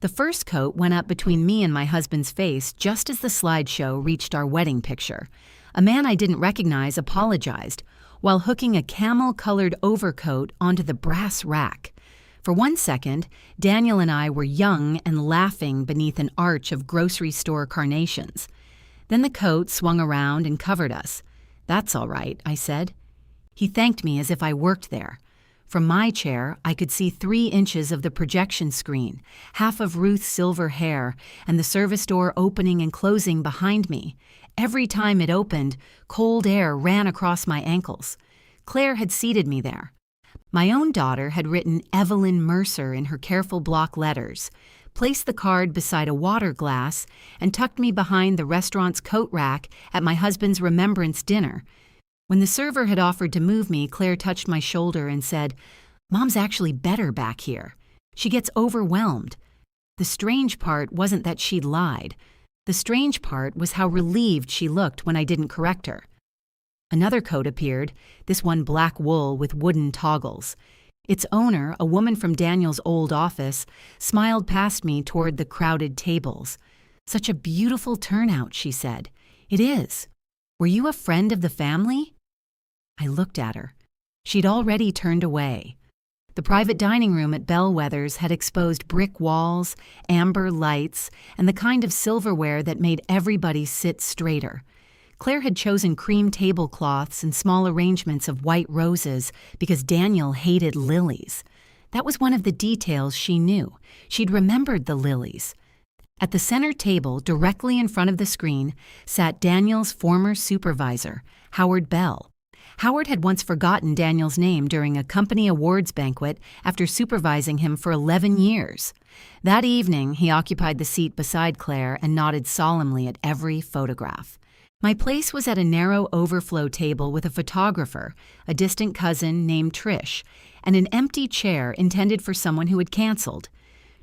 The first coat went up between me and my husband's face just as the slideshow reached our wedding picture. A man I didn't recognize apologized while hooking a camel-colored overcoat onto the brass rack. For 1 second, Daniel and I were young and laughing beneath an arch of grocery store carnations. Then the coat swung around and covered us. "That's all right," I said. He thanked me as if I worked there. From my chair, I could see 3 inches of the projection screen, half of Ruth's silver hair, and the service door opening and closing behind me. Every time it opened, cold air ran across my ankles. Claire had seated me there. My own daughter had written Evelyn Mercer in her careful block letters, placed the card beside a water glass, and tucked me behind the restaurant's coat rack at my husband's Remembrance dinner. When the server had offered to move me, Claire touched my shoulder and said, "Mom's actually better back here. She gets overwhelmed." The strange part wasn't that she'd lied. The strange part was how relieved she looked when I didn't correct her. Another coat appeared, this one black wool with wooden toggles. Its owner, a woman from Daniel's old office, smiled past me toward the crowded tables. "Such a beautiful turnout," she said. "It is. Were you a friend of the family?" I looked at her. She'd already turned away. The private dining room at Bellwether's had exposed brick walls, amber lights, and the kind of silverware that made everybody sit straighter. Claire had chosen cream tablecloths and small arrangements of white roses because Daniel hated lilies. That was one of the details she knew. She'd remembered the lilies. At the center table, directly in front of the screen, sat Daniel's former supervisor, Howard Bell. Howard had once forgotten Daniel's name during a company awards banquet after supervising him for 11 years. That evening, he occupied the seat beside Claire and nodded solemnly at every photograph. My place was at a narrow overflow table with a photographer, a distant cousin named Trish, and an empty chair intended for someone who had canceled.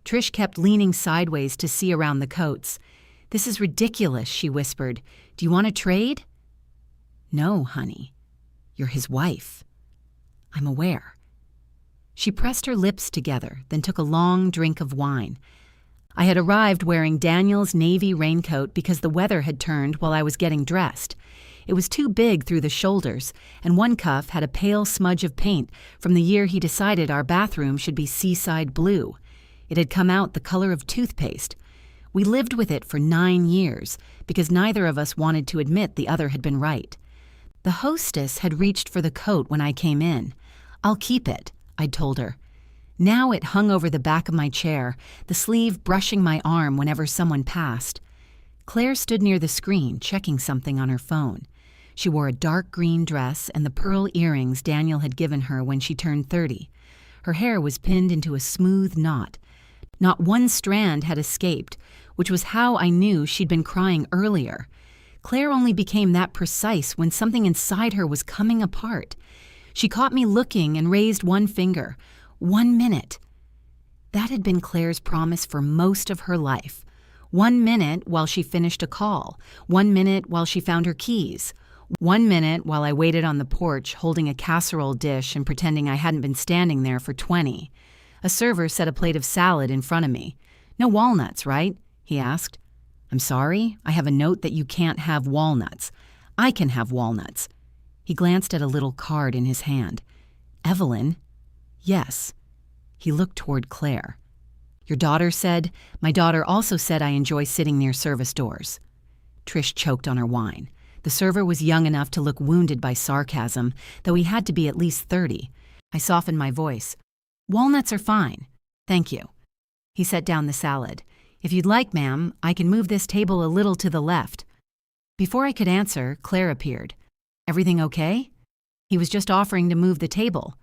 Trish kept leaning sideways to see around the coats. "This is ridiculous," she whispered. "Do you want to trade?" "No, honey. You're his wife." "I'm aware." She pressed her lips together, then took a long drink of wine. I had arrived wearing Daniel's navy raincoat because the weather had turned while I was getting dressed. It was too big through the shoulders, and one cuff had a pale smudge of paint from the year he decided our bathroom should be seaside blue. It had come out the color of toothpaste. We lived with it for 9 years because neither of us wanted to admit the other had been right. The hostess had reached for the coat when I came in. "I'll keep it," I'd told her. Now it hung over the back of my chair, the sleeve brushing my arm whenever someone passed. Claire stood near the screen, checking something on her phone. She wore a dark green dress and the pearl earrings Daniel had given her when she turned 30. Her hair was pinned into a smooth knot. Not one strand had escaped, which was how I knew she'd been crying earlier. Claire only became that precise when something inside her was coming apart. She caught me looking and raised one finger. 1 minute. That had been Claire's promise for most of her life. 1 minute while she finished a call. 1 minute while she found her keys. 1 minute while I waited on the porch holding a casserole dish and pretending I hadn't been standing there for 20. A server set a plate of salad in front of me. "No walnuts, right?" he asked. "I'm sorry, I have a note that you can't have walnuts." "I can have walnuts." He glanced at a little card in his hand. "Evelyn?" "Yes." He looked toward Claire. "Your daughter said?" "My daughter also said I enjoy sitting near service doors." Trish choked on her wine. The server was young enough to look wounded by sarcasm, though he had to be at least 30. I softened my voice. "Walnuts are fine. Thank you." He set down the salad. "If you'd like, ma'am, I can move this table a little to the left." Before I could answer, Claire appeared. "Everything okay?" He was just offering to move the table.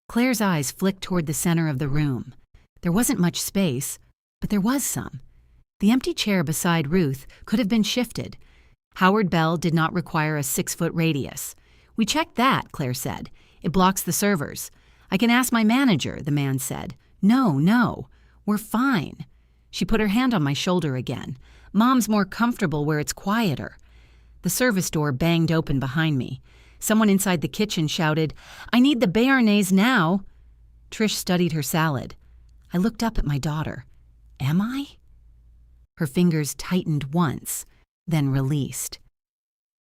Claire's eyes flicked toward the center of the room. There wasn't much space, but there was some. The empty chair beside Ruth could have been shifted. Howard Bell did not require a 6-foot radius. "We checked that," Claire said. "It blocks the servers." "I can ask my manager," the man said. No, we're fine." She put her hand on my shoulder again. "Mom's more comfortable where it's quieter." The service door banged open behind me. Someone inside the kitchen shouted, "I need the béarnaise now." Trish studied her salad. I looked up at my daughter. Am I? Her fingers tightened once, then released.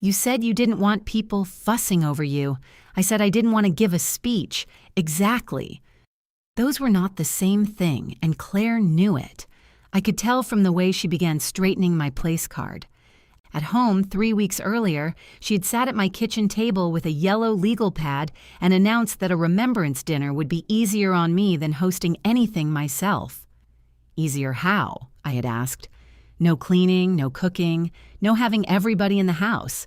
You said you didn't want people fussing over you. I said I didn't want to give a speech. Exactly. Those were not the same thing, and Claire knew it. I could tell from the way she began straightening my place card. At home, 3 weeks earlier, she had sat at my kitchen table with a yellow legal pad and announced that a remembrance dinner would be easier on me than hosting anything myself. Easier how? I had asked. No cleaning, no cooking, no having everybody in the house.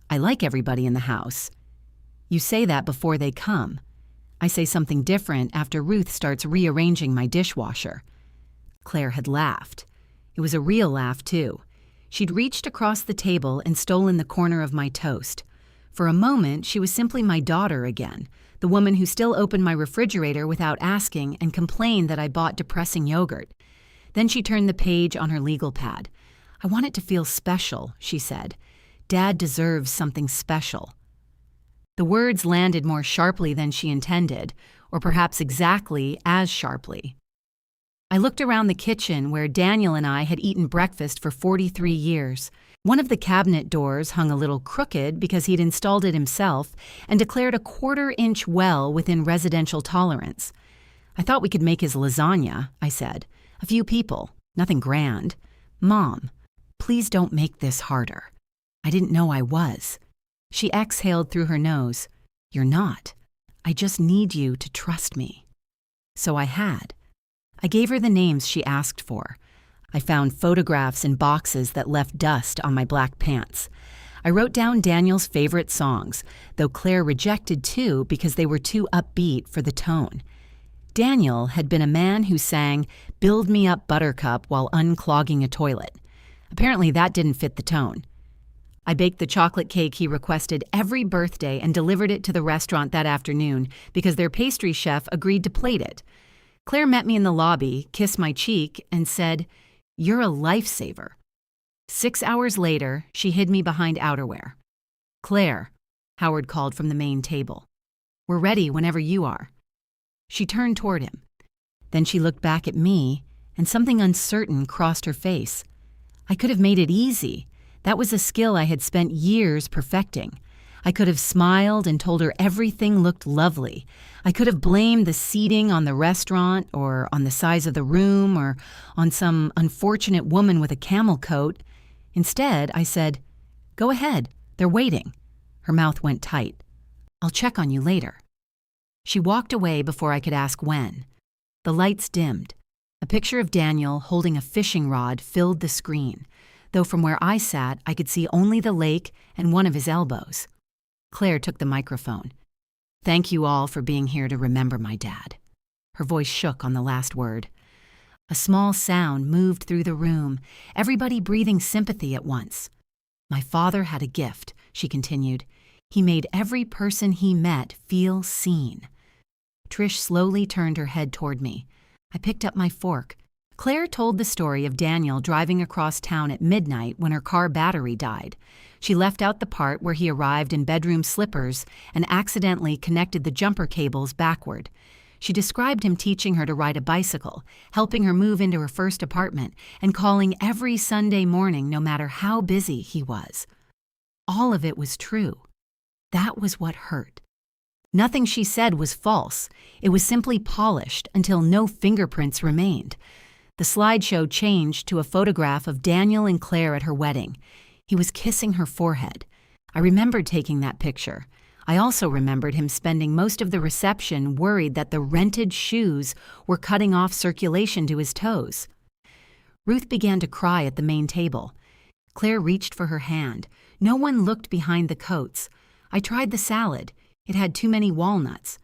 I like everybody in the house. You say that before they come. I say something different after Ruth starts rearranging my dishwasher. Claire had laughed. It was a real laugh, too. She'd reached across the table and stolen the corner of my toast. For a moment, she was simply my daughter again, the woman who still opened my refrigerator without asking and complained that I bought depressing yogurt. Then she turned the page on her legal pad. I want it to feel special, she said. Dad deserves something special. The words landed more sharply than she intended, or perhaps exactly as sharply. I looked around the kitchen where Daniel and I had eaten breakfast for 43 years. One of the cabinet doors hung a little crooked because he'd installed it himself and declared a 1/4-inch well within residential tolerance. I thought we could make his lasagna, I said. A few people, nothing grand. Mom, please don't make this harder. I didn't know I was. She exhaled through her nose. You're not. I just need you to trust me. So I had. I gave her the names she asked for. I found photographs in boxes that left dust on my black pants. I wrote down Daniel's favorite songs, though Claire rejected 2 because they were too upbeat for the tone. Daniel had been a man who sang "Build Me Up Buttercup" while unclogging a toilet. Apparently that didn't fit the tone. I baked the chocolate cake he requested every birthday and delivered it to the restaurant that afternoon because their pastry chef agreed to plate it. Claire met me in the lobby, kissed my cheek, and said, "You're a lifesaver." 6 hours later, she hid me behind outerwear. "Claire," Howard called from the main table. "We're ready whenever you are." She turned toward him. Then she looked back at me, and something uncertain crossed her face. I could have made it easy. That was a skill I had spent years perfecting. I could have smiled and told her everything looked lovely. I could have blamed the seating on the restaurant or on the size of the room or on some unfortunate woman with a camel coat. Instead, I said, "Go ahead, they're waiting." Her mouth went tight. "I'll check on you later." She walked away before I could ask when. The lights dimmed. A picture of Daniel holding a fishing rod filled the screen, though from where I sat, I could see only the lake and one of his elbows. Claire took the microphone. "Thank you all for being here to remember my dad." Her voice shook on the last word. A small sound moved through the room, everybody breathing sympathy at once. "My father had a gift," she continued. "He made every person he met feel seen." Trish slowly turned her head toward me. I picked up my fork. Claire told the story of Daniel driving across town at midnight when her car battery died. She left out the part where he arrived in bedroom slippers and accidentally connected the jumper cables backward. She described him teaching her to ride a bicycle, helping her move into her first apartment, and calling every Sunday morning no matter how busy he was. All of it was true. That was what hurt. Nothing she said was false. It was simply polished until no fingerprints remained. The slideshow changed to a photograph of Daniel and Claire at her wedding. He was kissing her forehead. I remembered taking that picture. I also remembered him spending most of the reception worried that the rented shoes were cutting off circulation to his toes. Ruth began to cry at the main table. Claire reached for her hand. No one looked behind the coats. I tried the salad. It had too many walnuts.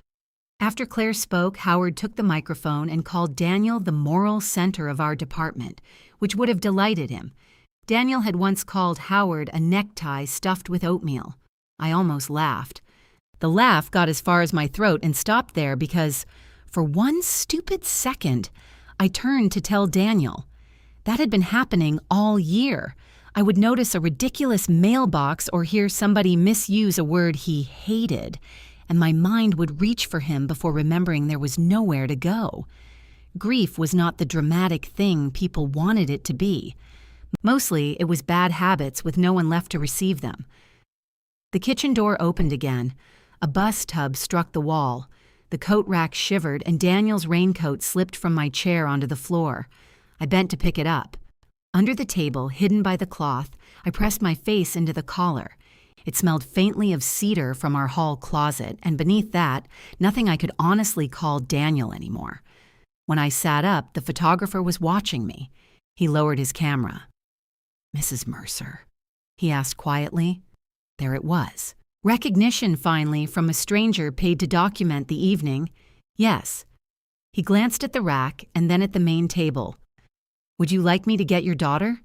After Claire spoke, Howard took the microphone and called Daniel the moral center of our department, which would have delighted him. Daniel had once called Howard a necktie stuffed with oatmeal. I almost laughed. The laugh got as far as my throat and stopped there because, for one stupid second, I turned to tell Daniel. That had been happening all year. I would notice a ridiculous mailbox or hear somebody misuse a word he hated, and my mind would reach for him before remembering there was nowhere to go. Grief was not the dramatic thing people wanted it to be. Mostly, it was bad habits with no one left to receive them. The kitchen door opened again. A bus tub struck the wall. The coat rack shivered, and Daniel's raincoat slipped from my chair onto the floor. I bent to pick it up. Under the table, hidden by the cloth, I pressed my face into the collar. It smelled faintly of cedar from our hall closet, and beneath that, nothing I could honestly call Daniel anymore. When I sat up, the photographer was watching me. He lowered his camera. "Mrs. Mercer?" he asked quietly. There it was. Recognition, finally, from a stranger paid to document the evening. Yes. He glanced at the rack and then at the main table. "Would you like me to get your daughter?"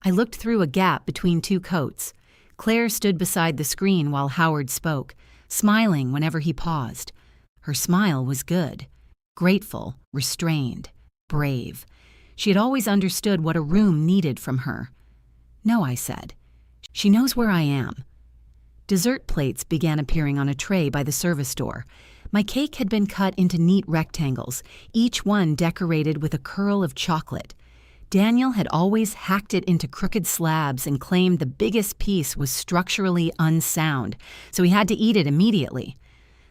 I looked through a gap between two coats. Claire stood beside the screen while Howard spoke, smiling whenever he paused. Her smile was good. Grateful, restrained, brave. She had always understood what a room needed from her. "No," I said. "She knows where I am." Dessert plates began appearing on a tray by the service door. My cake had been cut into neat rectangles, each one decorated with a curl of chocolate. Daniel had always hacked it into crooked slabs and claimed the biggest piece was structurally unsound, so he had to eat it immediately.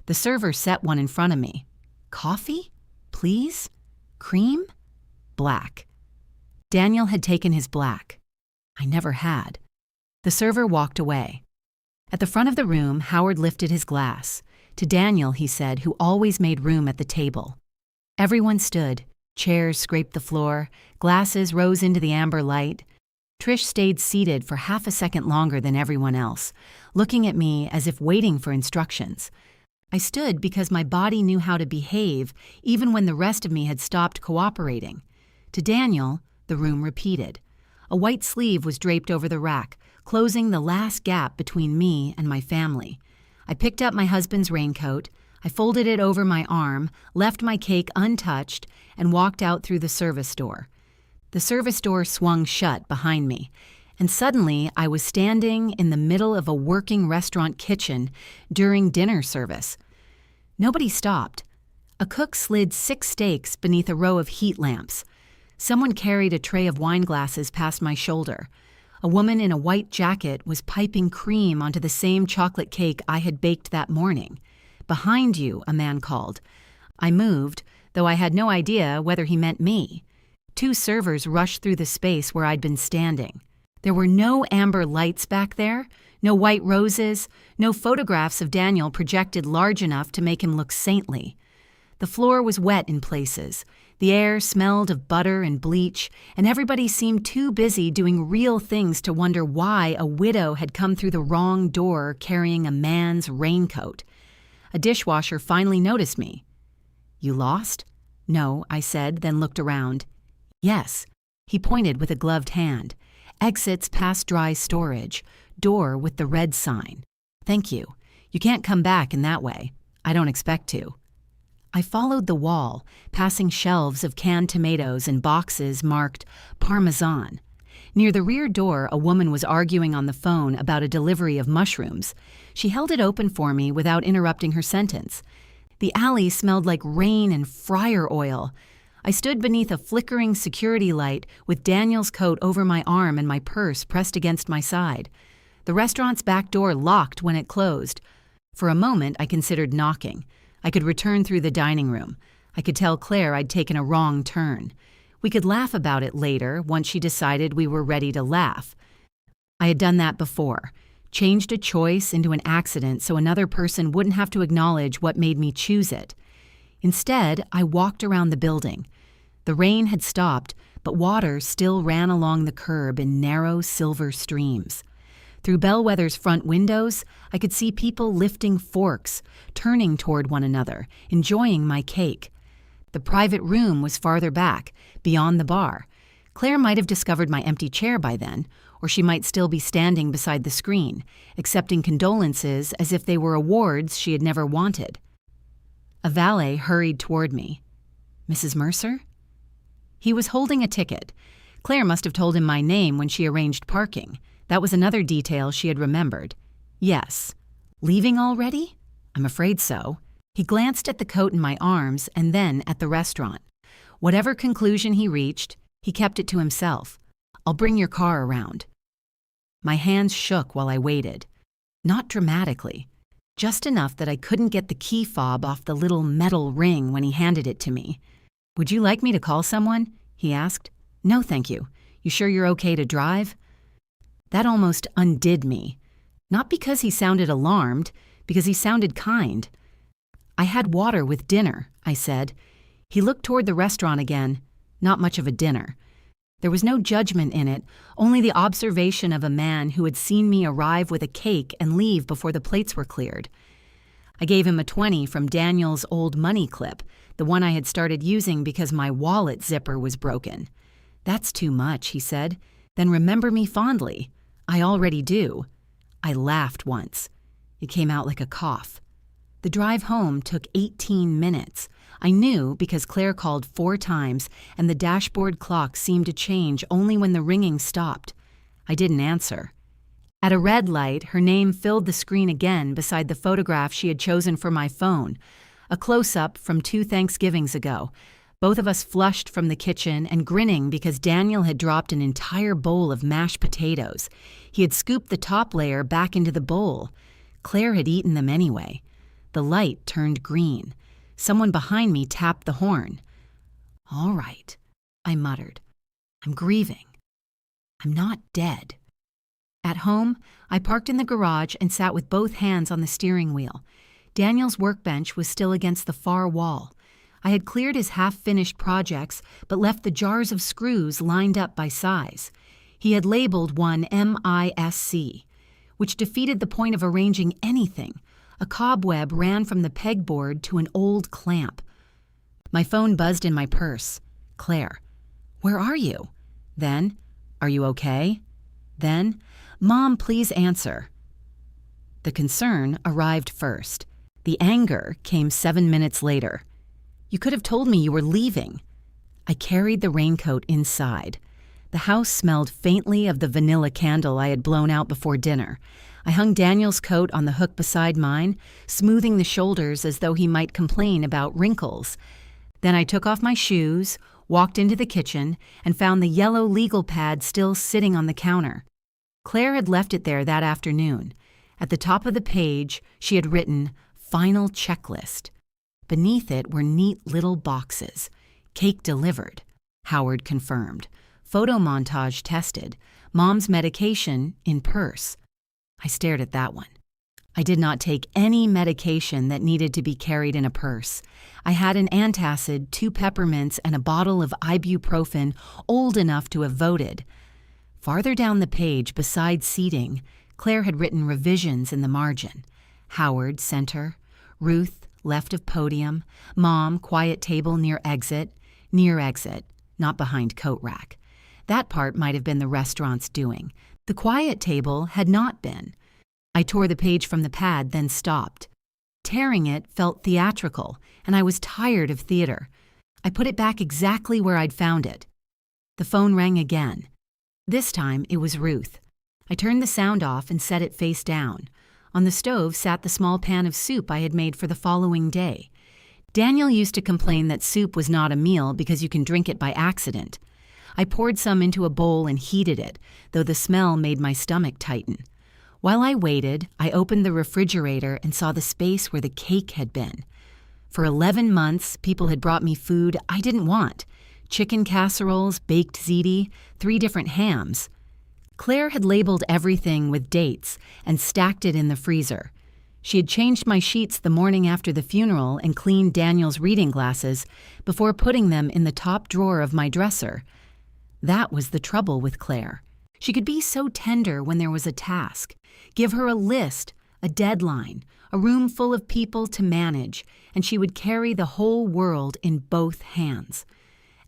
The server set one in front of me. "Coffee? Please? Cream?" "Black." Daniel had taken his black. I never had. The server walked away. At the front of the room, Howard lifted his glass. To Daniel, he said, who always made room at the table. Everyone stood. Chairs scraped the floor. Glasses rose into the amber light. Trish stayed seated for half a second longer than everyone else, looking at me as if waiting for instructions. I stood because my body knew how to behave, even when the rest of me had stopped cooperating. To Daniel, the room repeated. A white sleeve was draped over the rack, closing the last gap between me and my family. I picked up my husband's raincoat, I folded it over my arm, left my cake untouched, and walked out through the service door. The service door swung shut behind me, and suddenly I was standing in the middle of a working restaurant kitchen during dinner service. Nobody stopped. A cook slid 6 steaks beneath a row of heat lamps. Someone carried a tray of wine glasses past my shoulder. A woman in a white jacket was piping cream onto the same chocolate cake I had baked that morning. "Behind you," a man called. I moved, though I had no idea whether he meant me. 2 servers rushed through the space where I'd been standing. There were no amber lights back there, no white roses, no photographs of Daniel projected large enough to make him look saintly. The floor was wet in places. The air smelled of butter and bleach, and everybody seemed too busy doing real things to wonder why a widow had come through the wrong door carrying a man's raincoat. A dishwasher finally noticed me. "You lost?" "No," I said, then looked around. "Yes." He pointed with a gloved hand. "Exits past dry storage. Door with the red sign. Thank you. You can't come back in that way. I don't expect to." I followed the wall, passing shelves of canned tomatoes and boxes marked Parmesan. Near the rear door, a woman was arguing on the phone about a delivery of mushrooms. She held it open for me without interrupting her sentence. The alley smelled like rain and fryer oil. I stood beneath a flickering security light with Daniel's coat over my arm and my purse pressed against my side. The restaurant's back door locked when it closed. For a moment, I considered knocking. I could return through the dining room. I could tell Claire I'd taken a wrong turn. We could laugh about it later once she decided we were ready to laugh. I had done that before, changed a choice into an accident so another person wouldn't have to acknowledge what made me choose it. Instead, I walked around the building. The rain had stopped, but water still ran along the curb in narrow silver streams. Through Bellwether's front windows, I could see people lifting forks, turning toward one another, enjoying my cake. The private room was farther back, beyond the bar. Claire might have discovered my empty chair by then, or she might still be standing beside the screen, accepting condolences as if they were awards she had never wanted. A valet hurried toward me. "Mrs. Mercer?" He was holding a ticket. Claire must have told him my name when she arranged parking. That was another detail she had remembered. "Yes." "Leaving already?" "I'm afraid so." He glanced at the coat in my arms and then at the restaurant. Whatever conclusion he reached, he kept it to himself. "I'll bring your car around." My hands shook while I waited. Not dramatically, just enough that I couldn't get the key fob off the little metal ring when he handed it to me. "Would you like me to call someone?" he asked. "No, thank you. You sure you're okay to drive?" That almost undid me. Not because he sounded alarmed, because he sounded kind. "I had water with dinner," I said. He looked toward the restaurant again. Not much of a dinner. There was no judgment in it, only the observation of a man who had seen me arrive with a cake and leave before the plates were cleared. I gave him a 20 from Daniel's old money clip, the one I had started using because my wallet zipper was broken. "That's too much," he said. "Then remember me fondly." "I already do." I laughed once. It came out like a cough. The drive home took 18 minutes. I knew because Claire called 4 times and the dashboard clock seemed to change only when the ringing stopped. I didn't answer. At a red light, her name filled the screen again beside the photograph she had chosen for my phone, a close-up from 2 Thanksgivings ago. Both of us flushed from the kitchen and grinning because Daniel had dropped an entire bowl of mashed potatoes. He had scooped the top layer back into the bowl. Claire had eaten them anyway. The light turned green. Someone behind me tapped the horn. "All right," I muttered. "I'm grieving. I'm not dead." At home, I parked in the garage and sat with both hands on the steering wheel. Daniel's workbench was still against the far wall. I had cleared his half-finished projects, but left the jars of screws lined up by size. He had labeled one MISC, which defeated the point of arranging anything. A cobweb ran from the pegboard to an old clamp. My phone buzzed in my purse. Claire. "Where are you?" Then, "Are you okay?" Then, "Mom, please answer." The concern arrived first. The anger came 7 minutes later. "You could have told me you were leaving." I carried the raincoat inside. The house smelled faintly of the vanilla candle I had blown out before dinner. I hung Daniel's coat on the hook beside mine, smoothing the shoulders as though he might complain about wrinkles. Then I took off my shoes, walked into the kitchen, and found the yellow legal pad still sitting on the counter. Claire had left it there that afternoon. At the top of the page, she had written, "Final checklist." Beneath it were neat little boxes. "Cake delivered," Howard confirmed. "Photo montage tested. Mom's medication in purse." I stared at that one. I did not take any medication that needed to be carried in a purse. I had an antacid, 2 peppermints, and a bottle of ibuprofen old enough to have voted. Farther down the page, beside seating, Claire had written revisions in the margin. Howard, center. Ruth, left of podium. Mom, quiet table near exit, not behind coat rack. That part might have been the restaurant's doing. The quiet table had not been. I tore the page from the pad, then stopped. Tearing it felt theatrical, and I was tired of theater. I put it back exactly where I'd found it. The phone rang again. This time it was Ruth. I turned the sound off and set it face down. On the stove sat the small pan of soup I had made for the following day. Daniel used to complain that soup was not a meal because you can drink it by accident. I poured some into a bowl and heated it, though the smell made my stomach tighten. While I waited, I opened the refrigerator and saw the space where the cake had been. For 11 months, people had brought me food I didn't want. Chicken casseroles, baked ziti, 3 different hams. Claire had labeled everything with dates and stacked it in the freezer. She had changed my sheets the morning after the funeral and cleaned Daniel's reading glasses before putting them in the top drawer of my dresser. That was the trouble with Claire. She could be so tender when there was a task. Give her a list, a deadline, a room full of people to manage, and she would carry the whole world in both hands.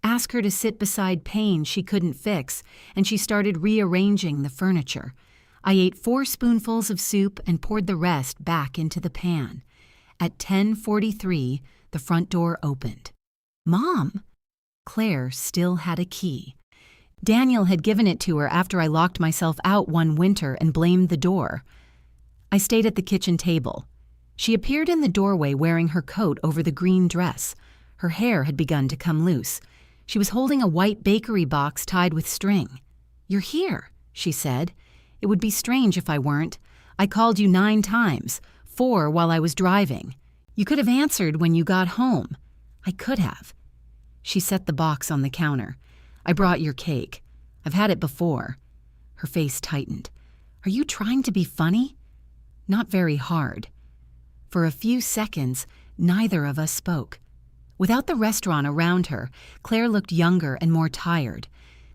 Ask her to sit beside pain she couldn't fix, and she started rearranging the furniture. I ate 4 spoonfuls of soup and poured the rest back into the pan. At 10:43, the front door opened. "Mom!" Claire still had a key. Daniel had given it to her after I locked myself out one winter and blamed the door. I stayed at the kitchen table. She appeared in the doorway wearing her coat over the green dress. Her hair had begun to come loose. She was holding a white bakery box tied with string. "You're here," she said. "It would be strange if I weren't. I called you 9 times, 4 while I was driving. You could have answered when you got home." "I could have." She set the box on the counter. "I brought your cake. I've had it before." Her face tightened. "Are you trying to be funny?" "Not very hard." For a few seconds, neither of us spoke. Without the restaurant around her, Claire looked younger and more tired.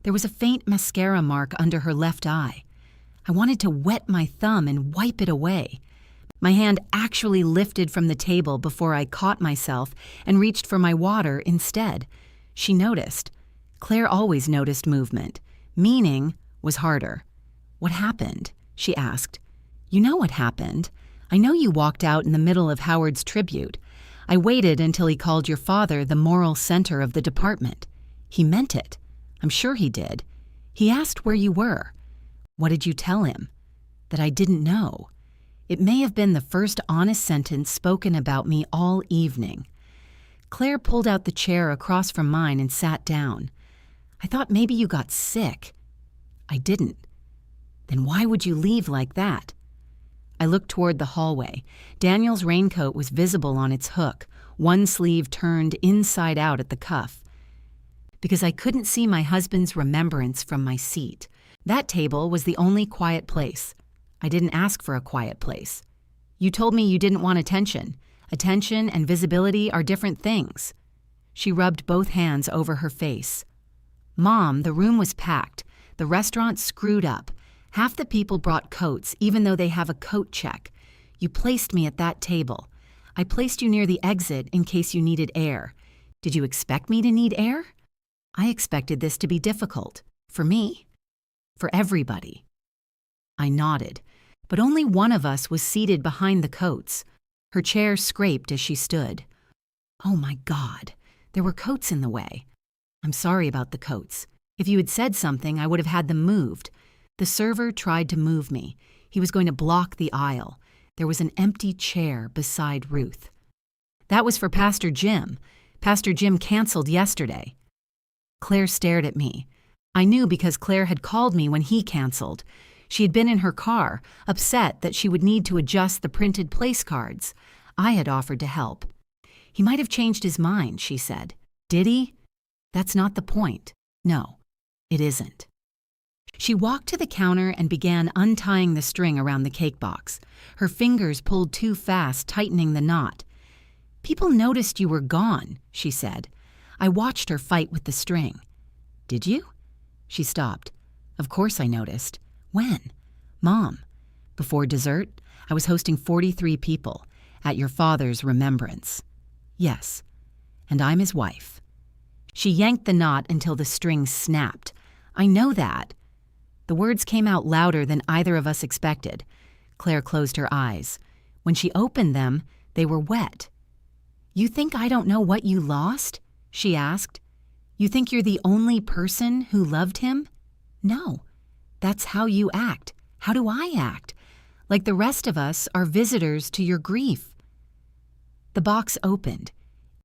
There was a faint mascara mark under her left eye. I wanted to wet my thumb and wipe it away. My hand actually lifted from the table before I caught myself and reached for my water instead. She noticed. Claire always noticed movement. Meaning was harder. "What happened?" she asked. "You know what happened. I know you walked out in the middle of Howard's tribute. I waited until he called your father the moral center of the department. He meant it. I'm sure he did. He asked where you were. What did you tell him?" "That I didn't know." It may have been the first honest sentence spoken about me all evening. Claire pulled out the chair across from mine and sat down. "I thought maybe you got sick." "I didn't." "Then why would you leave like that?" I looked toward the hallway. Daniel's raincoat was visible on its hook, one sleeve turned inside out at the cuff. "Because I couldn't see my husband's remembrance from my seat. That table was the only quiet place. I didn't ask for a quiet place. You told me you didn't want attention. Attention and visibility are different things." She rubbed both hands over her face. "Mom, the room was packed. The restaurant screwed up. Half the people brought coats, even though they have a coat check. You placed me at that table. I placed you near the exit in case you needed air. Did you expect me to need air? I expected this to be difficult. For me. For everybody." I nodded, but only one of us was seated behind the coats. Her chair scraped as she stood. "Oh my God, there were coats in the way. I'm sorry about the coats. If you had said something, I would have had them moved." The server tried to move me. He was going to block the aisle. There was an empty chair beside Ruth. "That was for Pastor Jim. Pastor Jim canceled yesterday." Claire stared at me. I knew because Claire had called me when he canceled. She had been in her car, upset that she would need to adjust the printed place cards. I had offered to help. "He might have changed his mind," she said. "Did he?" "That's not the point. No, it isn't." She walked to the counter and began untying the string around the cake box. Her fingers pulled too fast, tightening the knot. "People noticed you were gone," she said. I watched her fight with the string. "Did you?" She stopped. "Of course I noticed." "When?" "Mom. Before dessert, I was hosting 43 people at your father's Remembrance." "Yes. And I'm his wife." She yanked the knot until the string snapped. "I know that." The words came out louder than either of us expected. Claire closed her eyes. When she opened them, they were wet. "You think I don't know what you lost?" she asked. "You think you're the only person who loved him?" "No. That's how you act. How do I act? Like the rest of us are visitors to your grief." The box opened.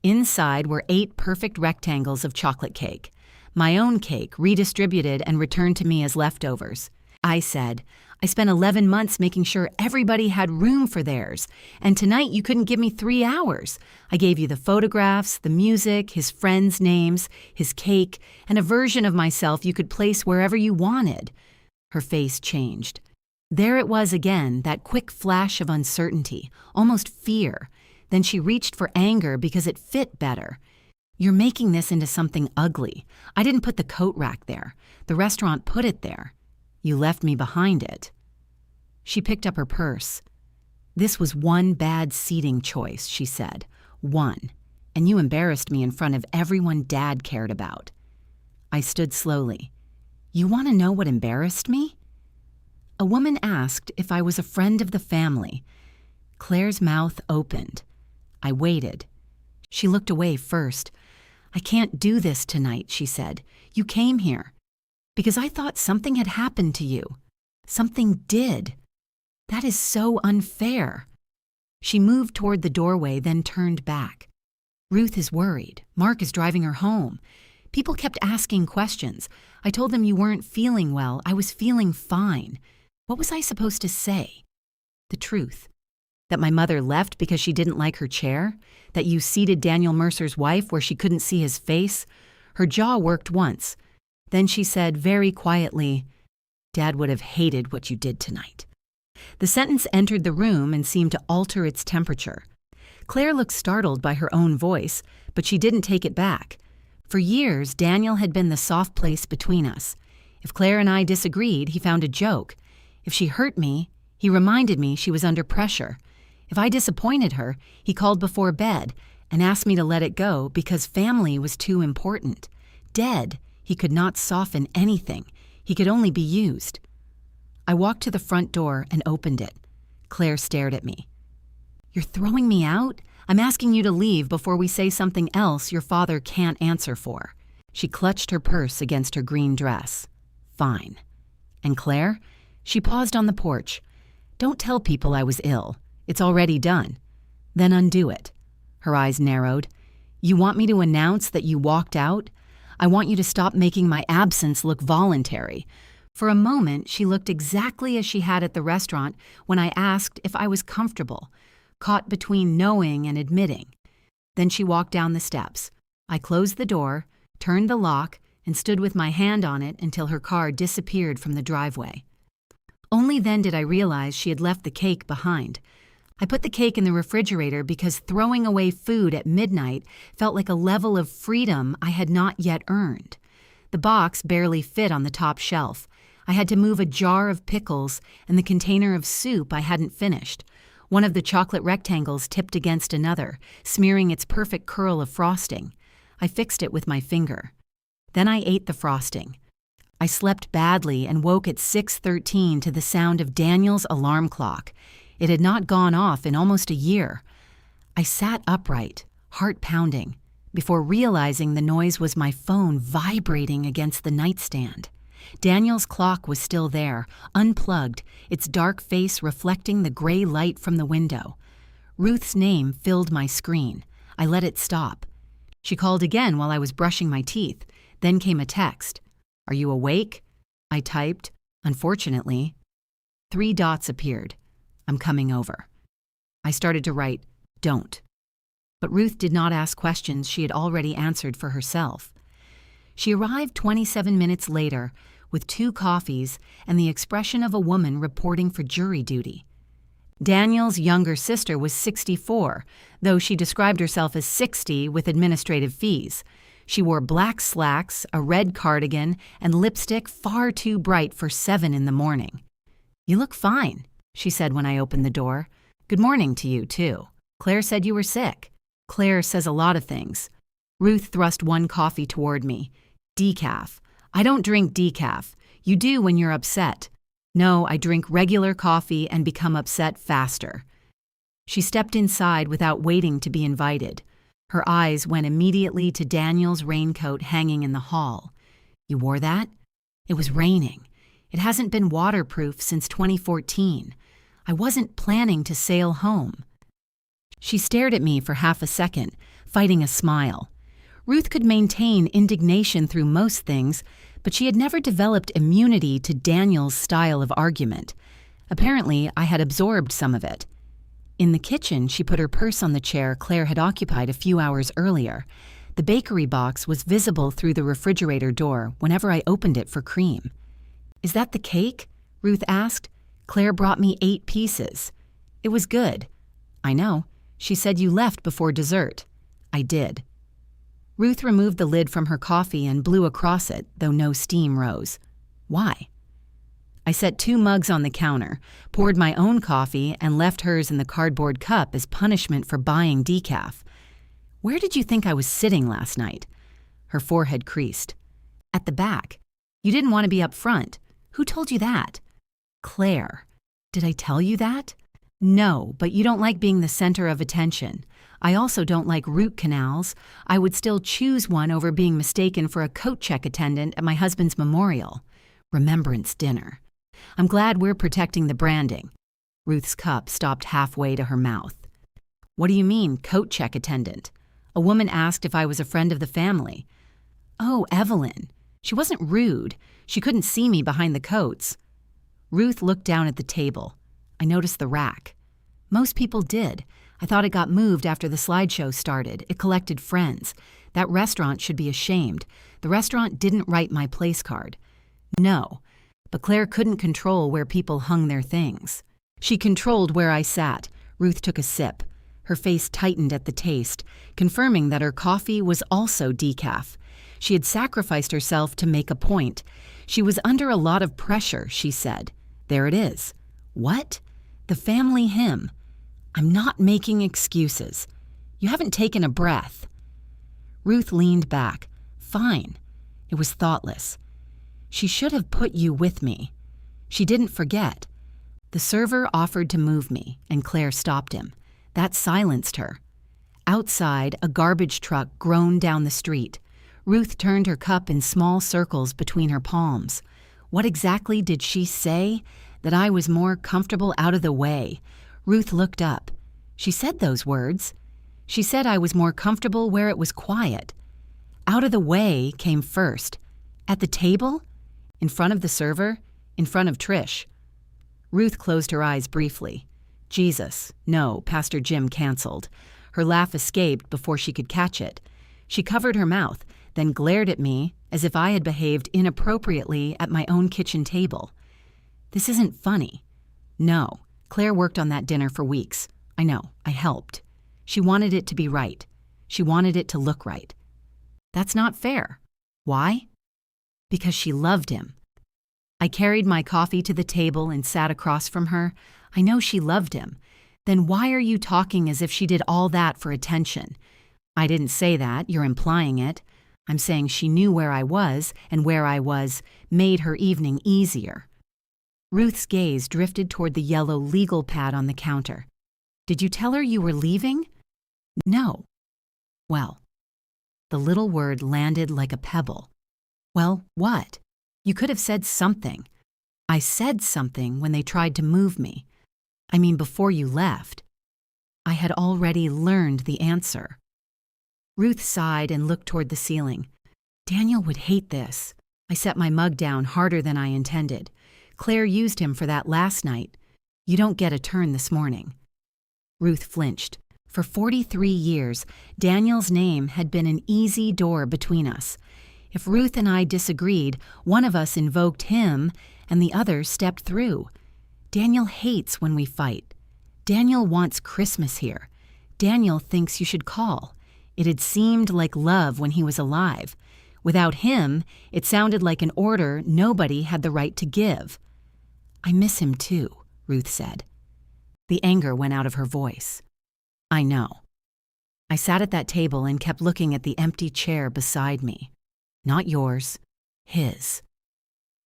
Inside were 8 perfect rectangles of chocolate cake. My own cake, redistributed and returned to me as leftovers. I said, "I spent 11 months making sure everybody had room for theirs, and tonight you couldn't give me 3 hours. I gave you the photographs, the music, his friends' names, his cake, and a version of myself you could place wherever you wanted." Her face changed. There it was again, that quick flash of uncertainty, almost fear. Then she reached for anger because it fit better. "You're making this into something ugly. I didn't put the coat rack there. The restaurant put it there. You left me behind it." She picked up her purse. "This was one bad seating choice," she said. "One. And you embarrassed me in front of everyone Dad cared about." I stood slowly. "You want to know what embarrassed me?" A woman asked if I was a friend of the family. Claire's mouth opened. I waited. She looked away first. "I can't do this tonight," she said. "You came here because I thought something had happened to you. Something did. That is so unfair." She moved toward the doorway, then turned back. "Ruth is worried. Mark is driving her home. People kept asking questions. I told them you weren't feeling well. I was feeling fine. What was I supposed to say? The truth. That my mother left because she didn't like her chair? That you seated Daniel Mercer's wife where she couldn't see his face? Her jaw worked once. Then she said very quietly, "Dad would have hated what you did tonight." The sentence entered the room and seemed to alter its temperature. Claire looked startled by her own voice, but she didn't take it back. For years, Daniel had been the soft place between us. If Claire and I disagreed, he found a joke. If she hurt me, he reminded me she was under pressure. If I disappointed her, he called before bed and asked me to let it go because family was too important. Dead, he could not soften anything. He could only be used. I walked to the front door and opened it. Claire stared at me. "You're throwing me out? I'm asking you to leave before we say something else your father can't answer for." She clutched her purse against her green dress. "Fine." "And Claire?" She paused on the porch. "Don't tell people I was ill. It's already done." "Then undo it." Her eyes narrowed. "You want me to announce that you walked out? I want you to stop making my absence look voluntary." For a moment, she looked exactly as she had at the restaurant when I asked if I was comfortable, caught between knowing and admitting. Then she walked down the steps. I closed the door, turned the lock, and stood with my hand on it until her car disappeared from the driveway. Only then did I realize she had left the cake behind. I put the cake in the refrigerator because throwing away food at midnight felt like a level of freedom I had not yet earned. The box barely fit on the top shelf. I had to move a jar of pickles and the container of soup I hadn't finished. One of the chocolate rectangles tipped against another, smearing its perfect curl of frosting. I fixed it with my finger. Then I ate the frosting. I slept badly and woke at 6:13 to the sound of Daniel's alarm clock. It had not gone off in almost a year. I sat upright, heart pounding, before realizing the noise was my phone vibrating against the nightstand. Daniel's clock was still there, unplugged, its dark face reflecting the gray light from the window. Ruth's name filled my screen. I let it stop. She called again while I was brushing my teeth. Then came a text. "Are you awake?" I typed. Unfortunately, 3 dots appeared. "I'm coming over." I started to write, "Don't." But Ruth did not ask questions she had already answered for herself. She arrived 27 minutes later with 2 coffees and the expression of a woman reporting for jury duty. Daniel's younger sister was 64, though she described herself as 60 with administrative fees. She wore black slacks, a red cardigan, and lipstick far too bright for 7 in the morning. "You look fine," she said when I opened the door. "Good morning to you, too. Claire said you were sick." "Claire says a lot of things." Ruth thrust 1 coffee toward me. "Decaf." "I don't drink decaf. You do when you're upset." "No, I drink regular coffee and become upset faster." She stepped inside without waiting to be invited. Her eyes went immediately to Daniel's raincoat hanging in the hall. "You wore that?" "It was raining. It hasn't been waterproof since 2014. I wasn't planning to sail home." She stared at me for half a second, fighting a smile. Ruth could maintain indignation through most things, but she had never developed immunity to Daniel's style of argument. Apparently, I had absorbed some of it. In the kitchen, she put her purse on the chair Claire had occupied a few hours earlier. The bakery box was visible through the refrigerator door whenever I opened it for cream. "Is that the cake?" Ruth asked. "Claire brought me 8 pieces. It was good." "I know. She said you left before dessert." "I did." Ruth removed the lid from her coffee and blew across it, though no steam rose. "Why?" I set 2 mugs on the counter, poured my own coffee, and left hers in the cardboard cup as punishment for buying decaf. "Where did you think I was sitting last night?" Her forehead creased. "At the back. You didn't want to be up front. Who told you that?" "Claire." "Did I tell you that?" "No, but you don't like being the center of attention. I also don't like root canals. I would still choose one over being mistaken for a coat check attendant at my husband's memorial. Remembrance dinner. I'm glad we're protecting the branding." Ruth's cup stopped halfway to her mouth. "What do you mean, coat check attendant?" "A woman asked if I was a friend of the family." Oh, Evelyn. She wasn't rude. She couldn't see me behind the coats. Ruth looked down at the table. I noticed the rack. Most people did. I thought it got moved after the slideshow started. It collected friends. That restaurant should be ashamed. The restaurant didn't write my place card. No, but Claire couldn't control where people hung their things. She controlled where I sat. Ruth took a sip. Her face tightened at the taste, confirming that her coffee was also decaf. She had sacrificed herself to make a point. She was under a lot of pressure, she said. There it is. What? The family hymn. I'm not making excuses. You haven't taken a breath. Ruth leaned back. Fine. It was thoughtless. She should have put you with me. She didn't forget. The server offered to move me, and Claire stopped him. That silenced her. Outside, a garbage truck groaned down the street. Ruth turned her cup in small circles between her palms. What exactly did she say? That I was more comfortable out of the way. Ruth looked up. She said those words. She said I was more comfortable where it was quiet. Out of the way came first. At the table? In front of the server? In front of Trish? Ruth closed her eyes briefly. Jesus, no, Pastor Jim canceled. Her laugh escaped before she could catch it. She covered her mouth, then glared at me as if I had behaved inappropriately at my own kitchen table. This isn't funny. No, Claire worked on that dinner for weeks. I know, I helped. She wanted it to be right. She wanted it to look right. That's not fair. Why? Because she loved him. I carried my coffee to the table and sat across from her. I know she loved him. Then why are you talking as if she did all that for attention? I didn't say that, you're implying it. I'm saying she knew where I was, and where I was made her evening easier. Ruth's gaze drifted toward the yellow legal pad on the counter. Did you tell her you were leaving? No. Well, the little word landed like a pebble. Well, what? You could have said something. I said something when they tried to move me. I mean, before you left. I had already learned the answer. Ruth sighed and looked toward the ceiling. Daniel would hate this. I set my mug down harder than I intended. Claire used him for that last night. You don't get a turn this morning. Ruth flinched. For 43 years, Daniel's name had been an easy door between us. If Ruth and I disagreed, one of us invoked him and the other stepped through. Daniel hates when we fight. Daniel wants Christmas here. Daniel thinks you should call. It had seemed like love when he was alive. Without him, it sounded like an order nobody had the right to give. I miss him too, Ruth said. The anger went out of her voice. I know. I sat at that table and kept looking at the empty chair beside me. Not yours, his.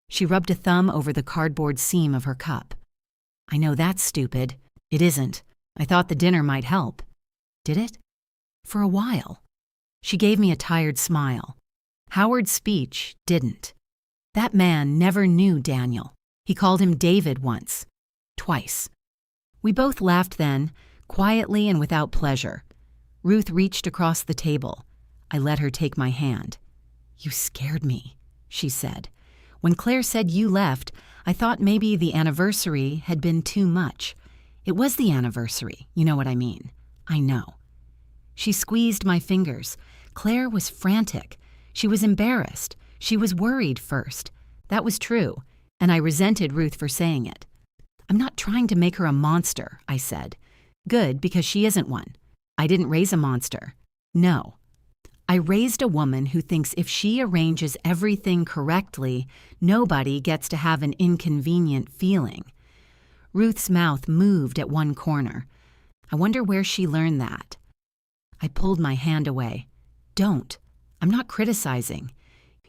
She rubbed a thumb over the cardboard seam of her cup. I know that's stupid. It isn't. I thought the dinner might help. Did it? For a while. She gave me a tired smile. Howard's speech didn't. That man never knew Daniel. He called him David once. Twice. We both laughed then, quietly and without pleasure. Ruth reached across the table. I let her take my hand. You scared me, she said. When Claire said you left, I thought maybe the anniversary had been too much. It was the anniversary, you know what I mean. I know. She squeezed my fingers. Claire was frantic. She was embarrassed. She was worried first. That was true, and I resented Ruth for saying it. I'm not trying to make her a monster, I said. Good, because she isn't one. I didn't raise a monster. No. I raised a woman who thinks if she arranges everything correctly, nobody gets to have an inconvenient feeling. Ruth's mouth moved at one corner. I wonder where she learned that. I pulled my hand away. Don't. I'm not criticizing.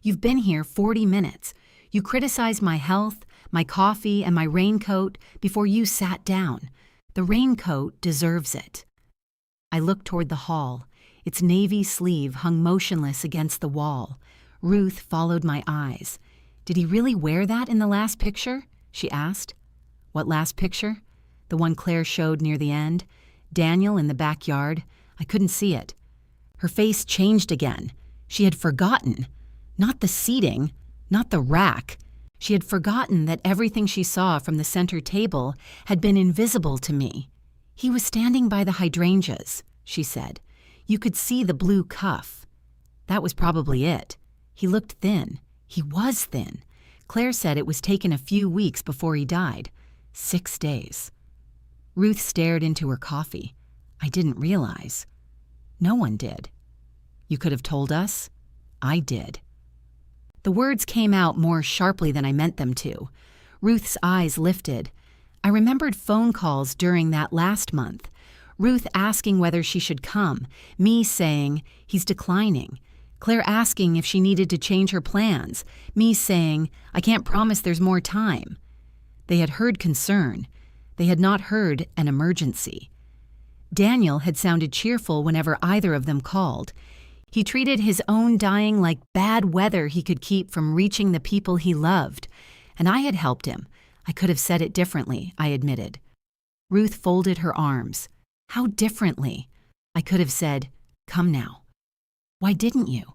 You've been here 40 minutes. You criticized my health, my coffee, and my raincoat before you sat down. The raincoat deserves it. I looked toward the hall. Its navy sleeve hung motionless against the wall. Ruth followed my eyes. Did he really wear that in the last picture? She asked. What last picture? The one Claire showed near the end? Daniel in the backyard? I couldn't see it. Her face changed again. She had forgotten. Not the seating, not the rack. She had forgotten that everything she saw from the center table had been invisible to me. He was standing by the hydrangeas, she said. You could see the blue cuff. That was probably it. He looked thin. He was thin. Claire said it was taken a few weeks before he died. 6 days. Ruth stared into her coffee. I didn't realize. No one did. You could have told us. I did. The words came out more sharply than I meant them to. Ruth's eyes lifted. I remembered phone calls during that last month. Ruth asking whether she should come, me saying, he's declining. Claire asking if she needed to change her plans, me saying, I can't promise there's more time. They had heard concern. They had not heard an emergency. Daniel had sounded cheerful whenever either of them called. He treated his own dying like bad weather he could keep from reaching the people he loved. And I had helped him. I could have said it differently, I admitted. Ruth folded her arms. How differently? I could have said, come now. Why didn't you?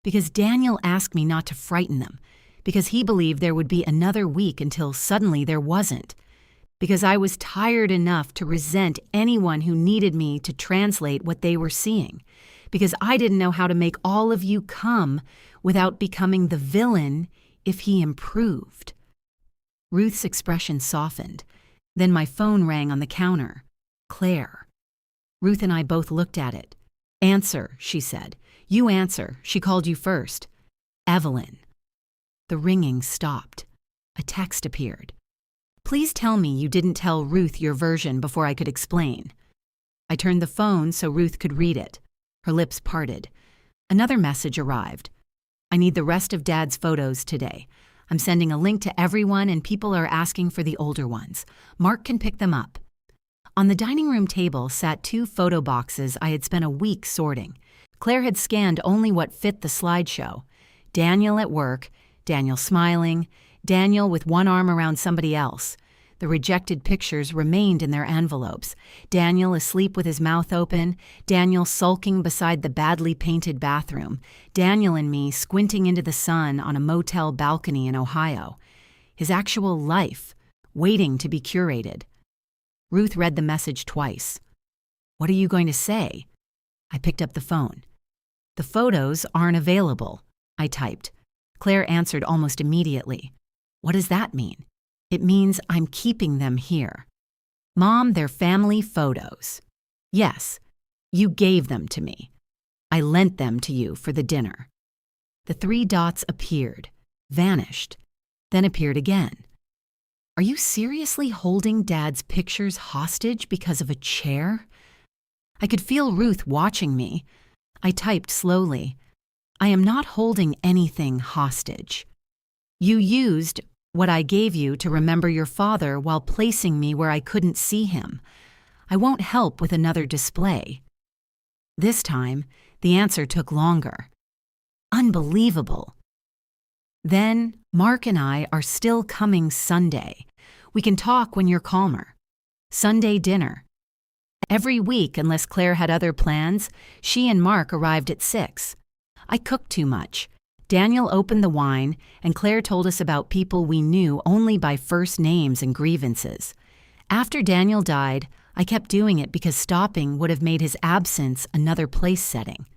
Because Daniel asked me not to frighten them. Because he believed there would be another week until suddenly there wasn't. Because I was tired enough to resent anyone who needed me to translate what they were seeing. Because I didn't know how to make all of you come without becoming the villain if he improved. Ruth's expression softened. Then my phone rang on the counter. Claire. Ruth and I both looked at it. Answer, she said. You answer. She called you first. Evelyn. The ringing stopped. A text appeared. Please tell me you didn't tell Ruth your version before I could explain. I turned the phone so Ruth could read it. Her lips parted. Another message arrived. I need the rest of Dad's photos today. I'm sending a link to everyone and people are asking for the older ones. Mark can pick them up. On the dining room table sat 2 photo boxes I had spent a week sorting. Claire had scanned only what fit the slideshow. Daniel at work, Daniel smiling, Daniel with one arm around somebody else. The rejected pictures remained in their envelopes. Daniel asleep with his mouth open, Daniel sulking beside the badly painted bathroom, Daniel and me squinting into the sun on a motel balcony in Ohio. His actual life, waiting to be curated. Ruth read the message twice. What are you going to say? I picked up the phone. The photos aren't available, I typed. Claire answered almost immediately. What does that mean? It means I'm keeping them here. Mom, they're family photos. Yes, you gave them to me. I lent them to you for the dinner. The 3 dots appeared, vanished, then appeared again. Are you seriously holding Dad's pictures hostage because of a chair? I could feel Ruth watching me. I typed slowly. I am not holding anything hostage. You used what I gave you to remember your father while placing me where I couldn't see him. I won't help with another display. This time, the answer took longer. Unbelievable. Then, Mark and I are still coming Sunday. We can talk when you're calmer. Sunday dinner. Every week, unless Claire had other plans, she and Mark arrived at 6. I cooked too much. Daniel opened the wine, and Claire told us about people we knew only by first names and grievances. After Daniel died, I kept doing it because stopping would have made his absence another place setting.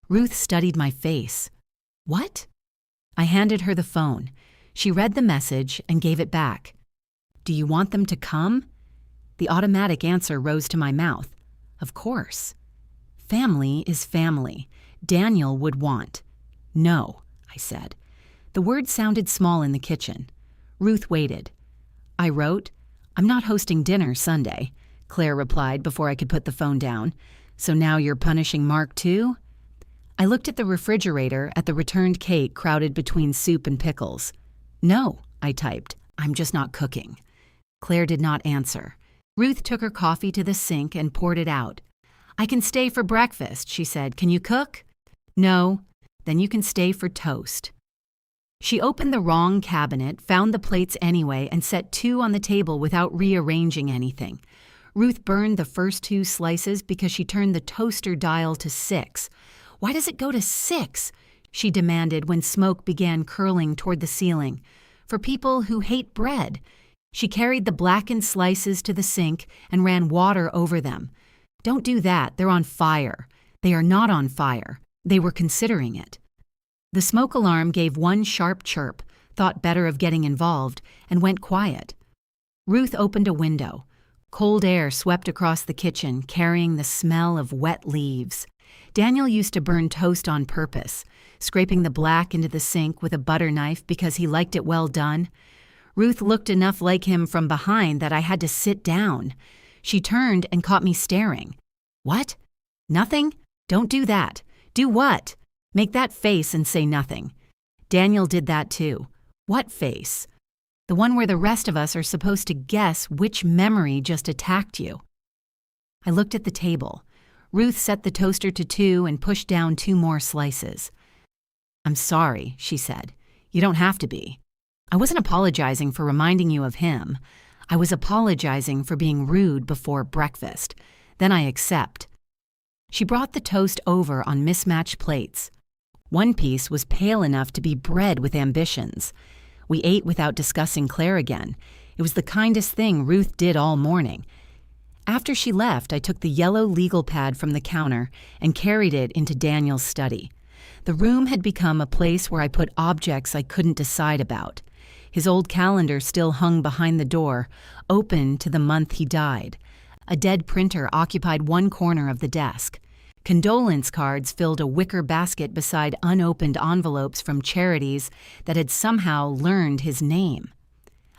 Ruth studied my face. What? I handed her the phone. She read the message and gave it back. Do you want them to come? The automatic answer rose to my mouth. Of course. Family is family. Daniel would want. No, I said. The words sounded small in the kitchen. Ruth waited. I wrote, I'm not hosting dinner Sunday, Claire replied before I could put the phone down. So now you're punishing Mark too? I looked at the refrigerator at the returned cake crowded between soup and pickles. No, I typed. I'm just not cooking. Claire did not answer. Ruth took her coffee to the sink and poured it out. I can stay for breakfast, she said. Can you cook? No. Then you can stay for toast. She opened the wrong cabinet, found the plates anyway, and set 2 on the table without rearranging anything. Ruth burned the first 2 slices because she turned the toaster dial to 6. Why does it go to 6? she demanded when smoke began curling toward the ceiling. For people who hate bread. She carried the blackened slices to the sink and ran water over them. Don't do that, they're on fire. They are not on fire. They were considering it. The smoke alarm gave one sharp chirp, thought better of getting involved, and went quiet. Ruth opened a window. Cold air swept across the kitchen, carrying the smell of wet leaves. Daniel used to burn toast on purpose, scraping the black into the sink with a butter knife because he liked it well done. Ruth looked enough like him from behind that I had to sit down. She turned and caught me staring. What? Nothing? Don't do that. Do what? Make that face and say nothing. Daniel did that too. What face? The one where the rest of us are supposed to guess which memory just attacked you. I looked at the table. Ruth set the toaster to 2 and pushed down 2 more slices. I'm sorry, she said. You don't have to be. I wasn't apologizing for reminding you of him. I was apologizing for being rude before breakfast. Then I accept. She brought the toast over on mismatched plates. One piece was pale enough to be bread with ambitions. We ate without discussing Claire again. It was the kindest thing Ruth did all morning. After she left, I took the yellow legal pad from the counter and carried it into Daniel's study. The room had become a place where I put objects I couldn't decide about. His old calendar still hung behind the door, open to the month he died. A dead printer occupied one corner of the desk. Condolence cards filled a wicker basket beside unopened envelopes from charities that had somehow learned his name.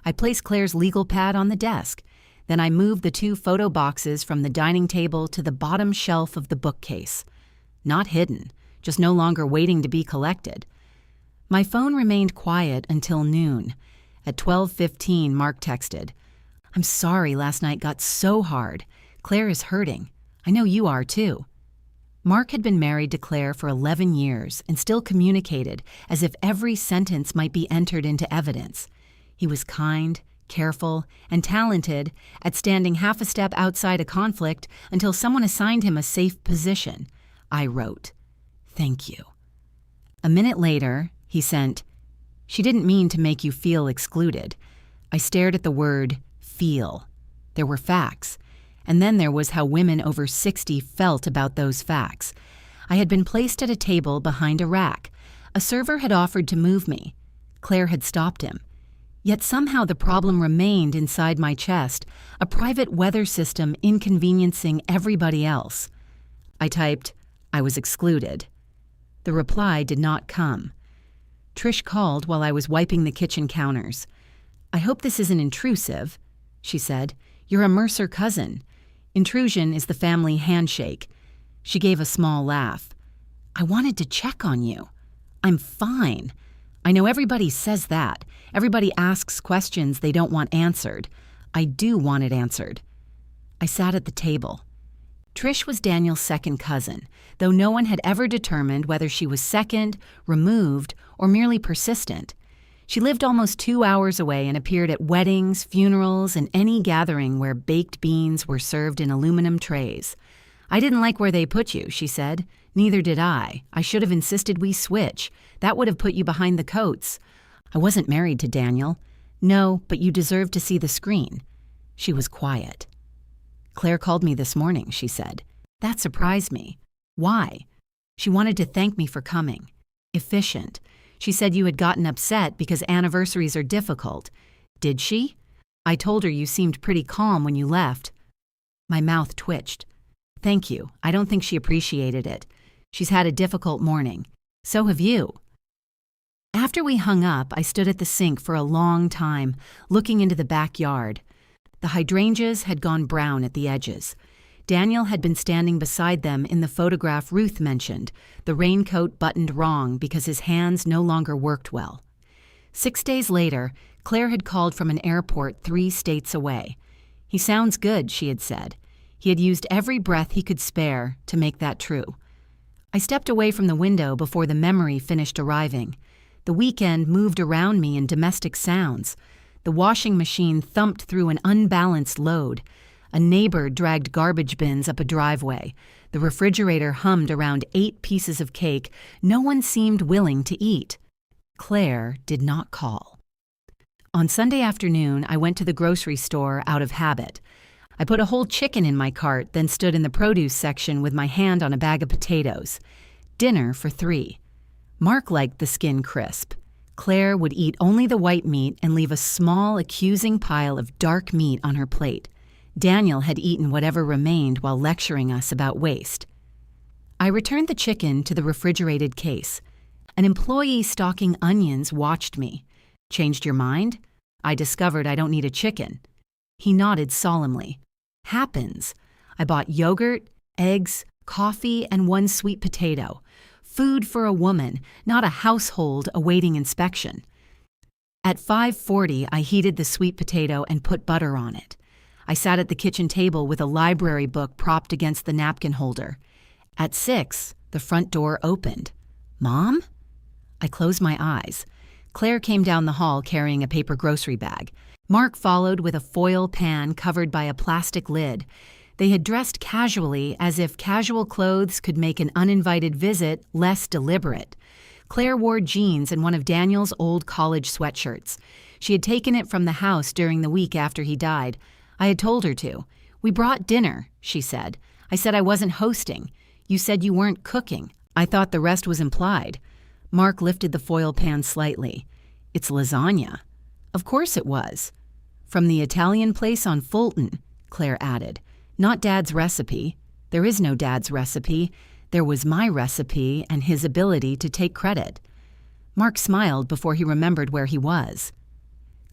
I placed Claire's legal pad on the desk. Then I moved the 2 photo boxes from the dining table to the bottom shelf of the bookcase. Not hidden, just no longer waiting to be collected. My phone remained quiet until noon. At 12:15, Mark texted, I'm sorry last night got so hard. Claire is hurting. I know you are too. Mark had been married to Claire for 11 years and still communicated as if every sentence might be entered into evidence. He was kind, careful, and talented at standing half a step outside a conflict until someone assigned him a safe position. I wrote, Thank you. A minute later, he sent, She didn't mean to make you feel excluded. I stared at the word feel. There were facts. And then there was how women over 60 felt about those facts. I had been placed at a table behind a rack. A server had offered to move me. Claire had stopped him. Yet somehow the problem remained inside my chest, a private weather system inconveniencing everybody else. I typed, I was excluded. The reply did not come. Trish called while I was wiping the kitchen counters. I hope this isn't intrusive, she said. You're a Mercer cousin. Intrusion is the family handshake. She gave a small laugh. I wanted to check on you. I'm fine. I know everybody says that. Everybody asks questions they don't want answered. I do want it answered. I sat at the table. Trish was Daniel's second cousin, though no one had ever determined whether she was second, removed, or merely persistent. She lived almost 2 hours away and appeared at weddings, funerals, and any gathering where baked beans were served in aluminum trays. I didn't like where they put you, she said. Neither did I. I should have insisted we switch. That would have put you behind the coats. I wasn't married to Daniel. No, but you deserved to see the screen. She was quiet. Claire called me this morning, she said. That surprised me. Why? She wanted to thank me for coming. Efficient. She said you had gotten upset because anniversaries are difficult. Did she? I told her you seemed pretty calm when you left. My mouth twitched. Thank you. I don't think she appreciated it. She's had a difficult morning. So have you. After we hung up, I stood at the sink for a long time, looking into the backyard. The hydrangeas had gone brown at the edges. Daniel had been standing beside them in the photograph Ruth mentioned, the raincoat buttoned wrong because his hands no longer worked well. 6 days later, Claire had called from an airport 3 states away. He sounds good, she had said. He had used every breath he could spare to make that true. I stepped away from the window before the memory finished arriving. The weekend moved around me in domestic sounds. The washing machine thumped through an unbalanced load. A neighbor dragged garbage bins up a driveway. The refrigerator hummed around 8 pieces of cake no one seemed willing to eat. Claire did not call. On Sunday afternoon, I went to the grocery store out of habit. I put a whole chicken in my cart, then stood in the produce section with my hand on a bag of potatoes. Dinner for 3. Mark liked the skin crisp. Claire would eat only the white meat and leave a small, accusing pile of dark meat on her plate. Daniel had eaten whatever remained while lecturing us about waste. I returned the chicken to the refrigerated case. An employee stocking onions watched me. Changed your mind? I discovered I don't need a chicken. He nodded solemnly. Happens. I bought yogurt, eggs, coffee, and 1 sweet potato. Food for a woman, not a household awaiting inspection. At 5:40, I heated the sweet potato and put butter on it. I sat at the kitchen table with a library book propped against the napkin holder. At 6, the front door opened. Mom? I closed my eyes. Claire came down the hall carrying a paper grocery bag. Mark followed with a foil pan covered by a plastic lid. They had dressed casually, as if casual clothes could make an uninvited visit less deliberate. Claire wore jeans and one of Daniel's old college sweatshirts. She had taken it from the house during the week after he died. I had told her to. "We brought dinner," she said. "I said I wasn't hosting. You said you weren't cooking. I thought the rest was implied." Mark lifted the foil pan slightly. "It's lasagna." "Of course it was." "From the Italian place on Fulton," Claire added. "Not Dad's recipe. There is no Dad's recipe. There was my recipe and his ability to take credit." Mark smiled before he remembered where he was.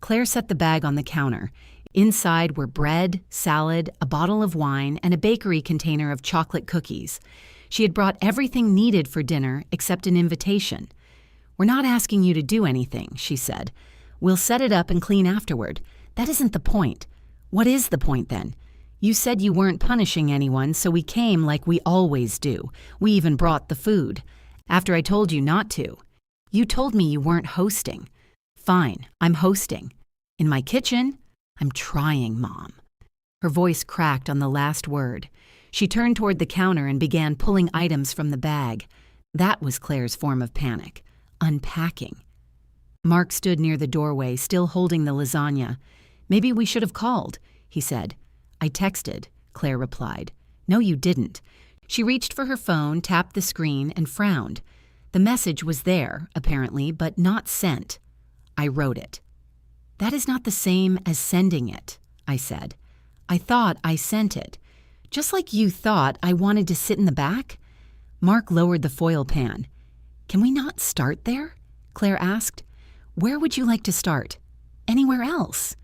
Claire set the bag on the counter. Inside were bread, salad, a bottle of wine, and a bakery container of chocolate cookies. She had brought everything needed for dinner except an invitation. "We're not asking you to do anything," she said. "We'll set it up and clean afterward. That isn't the point." "What is the point then?" "You said you weren't punishing anyone, so we came like we always do. We even brought the food. After I told you not to. You told me you weren't hosting." "Fine, I'm hosting." "In my kitchen?" "I'm trying, Mom." Her voice cracked on the last word. She turned toward the counter and began pulling items from the bag. That was Claire's form of panic. Unpacking. Mark stood near the doorway, still holding the lasagna. "Maybe we should have called," he said. "I texted," Claire replied. "No, you didn't." She reached for her phone, tapped the screen, and frowned. The message was there, apparently, but not sent. "I wrote it." "That is not the same as sending it," I said. "I thought I sent it. Just like you thought I wanted to sit in the back?" Mark lowered the foil pan. "Can we not start there?" Claire asked. "Where would you like to start? Anywhere else?"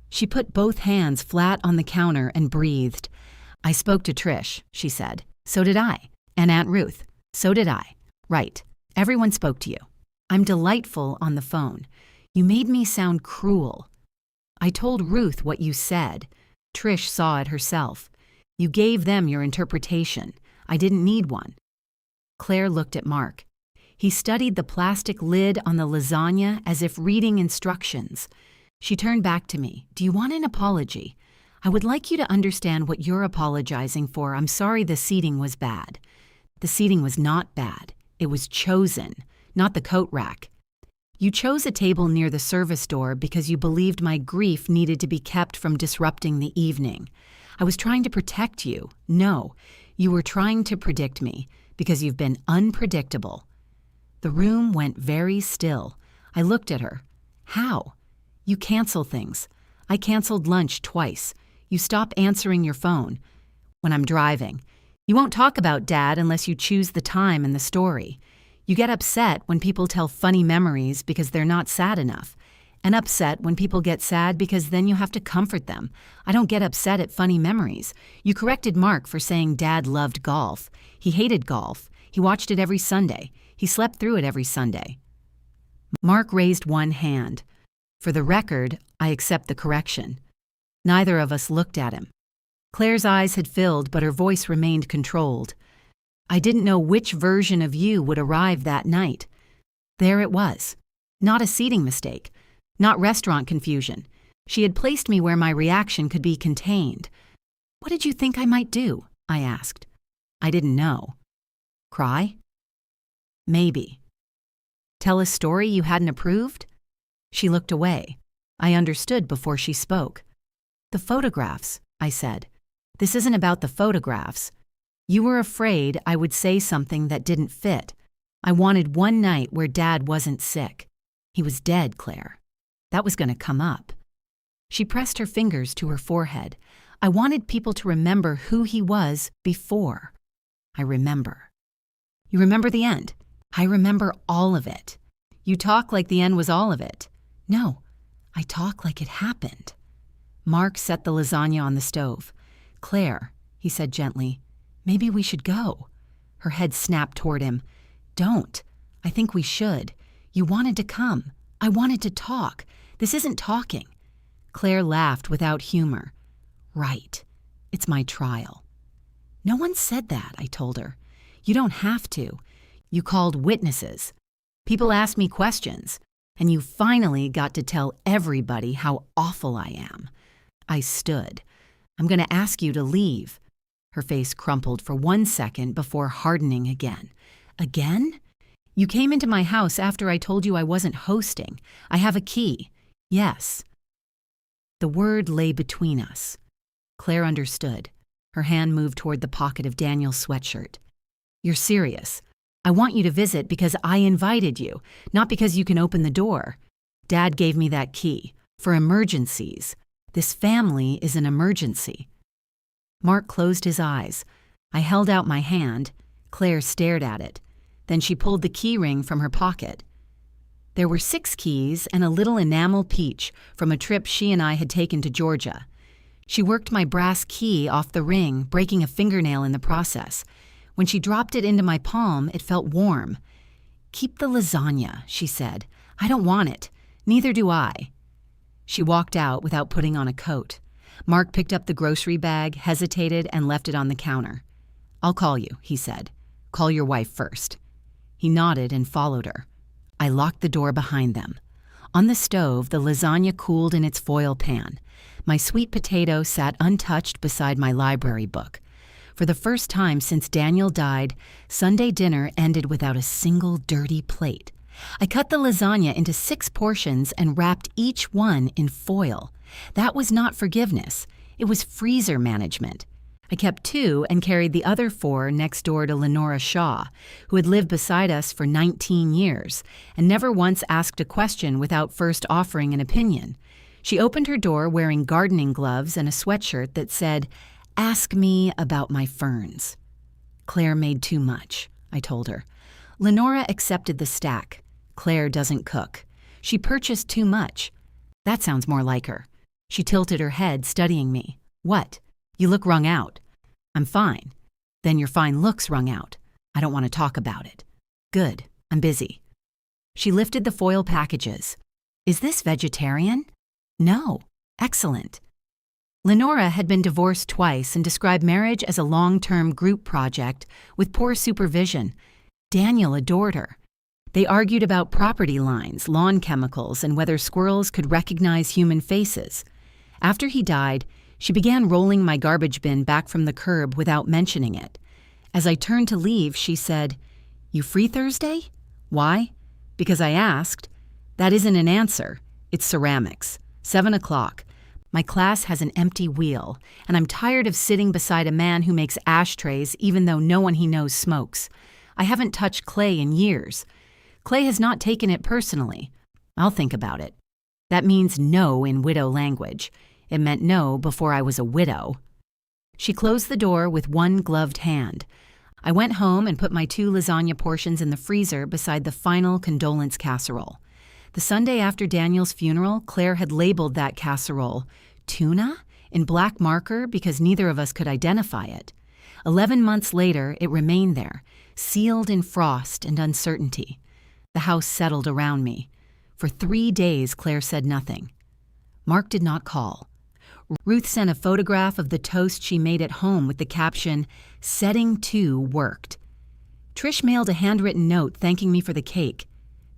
She put both hands flat on the counter and breathed. "I spoke to Trish," she said. "So did I. And Aunt Ruth. So did I. Right. Everyone spoke to you. I'm delightful on the phone. You made me sound cruel. I told Ruth what you said. Trish saw it herself. You gave them your interpretation. I didn't need one." Claire looked at Mark. He studied the plastic lid on the lasagna as if reading instructions. She turned back to me. "Do you want an apology? I would like you to understand what you're apologizing for. I'm sorry the seating was bad." "The seating was not bad. It was chosen, not the coat rack. You chose a table near the service door because you believed my grief needed to be kept from disrupting the evening. I was trying to protect you. No, you were trying to predict me because you've been unpredictable." The room went very still. I looked at her. "How?" "You cancel things. I canceled lunch twice. You stop answering your phone. When I'm driving. You won't talk about Dad unless you choose the time and the story. You get upset when people tell funny memories because they're not sad enough. And upset when people get sad because then you have to comfort them. I don't get upset at funny memories. You corrected Mark for saying Dad loved golf. He hated golf. He watched it every Sunday. He slept through it every Sunday." Mark raised one hand. "For the record, I accept the correction." Neither of us looked at him. Claire's eyes had filled, but her voice remained controlled. "I didn't know which version of you would arrive that night. There it was. Not a seating mistake. Not restaurant confusion. She had placed me where my reaction could be contained. What did you think I might do? I asked. I didn't know. Cry? Maybe. Tell a story you hadn't approved? She looked away. I understood before she spoke. The photographs, I said. This isn't about the photographs. You were afraid I would say something that didn't fit. I wanted one night where Dad wasn't sick. He was dead, Claire. That was going to come up. She pressed her fingers to her forehead. I wanted people to remember who he was before. I remember. You remember the end? I remember all of it. You talk like the end was all of it. No, I talk like it happened. Mark set the lasagna on the stove. Claire, he said gently, maybe we should go. Her head snapped toward him. Don't. I think we should. You wanted to come. I wanted to talk. This isn't talking. Claire laughed without humor. Right. It's my trial. No one said that, I told her. You don't have to. You called witnesses. People asked me questions. And you finally got to tell everybody how awful I am. I stood. I'm going to ask you to leave. Her face crumpled for 1 second before hardening again. Again? You came into my house after I told you I wasn't hosting. I have a key. Yes. The word lay between us. Claire understood. Her hand moved toward the pocket of Daniel's sweatshirt. You're serious. I want you to visit because I invited you, not because you can open the door. Dad gave me that key. For emergencies. This family is an emergency. Mark closed his eyes. I held out my hand. Claire stared at it. Then she pulled the key ring from her pocket. There were 6 keys and a little enamel peach from a trip she and I had taken to Georgia. She worked my brass key off the ring, breaking a fingernail in the process. When she dropped it into my palm, it felt warm. Keep the lasagna, she said. I don't want it. Neither do I. She walked out without putting on a coat. Mark picked up the grocery bag, hesitated, and left it on the counter. I'll call you, he said. Call your wife first. He nodded and followed her. I locked the door behind them. On the stove, the lasagna cooled in its foil pan. My sweet potato sat untouched beside my library book. For the first time since Daniel died, Sunday dinner ended without a single dirty plate. I cut the lasagna into 6 portions and wrapped each one in foil. That was not forgiveness. It was freezer management. I kept 2 and carried the other 4 next door to Lenora Shaw, who had lived beside us for 19 years and never once asked a question without first offering an opinion. She opened her door wearing gardening gloves and a sweatshirt that said, "Ask me about my ferns." Claire made too much, I told her. Lenora accepted the stack. Claire doesn't cook. She purchased too much. That sounds more like her. She tilted her head, studying me. What? You look wrung out. I'm fine. Then your fine looks wrung out. I don't want to talk about it. Good. I'm busy. She lifted the foil packages. Is this vegetarian? No. Excellent. Lenora had been divorced twice and described marriage as a long-term group project with poor supervision. Daniel adored her. They argued about property lines, lawn chemicals, and whether squirrels could recognize human faces. After he died, she began rolling my garbage bin back from the curb without mentioning it. As I turned to leave, she said, "You free Thursday?" Why? Because I asked. That isn't an answer. It's ceramics. 7 o'clock. My class has an empty wheel, and I'm tired of sitting beside a man who makes ashtrays even though no one he knows smokes. I haven't touched clay in years. Clay has not taken it personally. I'll think about it. That means no in widow language. It meant no before I was a widow. She closed the door with one gloved hand. I went home and put my 2 lasagna portions in the freezer beside the final condolence casserole. The Sunday after Daniel's funeral, Claire had labeled that casserole tuna in black marker because neither of us could identify it. 11 months later, it remained there, sealed in frost and uncertainty. The house settled around me. For 3 days, Claire said nothing. Mark did not call. Ruth sent a photograph of the toast she made at home with the caption, "Setting 2 worked." Trish mailed a handwritten note thanking me for the cake.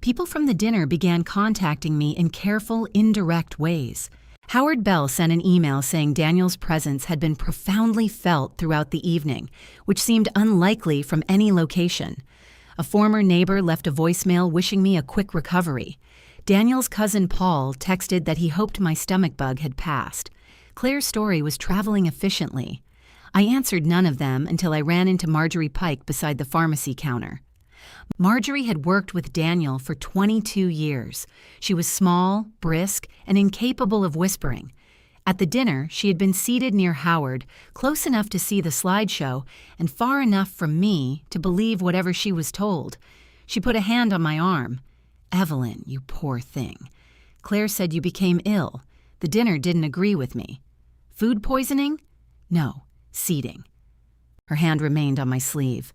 People from the dinner began contacting me in careful, indirect ways. Howard Bell sent an email saying Daniel's presence had been profoundly felt throughout the evening, which seemed unlikely from any location. A former neighbor left a voicemail wishing me a quick recovery. Daniel's cousin Paul texted that he hoped my stomach bug had passed. Claire's story was traveling efficiently. I answered none of them until I ran into Marjorie Pike beside the pharmacy counter. Marjorie had worked with Daniel for 22 years. She was small, brisk, and incapable of whispering. At the dinner, she had been seated near Howard, close enough to see the slideshow and far enough from me to believe whatever she was told. She put a hand on my arm. "Evelyn, you poor thing. Claire said you became ill. The dinner didn't agree with me." "Food poisoning?" "No, seeding." Her hand remained on my sleeve.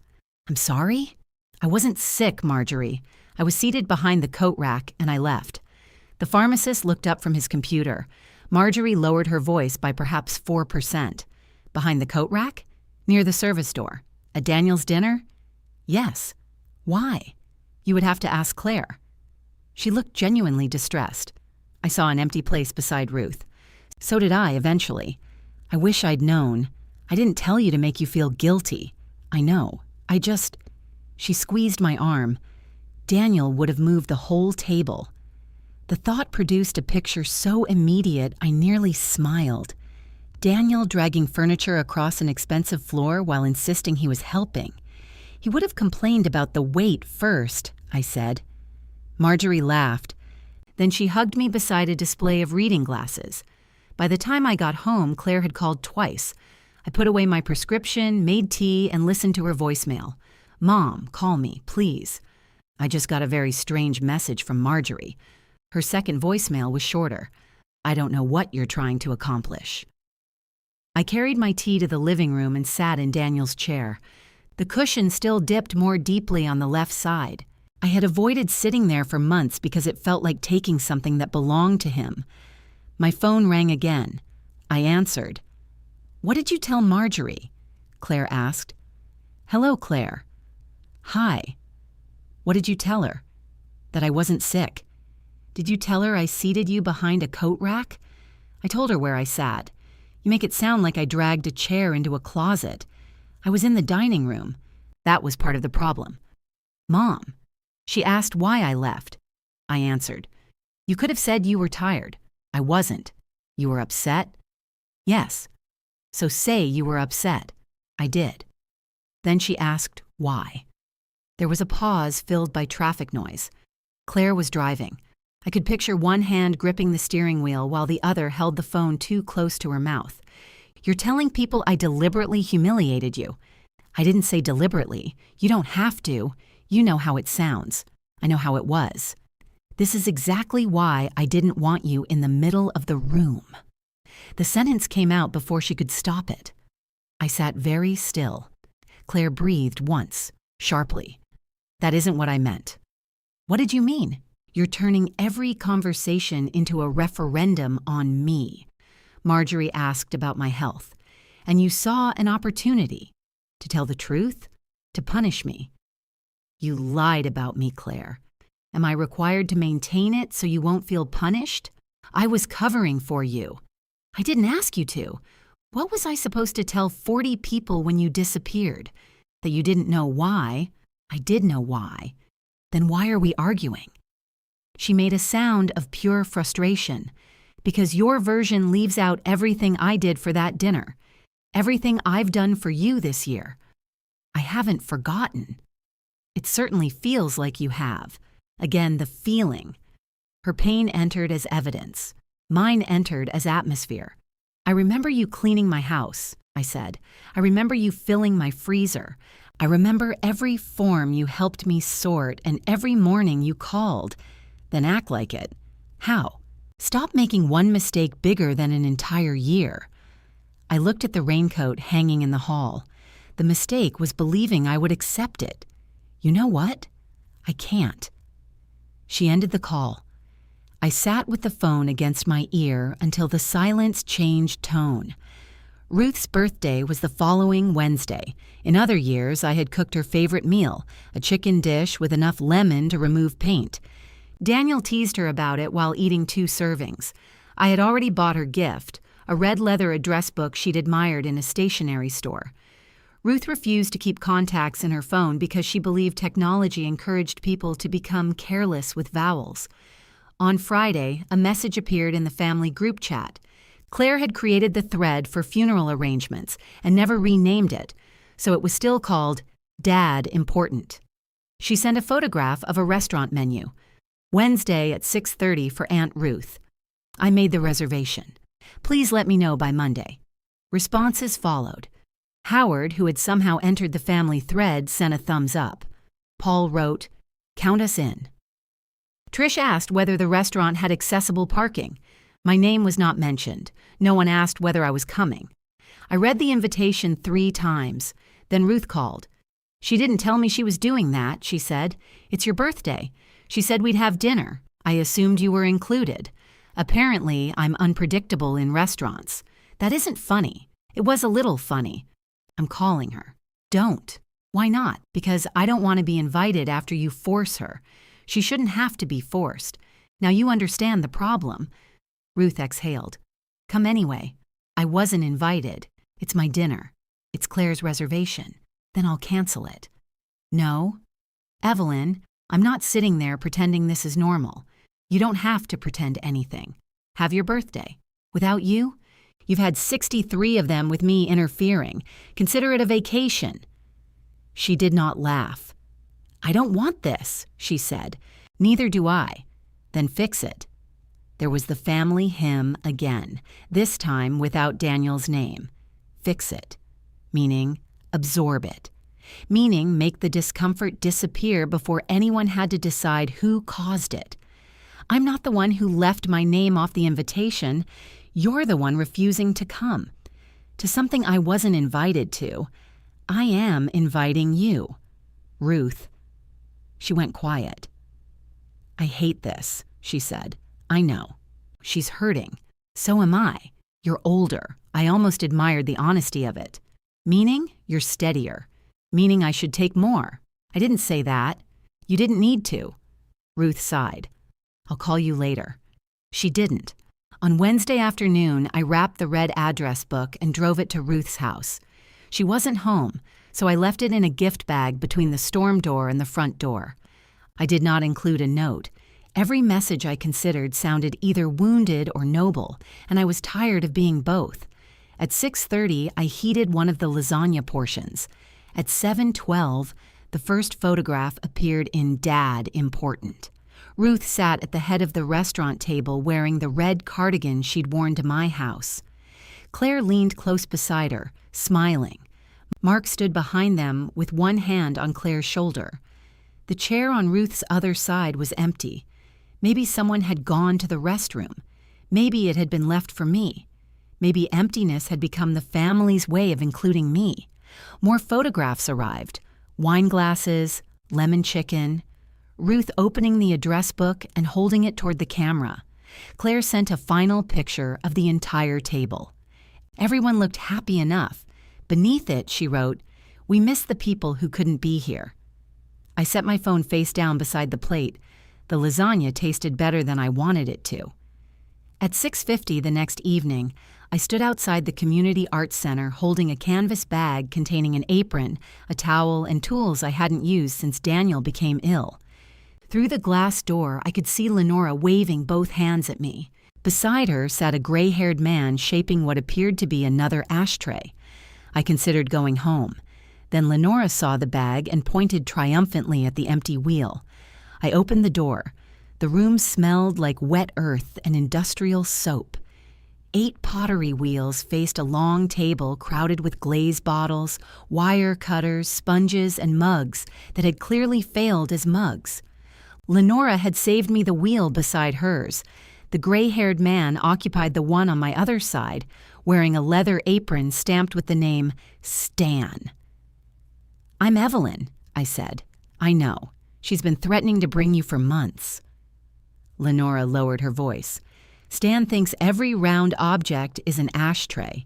"I'm sorry?" "I wasn't sick, Marjorie. I was seated behind the coat rack, and I left." The pharmacist looked up from his computer. Marjorie lowered her voice by perhaps 4%. "Behind the coat rack? Near the service door. At Daniel's dinner?" "Yes." "Why?" "You would have to ask Claire." She looked genuinely distressed. I saw an empty place beside Ruth. "So did I, eventually. I wish I'd known. I didn't tell you to make you feel guilty. I know. She squeezed my arm. Daniel would have moved the whole table. The thought produced a picture so immediate I nearly smiled. Daniel dragging furniture across an expensive floor while insisting he was helping. He would have complained about the weight first, I said. Marjorie laughed. Then she hugged me beside a display of reading glasses. By the time I got home, Claire had called twice. I put away my prescription, made tea, and listened to her voicemail. "Mom, call me, please." I just got a very strange message from Marjorie. Her second voicemail was shorter. "I don't know what you're trying to accomplish." I carried my tea to the living room and sat in Daniel's chair. The cushion still dipped more deeply on the left side. I had avoided sitting there for months because it felt like taking something that belonged to him. My phone rang again. I answered. "What did you tell Marjorie?" Claire asked. "Hello, Claire." "Hi." "What did you tell her?" "That I wasn't sick." "Did you tell her I seated you behind a coat rack?" "I told her where I sat. You make it sound like I dragged a chair into a closet. I was in the dining room. That was part of the problem." "Mom." She asked why I left. I answered. "You could have said you were tired." "I wasn't." "You were upset?" "Yes." "So say you were upset." I did. Then she asked why. There was a pause filled by traffic noise. Claire was driving. I could picture one hand gripping the steering wheel while the other held the phone too close to her mouth. "You're telling people I deliberately humiliated you." "I didn't say deliberately. You don't have to. You know how it sounds. I know how it was. This is exactly why I didn't want you in the middle of the room." The sentence came out before she could stop it. I sat very still. Claire breathed once, sharply. "That isn't what I meant." "What did you mean?" "You're turning every conversation into a referendum on me." Marjorie asked about my health. "And you saw an opportunity. To tell the truth? To punish me." "You lied about me, Claire. Am I required to maintain it so you won't feel punished? I was covering for you." "I didn't ask you to. What was I supposed to tell 40 people when you disappeared? That you didn't know why?" "I did know why." "Then why are we arguing?" She made a sound of pure frustration. "Because your version leaves out everything I did for that dinner. Everything I've done for you this year." "I haven't forgotten." "It certainly feels like you have." Again, the feeling. Her pain entered as evidence. Mine entered as atmosphere. "I remember you cleaning my house," I said. "I remember you filling my freezer. I remember every form you helped me sort and every morning you called. Then act like it. How? Stop making one mistake bigger than an entire year." I looked at the raincoat hanging in the hall. The mistake was believing I would accept it. "You know what? I can't." She ended the call. I sat with the phone against my ear until the silence changed tone. Ruth's birthday was the following Wednesday. In other years, I had cooked her favorite meal, a chicken dish with enough lemon to remove paint. Daniel teased her about it while eating 2 servings. I had already bought her gift, a red leather address book she'd admired in a stationery store. Ruth refused to keep contacts in her phone because she believed technology encouraged people to become careless with vowels. On Friday, a message appeared in the family group chat. Claire had created the thread for funeral arrangements and never renamed it, so it was still called Dad Important. She sent a photograph of a restaurant menu. Wednesday at 6:30 for Aunt Ruth. I made the reservation. Please let me know by Monday. Responses followed. Howard, who had somehow entered the family thread, sent a thumbs up. Paul wrote, "Count us in." Trish asked whether the restaurant had accessible parking. My name was not mentioned. No one asked whether I was coming. I read the invitation 3 times. Then Ruth called. "She didn't tell me she was doing that," she said. "It's your birthday. She said we'd have dinner. I assumed you were included. Apparently, I'm unpredictable in restaurants. That isn't funny. It was a little funny. I'm calling her." "Don't." "Why not?" "Because I don't want to be invited after you force her. She shouldn't have to be forced. Now you understand the problem." Ruth exhaled. "Come anyway. I wasn't invited. It's my dinner. It's Claire's reservation. Then I'll cancel it." "No." "Evelyn, I'm not sitting there pretending this is normal. You don't have to pretend anything. Have your birthday. Without you? You've had 63 of them with me interfering. Consider it a vacation." She did not laugh. "I don't want this," she said. "Neither do I." "Then fix it." There was the family hymn again, this time without Daniel's name. Fix it. Meaning, absorb it. Meaning, make the discomfort disappear before anyone had to decide who caused it. I'm not the one who left my name off the invitation. You're the one refusing to come. To something I wasn't invited to. I am inviting you. Ruth. She went quiet. "I hate this," she said. "I know. She's hurting. So am I. You're older. I almost admired the honesty of it. Meaning, you're steadier. Meaning I should take more. I didn't say that. You didn't need to." Ruth sighed. "I'll call you later." She didn't. On Wednesday afternoon, I wrapped the red address book and drove it to Ruth's house. She wasn't home, so I left it in a gift bag between the storm door and the front door. I did not include a note. Every message I considered sounded either wounded or noble, and I was tired of being both. At 6:30, I heated one of the lasagna portions. At 7:12, the first photograph appeared in Dad Important. Ruth sat at the head of the restaurant table wearing the red cardigan she'd worn to my house. Claire leaned close beside her, smiling. Mark stood behind them with one hand on Claire's shoulder. The chair on Ruth's other side was empty. Maybe someone had gone to the restroom. Maybe it had been left for me. Maybe emptiness had become the family's way of including me. More photographs arrived. Wine glasses, lemon chicken. Ruth opening the address book and holding it toward the camera. Claire sent a final picture of the entire table. Everyone looked happy enough. Beneath it, she wrote, "We miss the people who couldn't be here." I set my phone face down beside the plate. The lasagna tasted better than I wanted it to. At 6:50 the next evening, I stood outside the Community Arts Center holding a canvas bag containing an apron, a towel, and tools I hadn't used since Daniel became ill. Through the glass door, I could see Lenora waving both hands at me. Beside her sat a gray-haired man shaping what appeared to be another ashtray. I considered going home. Then Lenora saw the bag and pointed triumphantly at the empty wheel. I opened the door. The room smelled like wet earth and industrial soap. 8 pottery wheels faced a long table crowded with glaze bottles, wire cutters, sponges, and mugs that had clearly failed as mugs. Lenora had saved me the wheel beside hers. The gray-haired man occupied the one on my other side, wearing a leather apron stamped with the name Stan. "I'm Evelyn," I said. "I know. She's been threatening to bring you for months." Lenora lowered her voice. "Stan thinks every round object is an ashtray."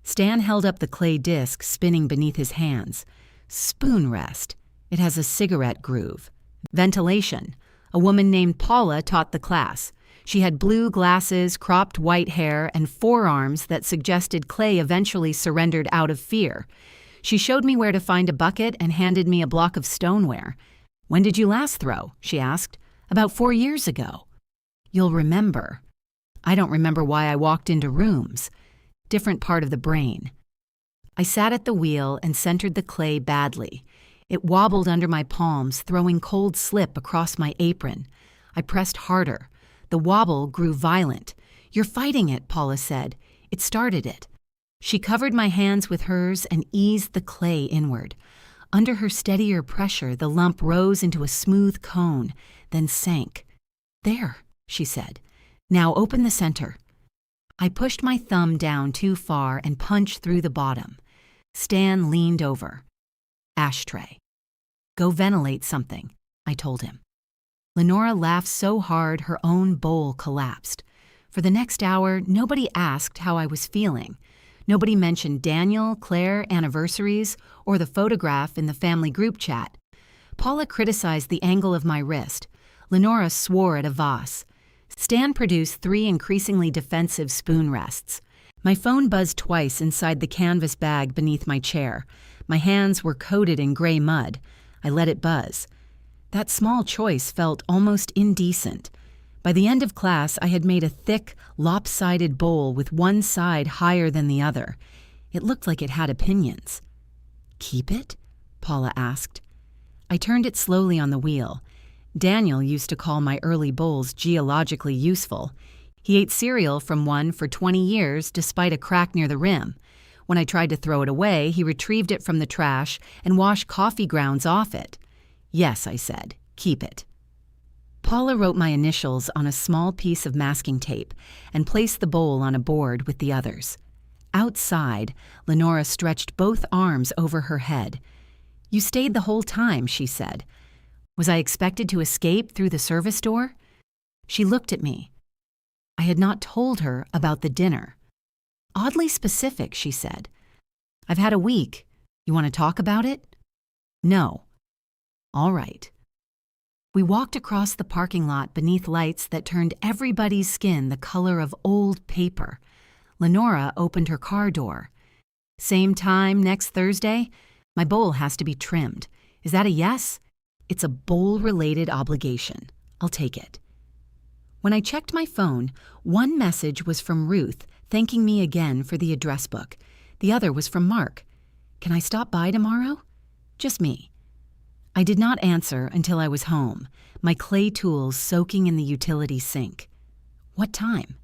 Stan held up the clay disc spinning beneath his hands. "Spoon rest. It has a cigarette groove. Ventilation. A woman named Paula taught the class. She had blue glasses, cropped white hair, and forearms that suggested Clay eventually surrendered out of fear. She showed me where to find a bucket and handed me a block of stoneware. "When did you last throw?" she asked. "About 4 years ago." "You'll remember." I don't remember why I walked into rooms. Different part of the brain. I sat at the wheel and centered the clay badly. It wobbled under my palms, throwing cold slip across my apron. I pressed harder. The wobble grew violent. "You're fighting it," Paula said. "It started it." She covered my hands with hers and eased the clay inward. Under her steadier pressure, the lump rose into a smooth cone, then sank. "There," she said. "Now open the center." I pushed my thumb down too far and punched through the bottom. Stan leaned over. "Ashtray." "Go ventilate something," I told him. Lenora laughed so hard her own bowl collapsed. For the next hour, nobody asked how I was feeling. Nobody mentioned Daniel, Claire, anniversaries, or the photograph in the family group chat. Paula criticized the angle of my wrist. Lenora swore at a vase. Stan produced 3 increasingly defensive spoon rests. My phone buzzed twice inside the canvas bag beneath my chair. My hands were coated in gray mud. I let it buzz. That small choice felt almost indecent. By the end of class, I had made a thick, lopsided bowl with one side higher than the other. It looked like it had opinions. "Keep it?" Paula asked. I turned it slowly on the wheel. Daniel used to call my early bowls geologically useful. He ate cereal from one for 20 years despite a crack near the rim. When I tried to throw it away, he retrieved it from the trash and washed coffee grounds off it. "Yes," I said, "keep it." Paula wrote my initials on a small piece of masking tape and placed the bowl on a board with the others. Outside, Lenora stretched both arms over her head. "You stayed the whole time," she said. "Was I expected to escape through the service door?" She looked at me. I had not told her about the dinner. "Oddly specific," she said. "I've had a week. You want to talk about it?" "No." "All right." We walked across the parking lot beneath lights that turned everybody's skin the color of old paper. Lenora opened her car door. "Same time next Thursday? My bowl has to be trimmed. Is that a yes?" "It's a bowl-related obligation. I'll take it." When I checked my phone, one message was from Ruth, thanking me again for the address book. The other was from Mark. "Can I stop by tomorrow?" "Just me." I did not answer until I was home, my clay tools soaking in the utility sink. "What time?"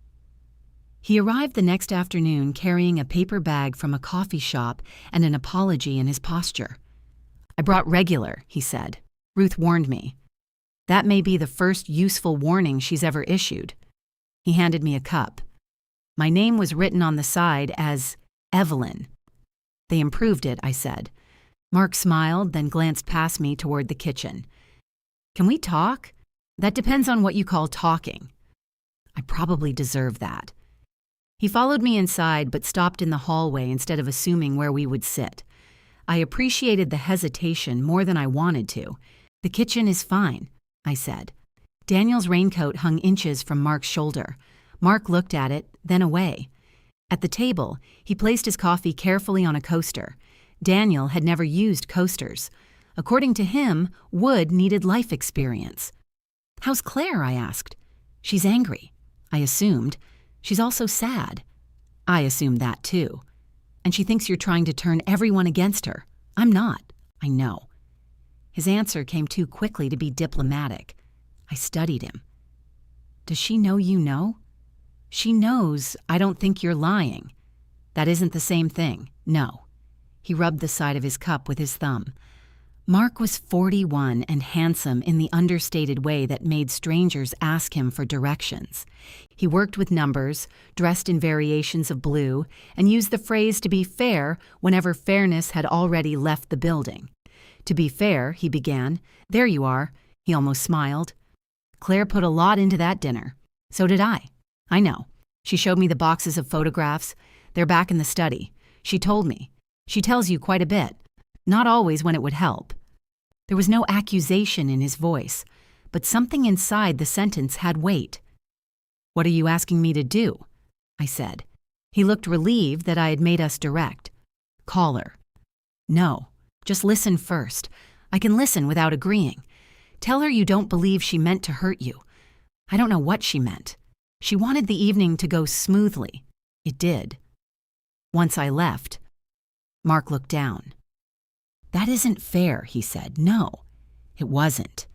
He arrived the next afternoon carrying a paper bag from a coffee shop and an apology in his posture. "I brought regular," he said. "Ruth warned me. That may be the first useful warning she's ever issued." He handed me a cup. My name was written on the side as Evelyn. "They improved it," I said. Mark smiled, then glanced past me toward the kitchen. "Can we talk?" "That depends on what you call talking." I probably deserve that. He followed me inside but stopped in the hallway instead of assuming where we would sit. I appreciated the hesitation more than I wanted to. "The kitchen is fine," I said. Daniel's raincoat hung inches from Mark's shoulder. Mark looked at it, then away. At the table, he placed his coffee carefully on a coaster. Daniel had never used coasters. According to him, wood needed life experience. "How's Claire?" I asked. "She's angry." I assumed. "She's also sad." I assumed that too. "And she thinks you're trying to turn everyone against her." "I'm not." "I know." His answer came too quickly to be diplomatic. I studied him. "Does she know you know?" "She knows I don't think you're lying." "That isn't the same thing." "No." He rubbed the side of his cup with his thumb. Mark was 41 and handsome in the understated way that made strangers ask him for directions. He worked with numbers, dressed in variations of blue, and used the phrase "to be fair" whenever fairness had already left the building. "To be fair," he began. "There you are." He almost smiled. "Claire put a lot into that dinner." "So did I." "I know." She showed me the boxes of photographs. "They're back in the study. She told me. She tells you quite a bit. Not always when it would help." There was no accusation in his voice, but something inside the sentence had weight. What are you asking me to do? I said. He looked relieved that I had made us direct. Call her. No, just listen first. I can listen without agreeing. Tell her you don't believe she meant to hurt you. I don't know what she meant. She wanted the evening to go smoothly. It did. Once I left, Mark looked down. That isn't fair, he said. No, it wasn't.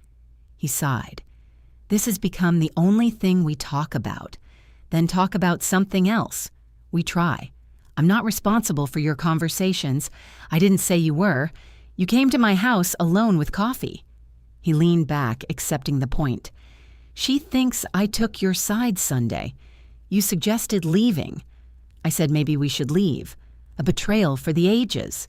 He sighed. This has become the only thing we talk about. Then talk about something else. We try. I'm not responsible for your conversations. I didn't say you were. You came to my house alone with coffee. He leaned back, accepting the point. She thinks I took your side Sunday. You suggested leaving. I said maybe we should leave. A betrayal for the ages.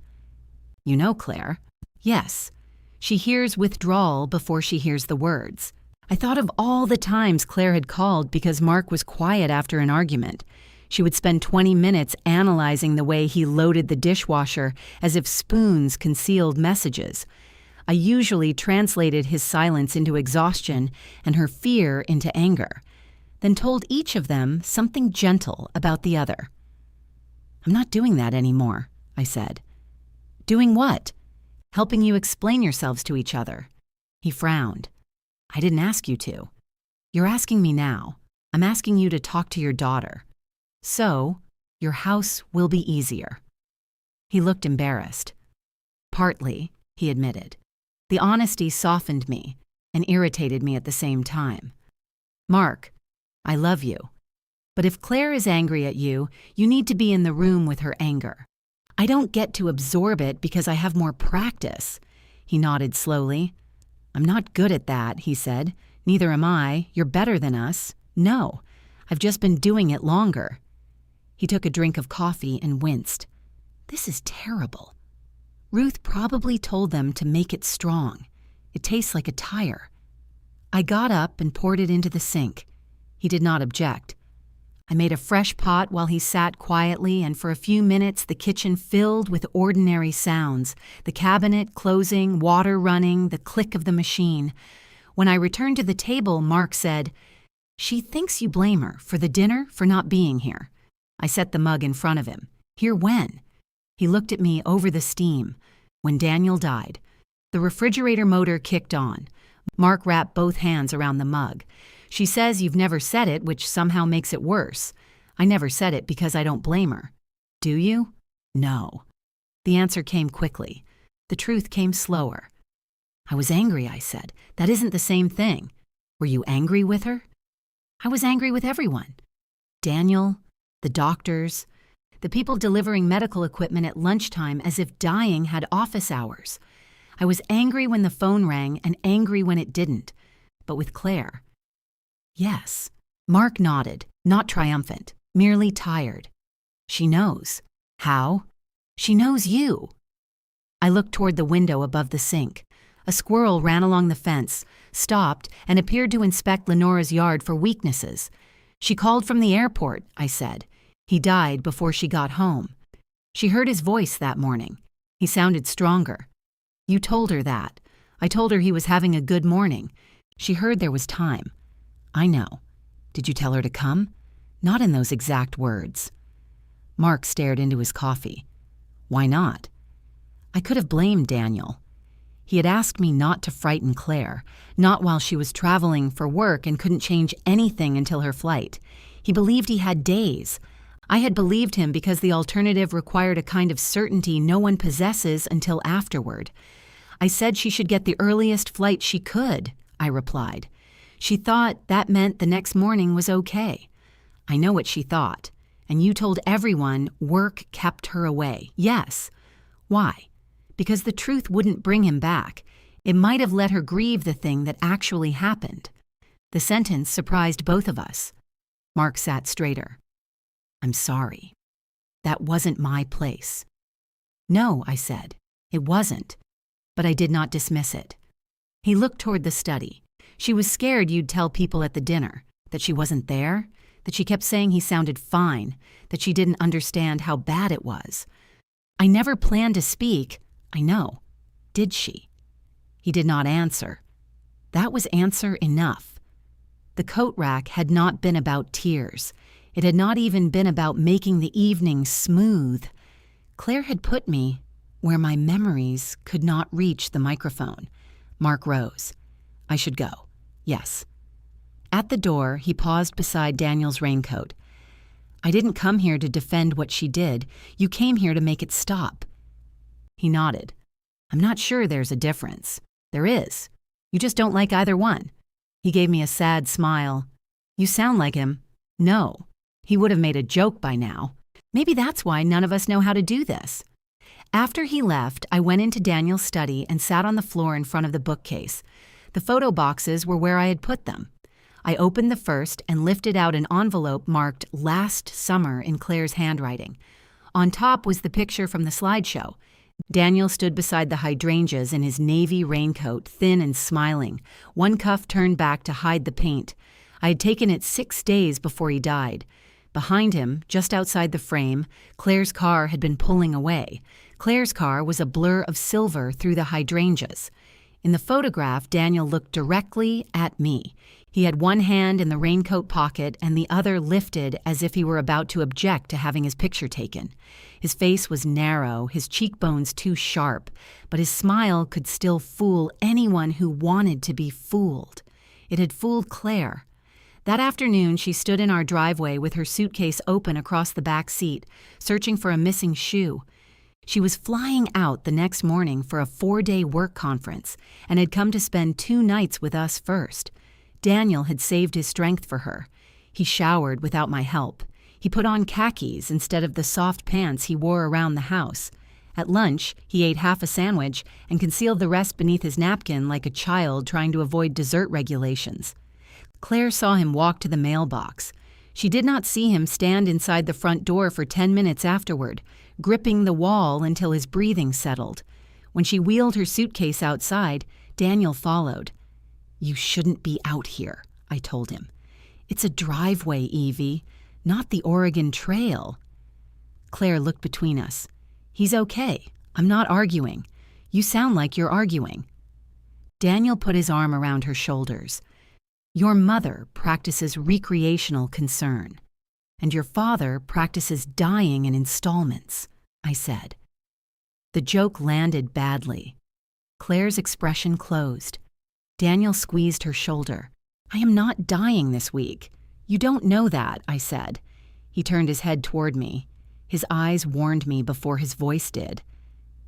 You know Claire. Yes. She hears withdrawal before she hears the words. I thought of all the times Claire had called because Mark was quiet after an argument. She would spend 20 minutes analyzing the way he loaded the dishwasher as if spoons concealed messages. I usually translated his silence into exhaustion and her fear into anger, then told each of them something gentle about the other. I'm not doing that anymore, I said. Doing what? Helping you explain yourselves to each other. He frowned. I didn't ask you to. You're asking me now. I'm asking you to talk to your daughter. So, your house will be easier. He looked embarrassed. Partly, he admitted. The honesty softened me and irritated me at the same time. Mark, I love you. But if Claire is angry at you, you need to be in the room with her anger. I don't get to absorb it because I have more practice. He nodded slowly. I'm not good at that, he said. Neither am I. You're better than us. No, I've just been doing it longer. He took a drink of coffee and winced. This is terrible. Ruth probably told them to make it strong. It tastes like a tire. I got up and poured it into the sink. He did not object. I made a fresh pot while he sat quietly, and for a few minutes the kitchen filled with ordinary sounds, the cabinet closing, water running, the click of the machine. When I returned to the table, Mark said, She thinks you blame her for the dinner for not being here. I set the mug in front of him. Here when? He looked at me over the steam. When Daniel died. The refrigerator motor kicked on. Mark wrapped both hands around the mug. She says you've never said it, which somehow makes it worse. I never said it because I don't blame her. Do you? No. The answer came quickly. The truth came slower. I was angry, I said. That isn't the same thing. Were you angry with her? I was angry with everyone. Daniel, the doctors, the people delivering medical equipment at lunchtime as if dying had office hours. I was angry when the phone rang and angry when it didn't. But with Claire. Yes. Mark nodded, not triumphant, merely tired. She knows. How? She knows you. I looked toward the window above the sink. A squirrel ran along the fence, stopped, and appeared to inspect Lenora's yard for weaknesses. She called from the airport, I said. He died before she got home. She heard his voice that morning. He sounded stronger. You told her that. I told her he was having a good morning. She heard there was time. I know. Did you tell her to come? Not in those exact words. Mark stared into his coffee. Why not? I could have blamed Daniel. He had asked me not to frighten Claire, not while she was traveling for work and couldn't change anything until her flight. He believed he had days. I had believed him because the alternative required a kind of certainty no one possesses until afterward. I said she should get the earliest flight she could, I replied. She thought that meant the next morning was okay. I know what she thought. And you told everyone work kept her away. Yes. Why? Because the truth wouldn't bring him back. It might have let her grieve the thing that actually happened. The sentence surprised both of us. Mark sat straighter. I'm sorry. That wasn't my place. No, I said. It wasn't. But I did not dismiss it. He looked toward the study. She was scared you'd tell people at the dinner that she wasn't there, that she kept saying he sounded fine, that she didn't understand how bad it was. I never planned to speak. I know. Did she? He did not answer. That was answer enough. The coat rack had not been about tears. It had not even been about making the evening smooth. Claire had put me where my memories could not reach the microphone. Mark rose. I should go. Yes. At the door, he paused beside Daniel's raincoat. I didn't come here to defend what she did. You came here to make it stop. He nodded. I'm not sure there's a difference. There is. You just don't like either one. He gave me a sad smile. You sound like him. No. He would have made a joke by now. Maybe that's why none of us know how to do this. After he left, I went into Daniel's study and sat on the floor in front of the bookcase. The photo boxes were where I had put them. I opened the first and lifted out an envelope marked "Last Summer" in Claire's handwriting. On top was the picture from the slideshow. Daniel stood beside the hydrangeas in his navy raincoat, thin and smiling, one cuff turned back to hide the paint. I had taken it 6 days before he died. Behind him, just outside the frame, Claire's car had been pulling away. Claire's car was a blur of silver through the hydrangeas. In the photograph, Daniel looked directly at me. He had one hand in the raincoat pocket and the other lifted as if he were about to object to having his picture taken. His face was narrow, his cheekbones too sharp, but his smile could still fool anyone who wanted to be fooled. It had fooled Claire. That afternoon, she stood in our driveway with her suitcase open across the back seat, searching for a missing shoe. She was flying out the next morning for a 4-day work conference and had come to spend 2 nights with us first. Daniel had saved his strength for her. He showered without my help. He put on khakis instead of the soft pants he wore around the house. At lunch, he ate half a sandwich and concealed the rest beneath his napkin like a child trying to avoid dessert regulations. Claire saw him walk to the mailbox. She did not see him stand inside the front door for 10 minutes afterward, gripping the wall until his breathing settled. When she wheeled her suitcase outside, Daniel followed. You shouldn't be out here, I told him. It's a driveway, Evie, not the Oregon Trail. Claire looked between us. He's okay. I'm not arguing. You sound like you're arguing. Daniel put his arm around her shoulders. Your mother practices recreational concern, and your father practices dying in installments, I said. The joke landed badly. Claire's expression closed. Daniel squeezed her shoulder. I am not dying this week. You don't know that, I said. He turned his head toward me. His eyes warned me before his voice did.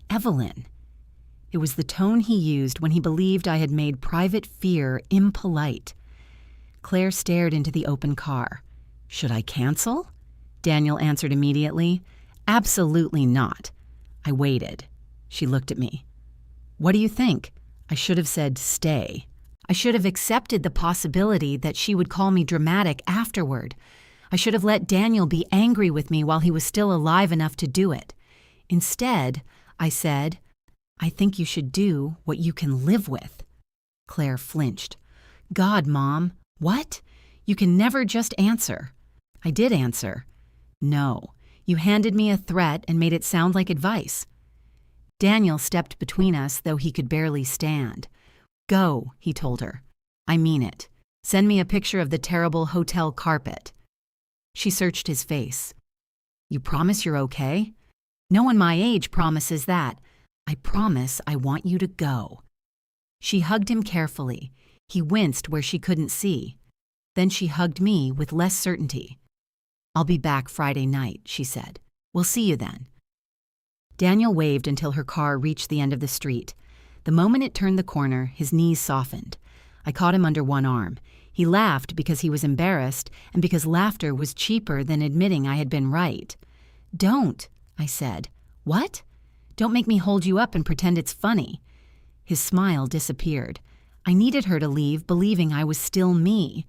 Evelyn. It was the tone he used when he believed I had made private fear impolite. Claire stared into the open car. Should I cancel? Daniel answered immediately. Absolutely not. I waited. She looked at me. What do you think? I should have said stay. I should have accepted the possibility that she would call me dramatic afterward. I should have let Daniel be angry with me while he was still alive enough to do it. Instead, I said, I think you should do what you can live with. Claire flinched. God, Mom. What? You can never just answer. I did answer. No. You handed me a threat and made it sound like advice. Daniel stepped between us, though he could barely stand. Go, he told her. I mean it. Send me a picture of the terrible hotel carpet. She searched his face. You promise you're okay? No one my age promises that. I promise I want you to go. She hugged him carefully. He winced where she couldn't see. Then she hugged me with less certainty. I'll be back Friday night, she said. We'll see you then. Daniel waved until her car reached the end of the street. The moment it turned the corner, his knees softened. I caught him under one arm. He laughed because he was embarrassed and because laughter was cheaper than admitting I had been right. Don't, I said. What? Don't make me hold you up and pretend it's funny. His smile disappeared. I needed her to leave believing I was still me.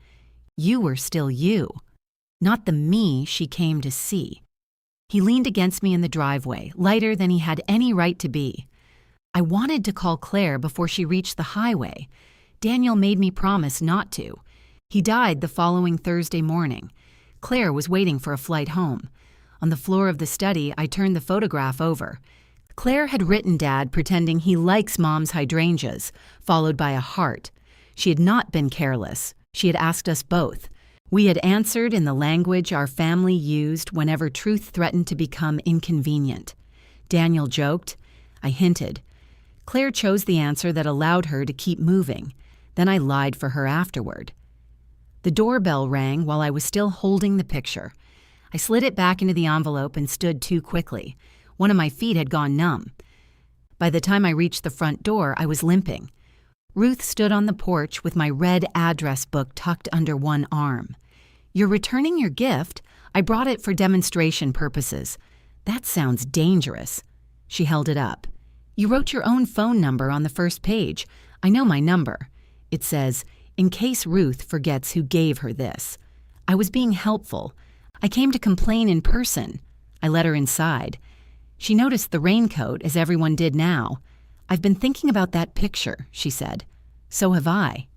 You were still you. Not the me she came to see. He leaned against me in the driveway, lighter than he had any right to be. I wanted to call Claire before she reached the highway. Daniel made me promise not to. He died the following Thursday morning. Claire was waiting for a flight home. On the floor of the study, I turned the photograph over. Claire had written Dad pretending he likes Mom's hydrangeas, followed by a heart. She had not been careless. She had asked us both. We had answered in the language our family used whenever truth threatened to become inconvenient. Daniel joked. I hinted. Claire chose the answer that allowed her to keep moving. Then I lied for her afterward. The doorbell rang while I was still holding the picture. I slid it back into the envelope and stood too quickly. One of my feet had gone numb. By the time I reached the front door, I was limping. Ruth stood on the porch with my red address book tucked under one arm. You're returning your gift? I brought it for demonstration purposes. That sounds dangerous. She held it up. You wrote your own phone number on the first page. I know my number. It says, in case Ruth forgets who gave her this. I was being helpful. I came to complain in person. I let her inside. She noticed the raincoat, as everyone did now. I've been thinking about that picture, she said. So have I.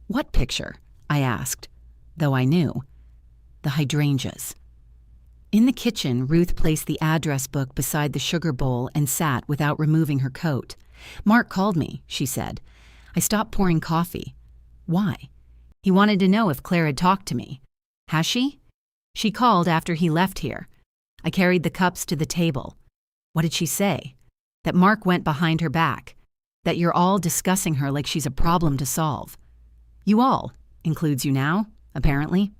What picture? I asked, though I knew. The hydrangeas. In the kitchen, Ruth placed the address book beside the sugar bowl and sat without removing her coat. Mark called me, she said. I stopped pouring coffee. Why? He wanted to know if Claire had talked to me. Has she? She called after he left here. I carried the cups to the table. What did she say? That Mark went behind her back. That you're all discussing her like she's a problem to solve. You all, includes you now, apparently.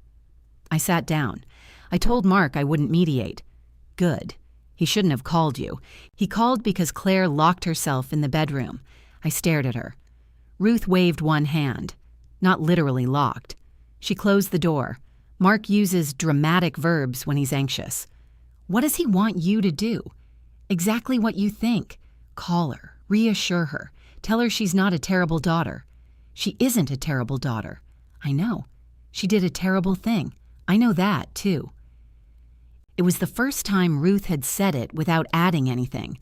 I sat down. I told Mark I wouldn't mediate. Good. He shouldn't have called you. He called because Claire locked herself in the bedroom. I stared at her. Ruth waved one hand. Not literally locked. She closed the door. Mark uses dramatic verbs when he's anxious. What does he want you to do? Exactly what you think. Call her. Reassure her. Tell her she's not a terrible daughter. She isn't a terrible daughter. I know. She did a terrible thing. I know that, too. It was the first time Ruth had said it without adding anything.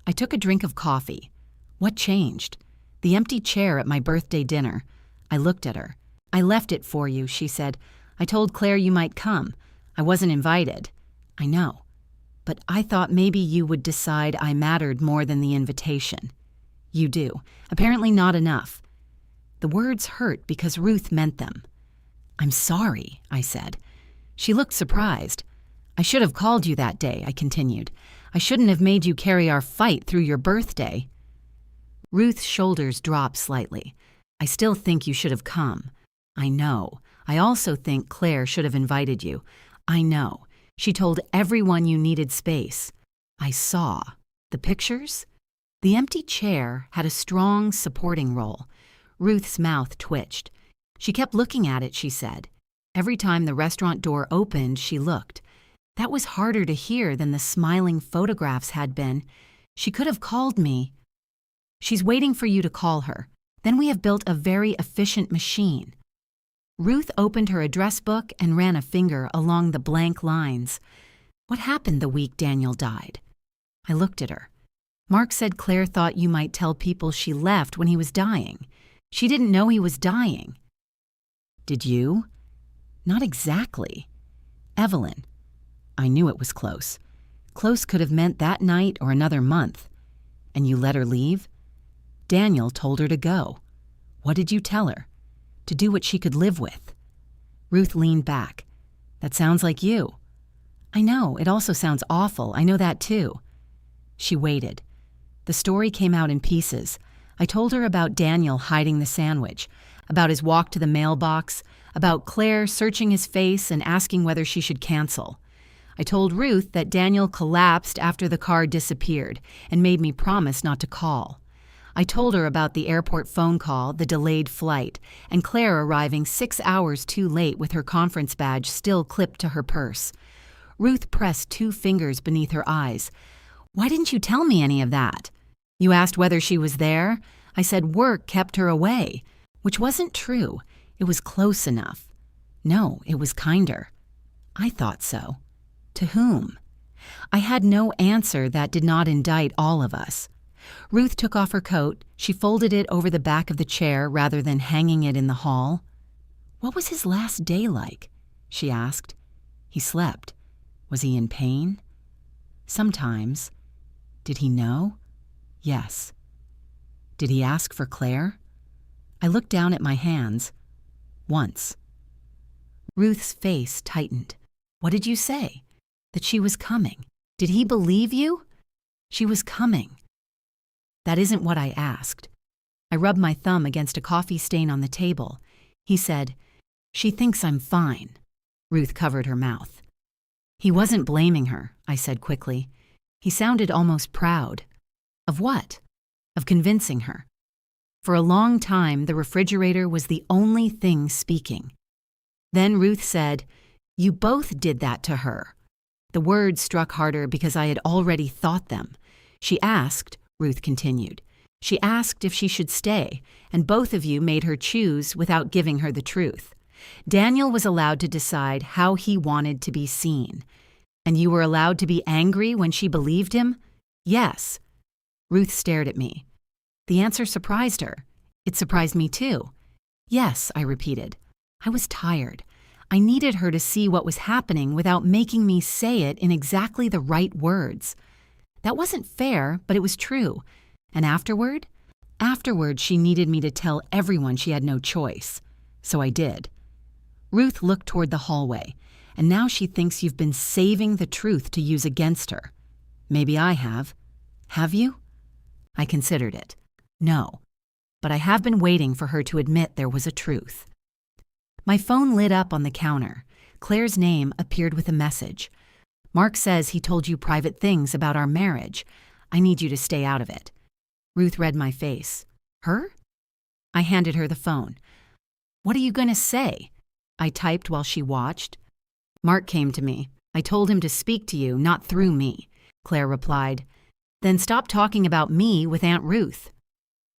I took a drink of coffee. What changed? The empty chair at my birthday dinner. I looked at her. I left it for you, she said. I told Claire you might come. I wasn't invited. I know. But I thought maybe you would decide I mattered more than the invitation. You do. Apparently not enough. The words hurt because Ruth meant them. I'm sorry, I said. She looked surprised. I should have called you that day, I continued. I shouldn't have made you carry our fight through your birthday. Ruth's shoulders dropped slightly. I still think you should have come. I know. I also think Claire should have invited you. I know. She told everyone you needed space. I saw. The pictures? The empty chair had a strong supporting role. Ruth's mouth twitched. She kept looking at it, she said. Every time the restaurant door opened, she looked. That was harder to hear than the smiling photographs had been. She could have called me. She's waiting for you to call her. Then we have built a very efficient machine. Ruth opened her address book and ran a finger along the blank lines. What happened the week Daniel died? I looked at her. Mark said Claire thought you might tell people she left when he was dying. She didn't know he was dying. Did you? Not exactly. Evelyn. I knew it was close. Close could have meant that night or another month. And you let her leave? Daniel told her to go. What did you tell her? To do what she could live with. Ruth leaned back. That sounds like you. I know, it also sounds awful. I know that too. She waited. The story came out in pieces. I told her about Daniel hiding the sandwich, about his walk to the mailbox, about Claire searching his face and asking whether she should cancel. I told Ruth that Daniel collapsed after the car disappeared and made me promise not to call. I told her about the airport phone call, the delayed flight, and Claire arriving 6 hours too late with her conference badge still clipped to her purse. Ruth pressed 2 fingers beneath her eyes. Why didn't you tell me any of that? You asked whether she was there? I said work kept her away, which wasn't true. It was close enough. No, it was kinder. I thought so. To whom? I had no answer that did not indict all of us. Ruth took off her coat. She folded it over the back of the chair rather than hanging it in the hall. What was his last day like? She asked. He slept. Was he in pain? Sometimes. Did he know? Yes. Did he ask for Claire? I looked down at my hands. Once. Ruth's face tightened. What did you say? That she was coming. Did he believe you? She was coming. That isn't what I asked. I rubbed my thumb against a coffee stain on the table. He said, "She thinks I'm fine." Ruth covered her mouth. He wasn't blaming her, I said quickly. He sounded almost proud. Of what? Of convincing her. For a long time, the refrigerator was the only thing speaking. Then Ruth said, "You both did that to her." The words struck harder because I had already thought them. She asked, Ruth continued. She asked if she should stay, and both of you made her choose without giving her the truth. Daniel was allowed to decide how he wanted to be seen. And you were allowed to be angry when she believed him? Yes. Ruth stared at me. The answer surprised her. It surprised me too. Yes, I repeated. I was tired. I needed her to see what was happening without making me say it in exactly the right words. That wasn't fair, but it was true. And afterward? Afterward, she needed me to tell everyone she had no choice. So I did. Ruth looked toward the hallway, and now she thinks you've been saving the truth to use against her. Maybe I have. Have you? I considered it. No. But I have been waiting for her to admit there was a truth. My phone lit up on the counter. Claire's name appeared with a message. Mark says he told you private things about our marriage. I need you to stay out of it. Ruth read my face. Her? I handed her the phone. What are you going to say? I typed while she watched. Mark came to me. I told him to speak to you, not through me, Claire replied. Then stop talking about me with Aunt Ruth.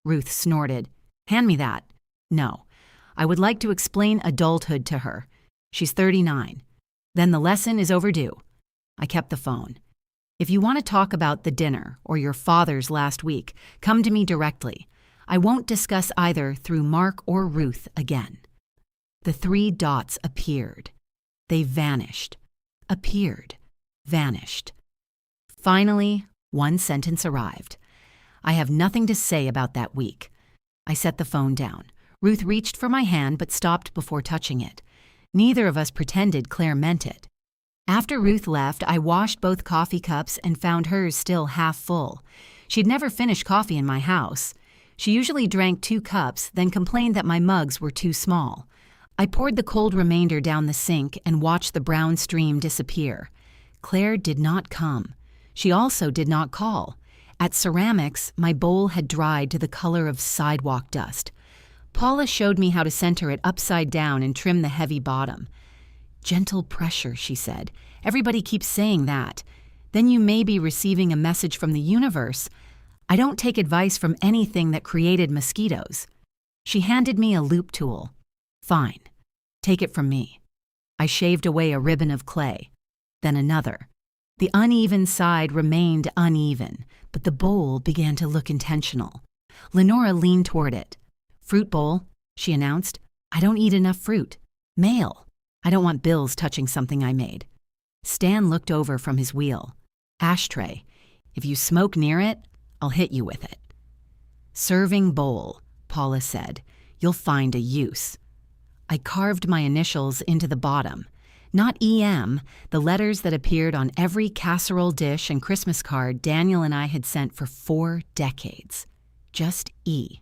Ruth snorted. Hand me that. No. I would like to explain adulthood to her. She's 39. Then the lesson is overdue. I kept the phone. If you want to talk about the dinner or your father's last week, come to me directly. I won't discuss either through Mark or Ruth again. The 3 dots appeared. They vanished. Appeared. Vanished. Finally, one sentence arrived. I have nothing to say about that week. I set the phone down. Ruth reached for my hand but stopped before touching it. Neither of us pretended Claire meant it. After Ruth left, I washed both coffee cups and found hers still half full. She'd never finished coffee in my house. She usually drank 2 cups, then complained that my mugs were too small. I poured the cold remainder down the sink and watched the brown stream disappear. Claire did not come. She also did not call. At ceramics, my bowl had dried to the color of sidewalk dust. Paula showed me how to center it upside down and trim the heavy bottom. Gentle pressure, she said. Everybody keeps saying that. Then you may be receiving a message from the universe. I don't take advice from anything that created mosquitoes. She handed me a loop tool. Fine. Take it from me. I shaved away a ribbon of clay. Then another. The uneven side remained uneven, but the bowl began to look intentional. Lenora leaned toward it. Fruit bowl, she announced. I don't eat enough fruit. Mail. I don't want bills touching something I made. Stan looked over from his wheel. Ashtray. If you smoke near it, I'll hit you with it. Serving bowl, Paula said. You'll find a use. I carved my initials into the bottom. Not EM, the letters that appeared on every casserole dish and Christmas card Daniel and I had sent for 4 decades. Just E.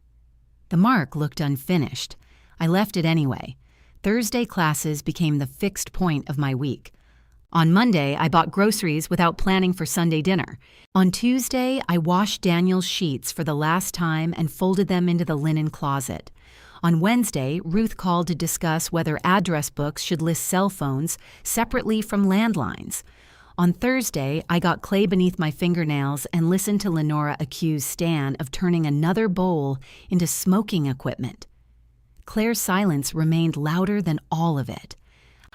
The mark looked unfinished. I left it anyway. Thursday classes became the fixed point of my week. On Monday, I bought groceries without planning for Sunday dinner. On Tuesday, I washed Daniel's sheets for the last time and folded them into the linen closet. On Wednesday, Ruth called to discuss whether address books should list cell phones separately from landlines. On Thursday, I got clay beneath my fingernails and listened to Lenora accuse Stan of turning another bowl into smoking equipment. Claire's silence remained louder than all of it.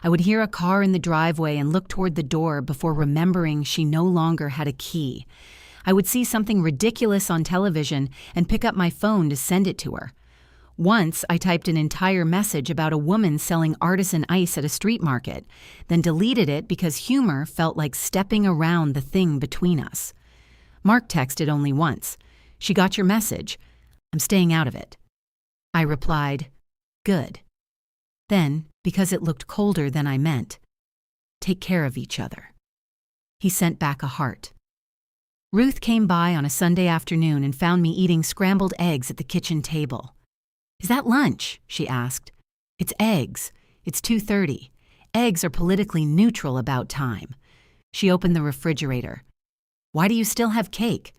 I would hear a car in the driveway and look toward the door before remembering she no longer had a key. I would see something ridiculous on television and pick up my phone to send it to her. Once, I typed an entire message about a woman selling artisan ice at a street market, then deleted it because humor felt like stepping around the thing between us. Mark texted only once. She got your message. I'm staying out of it. I replied, good. Then, because it looked colder than I meant, take care of each other. He sent back a heart. Ruth came by on a Sunday afternoon and found me eating scrambled eggs at the kitchen table. "Is that lunch?" she asked. "It's eggs. It's 2:30. Eggs are politically neutral about time." She opened the refrigerator. "Why do you still have cake?"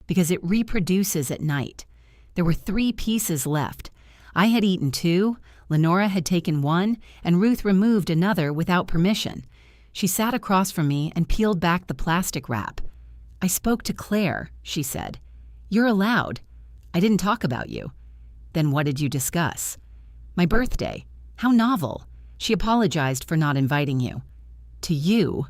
"Because it reproduces at night." There were 3 pieces left. I had eaten 2, Lenora had taken 1, and Ruth removed another without permission. She sat across from me and peeled back the plastic wrap. "I spoke to Claire," she said. "You're allowed. I didn't talk about you." "Then what did you discuss?" "My birthday. How novel. She apologized for not inviting you." "To you?"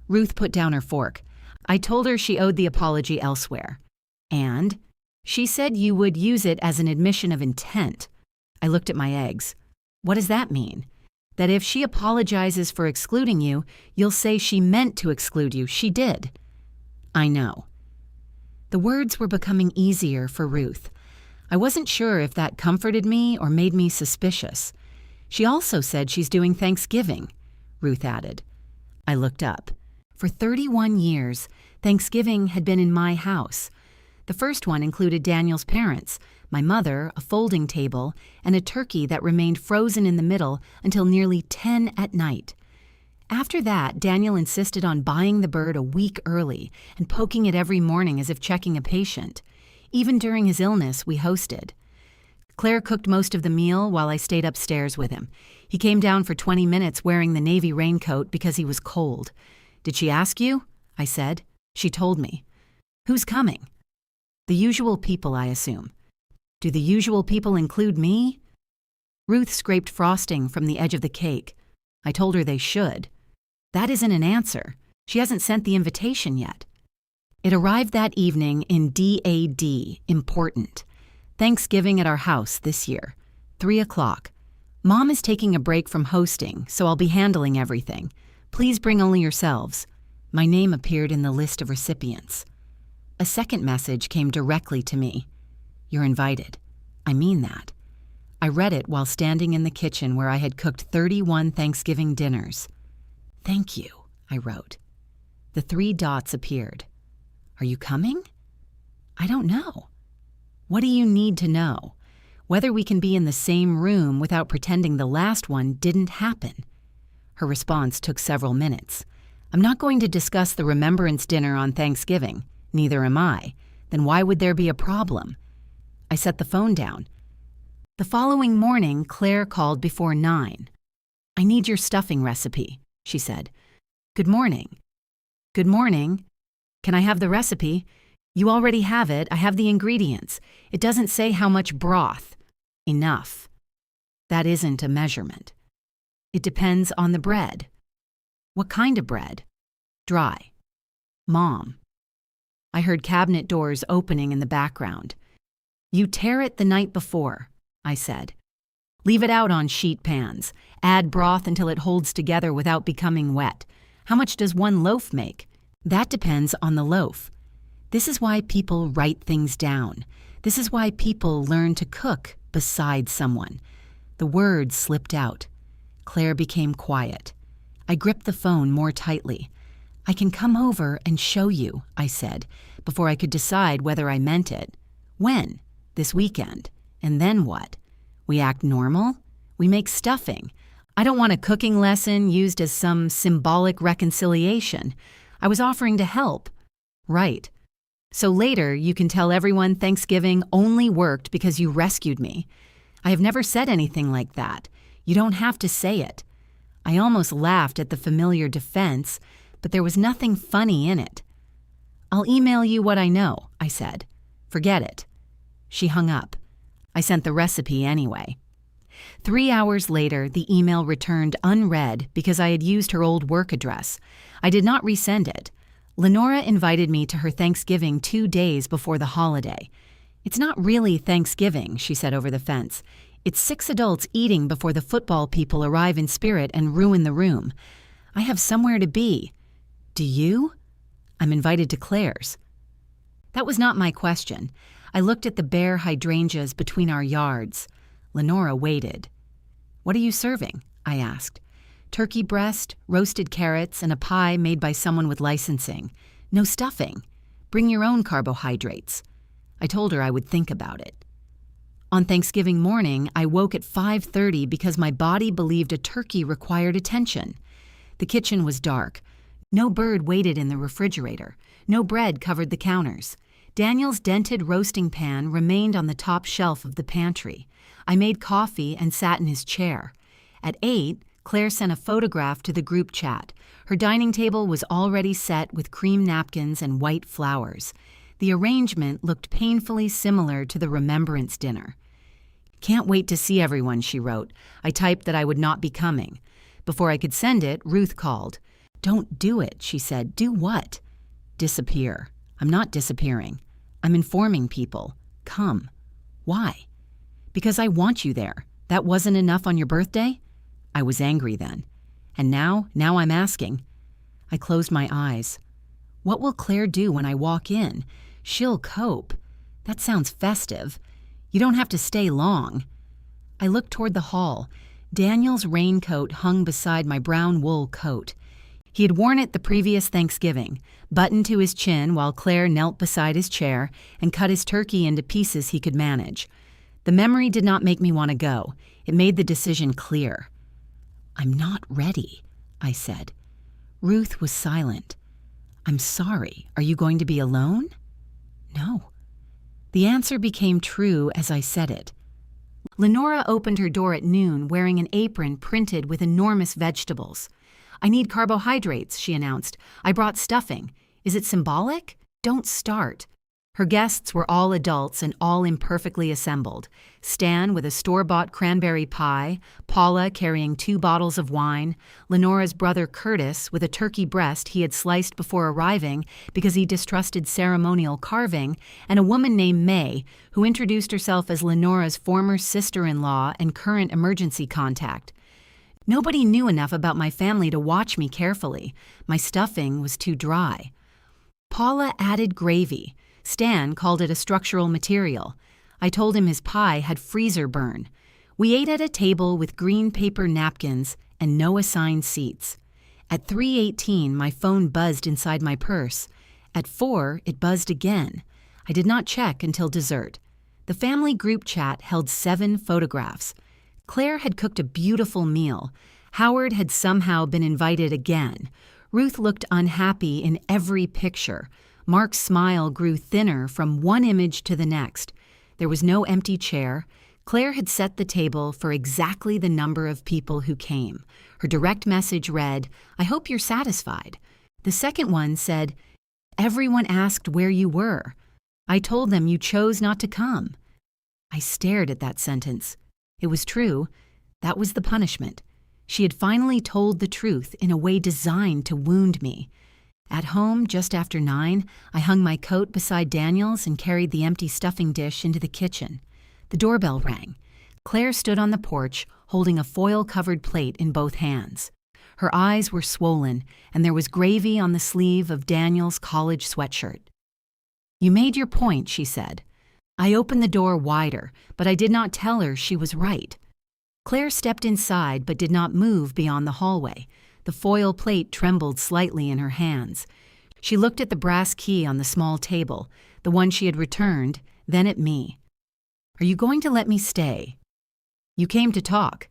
Ruth put down her fork. "I told her she owed the apology elsewhere." "And?" "She said you would use it as an admission of intent." I looked at my eggs. "What does that mean?" "That if she apologizes for excluding you, you'll say she meant to exclude you. She did." "I know." The words were becoming easier for Ruth. I wasn't sure if that comforted me or made me suspicious. "She also said she's doing Thanksgiving," Ruth added. I looked up. For 31 years, Thanksgiving had been in my house. The first one included Daniel's parents, my mother, a folding table, and a turkey that remained frozen in the middle until nearly 10 at night. After that, Daniel insisted on buying the bird a week early and poking it every morning as if checking a patient. Even during his illness, we hosted. Claire cooked most of the meal while I stayed upstairs with him. He came down for 20 minutes wearing the navy raincoat because he was cold. "Did she ask you?" I said. She told me. "Who's coming?" "The usual people, I assume." "Do the usual people include me?" Ruth scraped frosting from the edge of the cake. I told her they should. "That isn't an answer. She hasn't sent the invitation yet." It arrived that evening in DAD, important. Thanksgiving at our house this year, 3 o'clock. "Mom is taking a break from hosting, so I'll be handling everything. Please bring only yourselves." My name appeared in the list of recipients. A second message came directly to me. "You're invited. I mean that." I read it while standing in the kitchen where I had cooked 31 Thanksgiving dinners. "Thank you," I wrote. The 3 dots appeared. "Are you coming?" "I don't know." "What do you need to know? Whether we can be in the same room without pretending the last one didn't happen." Her response took several minutes. "I'm not going to discuss the Remembrance dinner on Thanksgiving. Neither am I. Then why would there be a problem?" I set the phone down. The following morning, Claire called before 9. "I need your stuffing recipe," she said. "Good morning." "Good morning. Can I have the recipe?" "You already have it. I have the ingredients. It doesn't say how much broth." "Enough." "That isn't a measurement." "It depends on the bread." "What kind of bread?" "Dry." "Mom." I heard cabinet doors opening in the background. "You tear it the night before," I said. "Leave it out on sheet pans. Add broth until it holds together without becoming wet. How much does 1 loaf make?" "That depends on the loaf." This is why people write things down. This is why people learn to cook beside someone. The words slipped out. Claire became quiet. I gripped the phone more tightly. "I can come over and show you," I said, before I could decide whether I meant it. "When?" "This weekend." "And then what?" "We act normal. We make stuffing. I don't want a cooking lesson used as some symbolic reconciliation. I was offering to help." "Right. So later you can tell everyone Thanksgiving only worked because you rescued me." "I have never said anything like that. You don't have to say it." I almost laughed at the familiar defense, but there was nothing funny in it. "I'll email you what I know," I said. "Forget it." She hung up. I sent the recipe anyway. 3 hours later, the email returned unread because I had used her old work address. I did not resend it. Lenora invited me to her Thanksgiving 2 days before the holiday. "It's not really Thanksgiving," she said over the fence. "It's 6 adults eating before the football people arrive in spirit and ruin the room. I have somewhere to be." "Do you?" "I'm invited to Claire's." That was not my question. I looked at the bare hydrangeas between our yards. Lenora waited. "What are you serving?" I asked. "Turkey breast, roasted carrots, and a pie made by someone with licensing. No stuffing. Bring your own carbohydrates." I told her I would think about it. On Thanksgiving morning, I woke at 5:30 because my body believed a turkey required attention. The kitchen was dark. No bird waited in the refrigerator. No bread covered the counters. Daniel's dented roasting pan remained on the top shelf of the pantry. I made coffee and sat in his chair. At 8, Claire sent a photograph to the group chat. Her dining table was already set with cream napkins and white flowers. The arrangement looked painfully similar to the Remembrance dinner. "Can't wait to see everyone," she wrote. I typed that I would not be coming. Before I could send it, Ruth called. "Don't do it," she said. "Do what?" "Disappear." "I'm not disappearing. I'm informing people. Come." "Why?" "Because I want you there. That wasn't enough on your birthday?" I was angry then. "And now I'm asking." I closed my eyes. What will Claire do when I walk in? She'll cope. That sounds festive. You don't have to stay long. I looked toward the hall. Daniel's raincoat hung beside my brown wool coat. He had worn it the previous Thanksgiving, buttoned to his chin while Claire knelt beside his chair and cut his turkey into pieces he could manage. The memory did not make me want to go. It made the decision clear. "I'm not ready," I said. Ruth was silent. "I'm sorry. Are you going to be alone?" "No." The answer became true as I said it. Lenora opened her door at noon wearing an apron printed with enormous vegetables. "I need carbohydrates," she announced. "I brought stuffing. Is it symbolic? Don't start." Her guests were all adults and all imperfectly assembled. Stan with a store-bought cranberry pie, Paula carrying 2 bottles of wine, Lenora's brother Curtis with a turkey breast he had sliced before arriving because he distrusted ceremonial carving, and a woman named May who introduced herself as Lenora's former sister-in-law and current emergency contact. Nobody knew enough about my family to watch me carefully. My stuffing was too dry. Paula added gravy. Stan called it a structural material. I told him his pie had freezer burn. We ate at a table with green paper napkins and no assigned seats. At 3:18, my phone buzzed inside my purse. At 4, it buzzed again. I did not check until dessert. The family group chat held 7 photographs. Claire had cooked a beautiful meal. Howard had somehow been invited again. Ruth looked unhappy in every picture. Mark's smile grew thinner from one image to the next. There was no empty chair. Claire had set the table for exactly the number of people who came. Her direct message read, "I hope you're satisfied." The second one said, "Everyone asked where you were. I told them you chose not to come." I stared at that sentence. It was true. That was the punishment. She had finally told the truth in a way designed to wound me. At home, just after 9, I hung my coat beside Daniel's and carried the empty stuffing dish into the kitchen. The doorbell rang. Claire stood on the porch, holding a foil-covered plate in both hands. Her eyes were swollen, and there was gravy on the sleeve of Daniel's college sweatshirt. "You made your point," she said. I opened the door wider, but I did not tell her she was right. Claire stepped inside but did not move beyond the hallway. The foil plate trembled slightly in her hands. She looked at the brass key on the small table, the one she had returned, then at me. "Are you going to let me stay?" "You came to talk."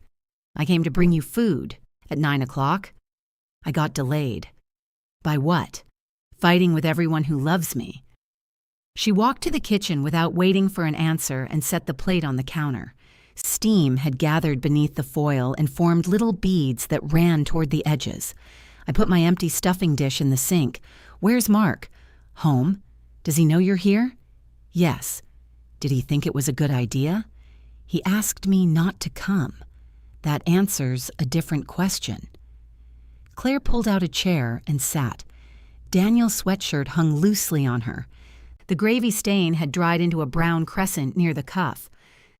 "I came to bring you food. At 9 o'clock. I got delayed." "By what?" "Fighting with everyone who loves me." She walked to the kitchen without waiting for an answer and set the plate on the counter. Steam had gathered beneath the foil and formed little beads that ran toward the edges. I put my empty stuffing dish in the sink. "Where's Mark?" "Home." "Does he know you're here?" "Yes." "Did he think it was a good idea?" "He asked me not to come." "That answers a different question." Claire pulled out a chair and sat. Daniel's sweatshirt hung loosely on her. The gravy stain had dried into a brown crescent near the cuff.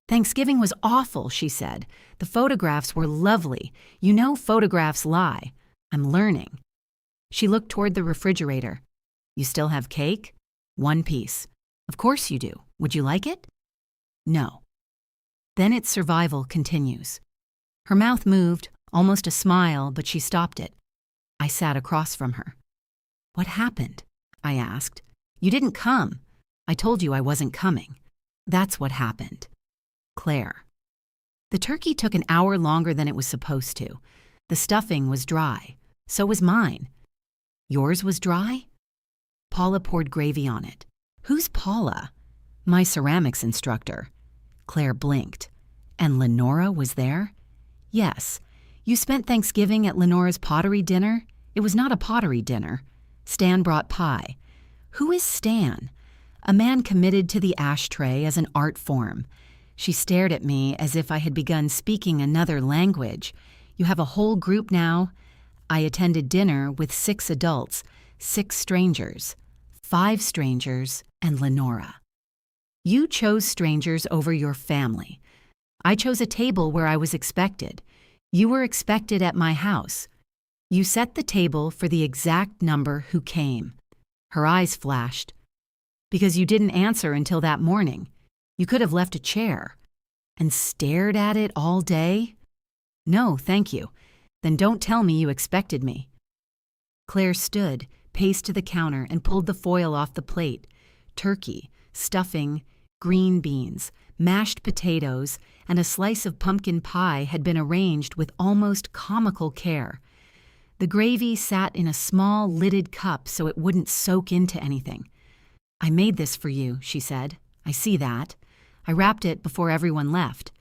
"Thanksgiving was awful," she said. "The photographs were lovely. You know photographs lie. I'm learning." She looked toward the refrigerator. "You still have cake?" "1 piece." "Of course you do. Would you like it?" "No." "Then its survival continues." Her mouth moved, almost a smile, but she stopped it. I sat across from her. "What happened?" I asked. "You didn't come. I told you I wasn't coming. That's what happened." Claire. The turkey took an hour longer than it was supposed to. The stuffing was dry. So was mine. Yours was dry? Paula poured gravy on it. Who's Paula? My ceramics instructor. Claire blinked. And Lenora was there? Yes. You spent Thanksgiving at Lenora's pottery dinner? It was not a pottery dinner. Stan brought pie. Who is Stan? A man committed to the ashtray as an art form. She stared at me as if I had begun speaking another language. You have a whole group now? I attended dinner with 6 adults, 6 strangers, 5 strangers, and Lenora. You chose strangers over your family. I chose a table where I was expected. You were expected at my house. You set the table for the exact number who came. Her eyes flashed. Because you didn't answer until that morning. You could have left a chair. And stared at it all day? No, thank you. Then don't tell me you expected me. Claire stood, paced to the counter, and pulled the foil off the plate. Turkey, stuffing, green beans, mashed potatoes, and a slice of pumpkin pie had been arranged with almost comical care. The gravy sat in a small, lidded cup so it wouldn't soak into anything. I made this for you, she said. I see that. I wrapped it before everyone left.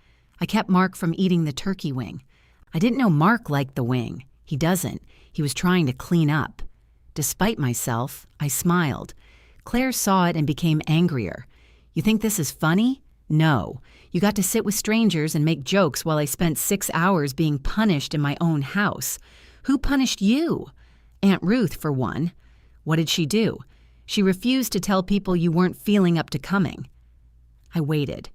I kept Mark from eating the turkey wing. I didn't know Mark liked the wing. He doesn't. He was trying to clean up. Despite myself, I smiled. Claire saw it and became angrier. You think this is funny? No. You got to sit with strangers and make jokes while I spent 6 hours being punished in my own house. Who punished you? Aunt Ruth, for one. What did she do? She refused to tell people you weren't feeling up to coming. I waited.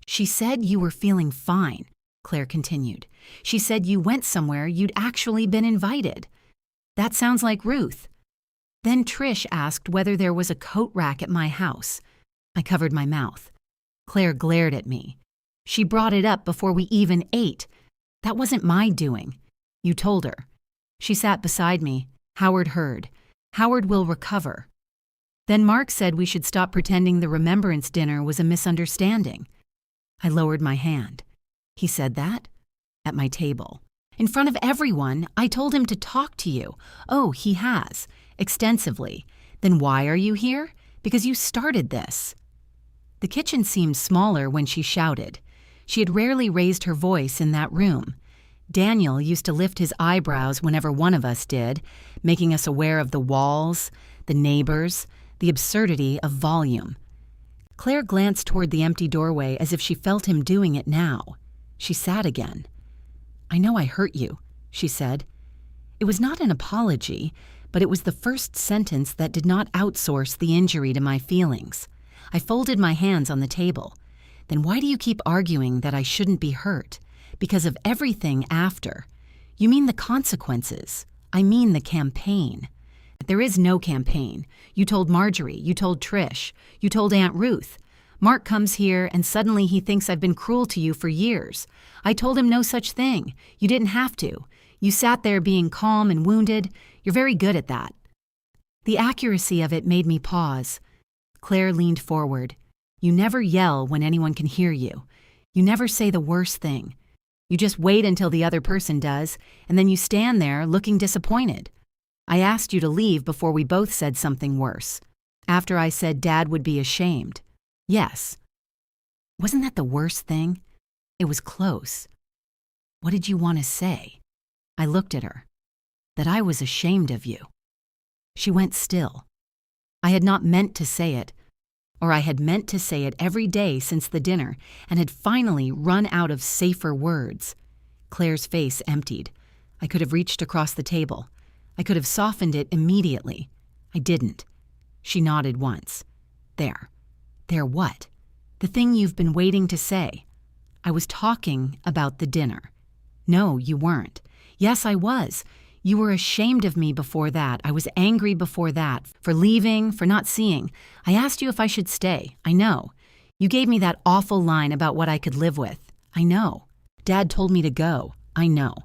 She said you were feeling fine, Claire continued. She said you went somewhere you'd actually been invited. That sounds like Ruth. Then Trish asked whether there was a coat rack at my house. I covered my mouth. Claire glared at me. She brought it up before we even ate. That wasn't my doing. You told her. She sat beside me. Howard heard. Howard will recover. Then Mark said we should stop pretending the Remembrance dinner was a misunderstanding. I lowered my hand. He said that? At my table. In front of everyone, I told him to talk to you. Oh, he has. Extensively. Then why are you here? Because you started this. The kitchen seemed smaller when she shouted. She had rarely raised her voice in that room. Daniel used to lift his eyebrows whenever one of us did, making us aware of the walls, the neighbors, the absurdity of volume. Claire glanced toward the empty doorway as if she felt him doing it now. She sat again. I know I hurt you, she said. It was not an apology, but it was the first sentence that did not outsource the injury to my feelings. I folded my hands on the table. Then why do you keep arguing that I shouldn't be hurt? Because of everything after. You mean the consequences. I mean the campaign. There is no campaign. You told Marjorie, you told Trish, you told Aunt Ruth. Mark comes here and suddenly he thinks I've been cruel to you for years. I told him no such thing. You didn't have to. You sat there being calm and wounded. You're very good at that. The accuracy of it made me pause. Claire leaned forward. You never yell when anyone can hear you. You never say the worst thing. You just wait until the other person does, and then you stand there looking disappointed. I asked you to leave before we both said something worse. After I said Dad would be ashamed. Yes. Wasn't that the worst thing? It was close. What did you want to say? I looked at her. That I was ashamed of you. She went still. I had not meant to say it, or I had meant to say it every day since the dinner and had finally run out of safer words. Claire's face emptied. I could have reached across the table. I could have softened it immediately. I didn't. She nodded once. There. There what? The thing you've been waiting to say. I was talking about the dinner. No, you weren't. Yes, I was. You were ashamed of me before that. I was angry before that. For leaving, for not seeing. I asked you if I should stay. I know. You gave me that awful line about what I could live with. I know. Dad told me to go. I know.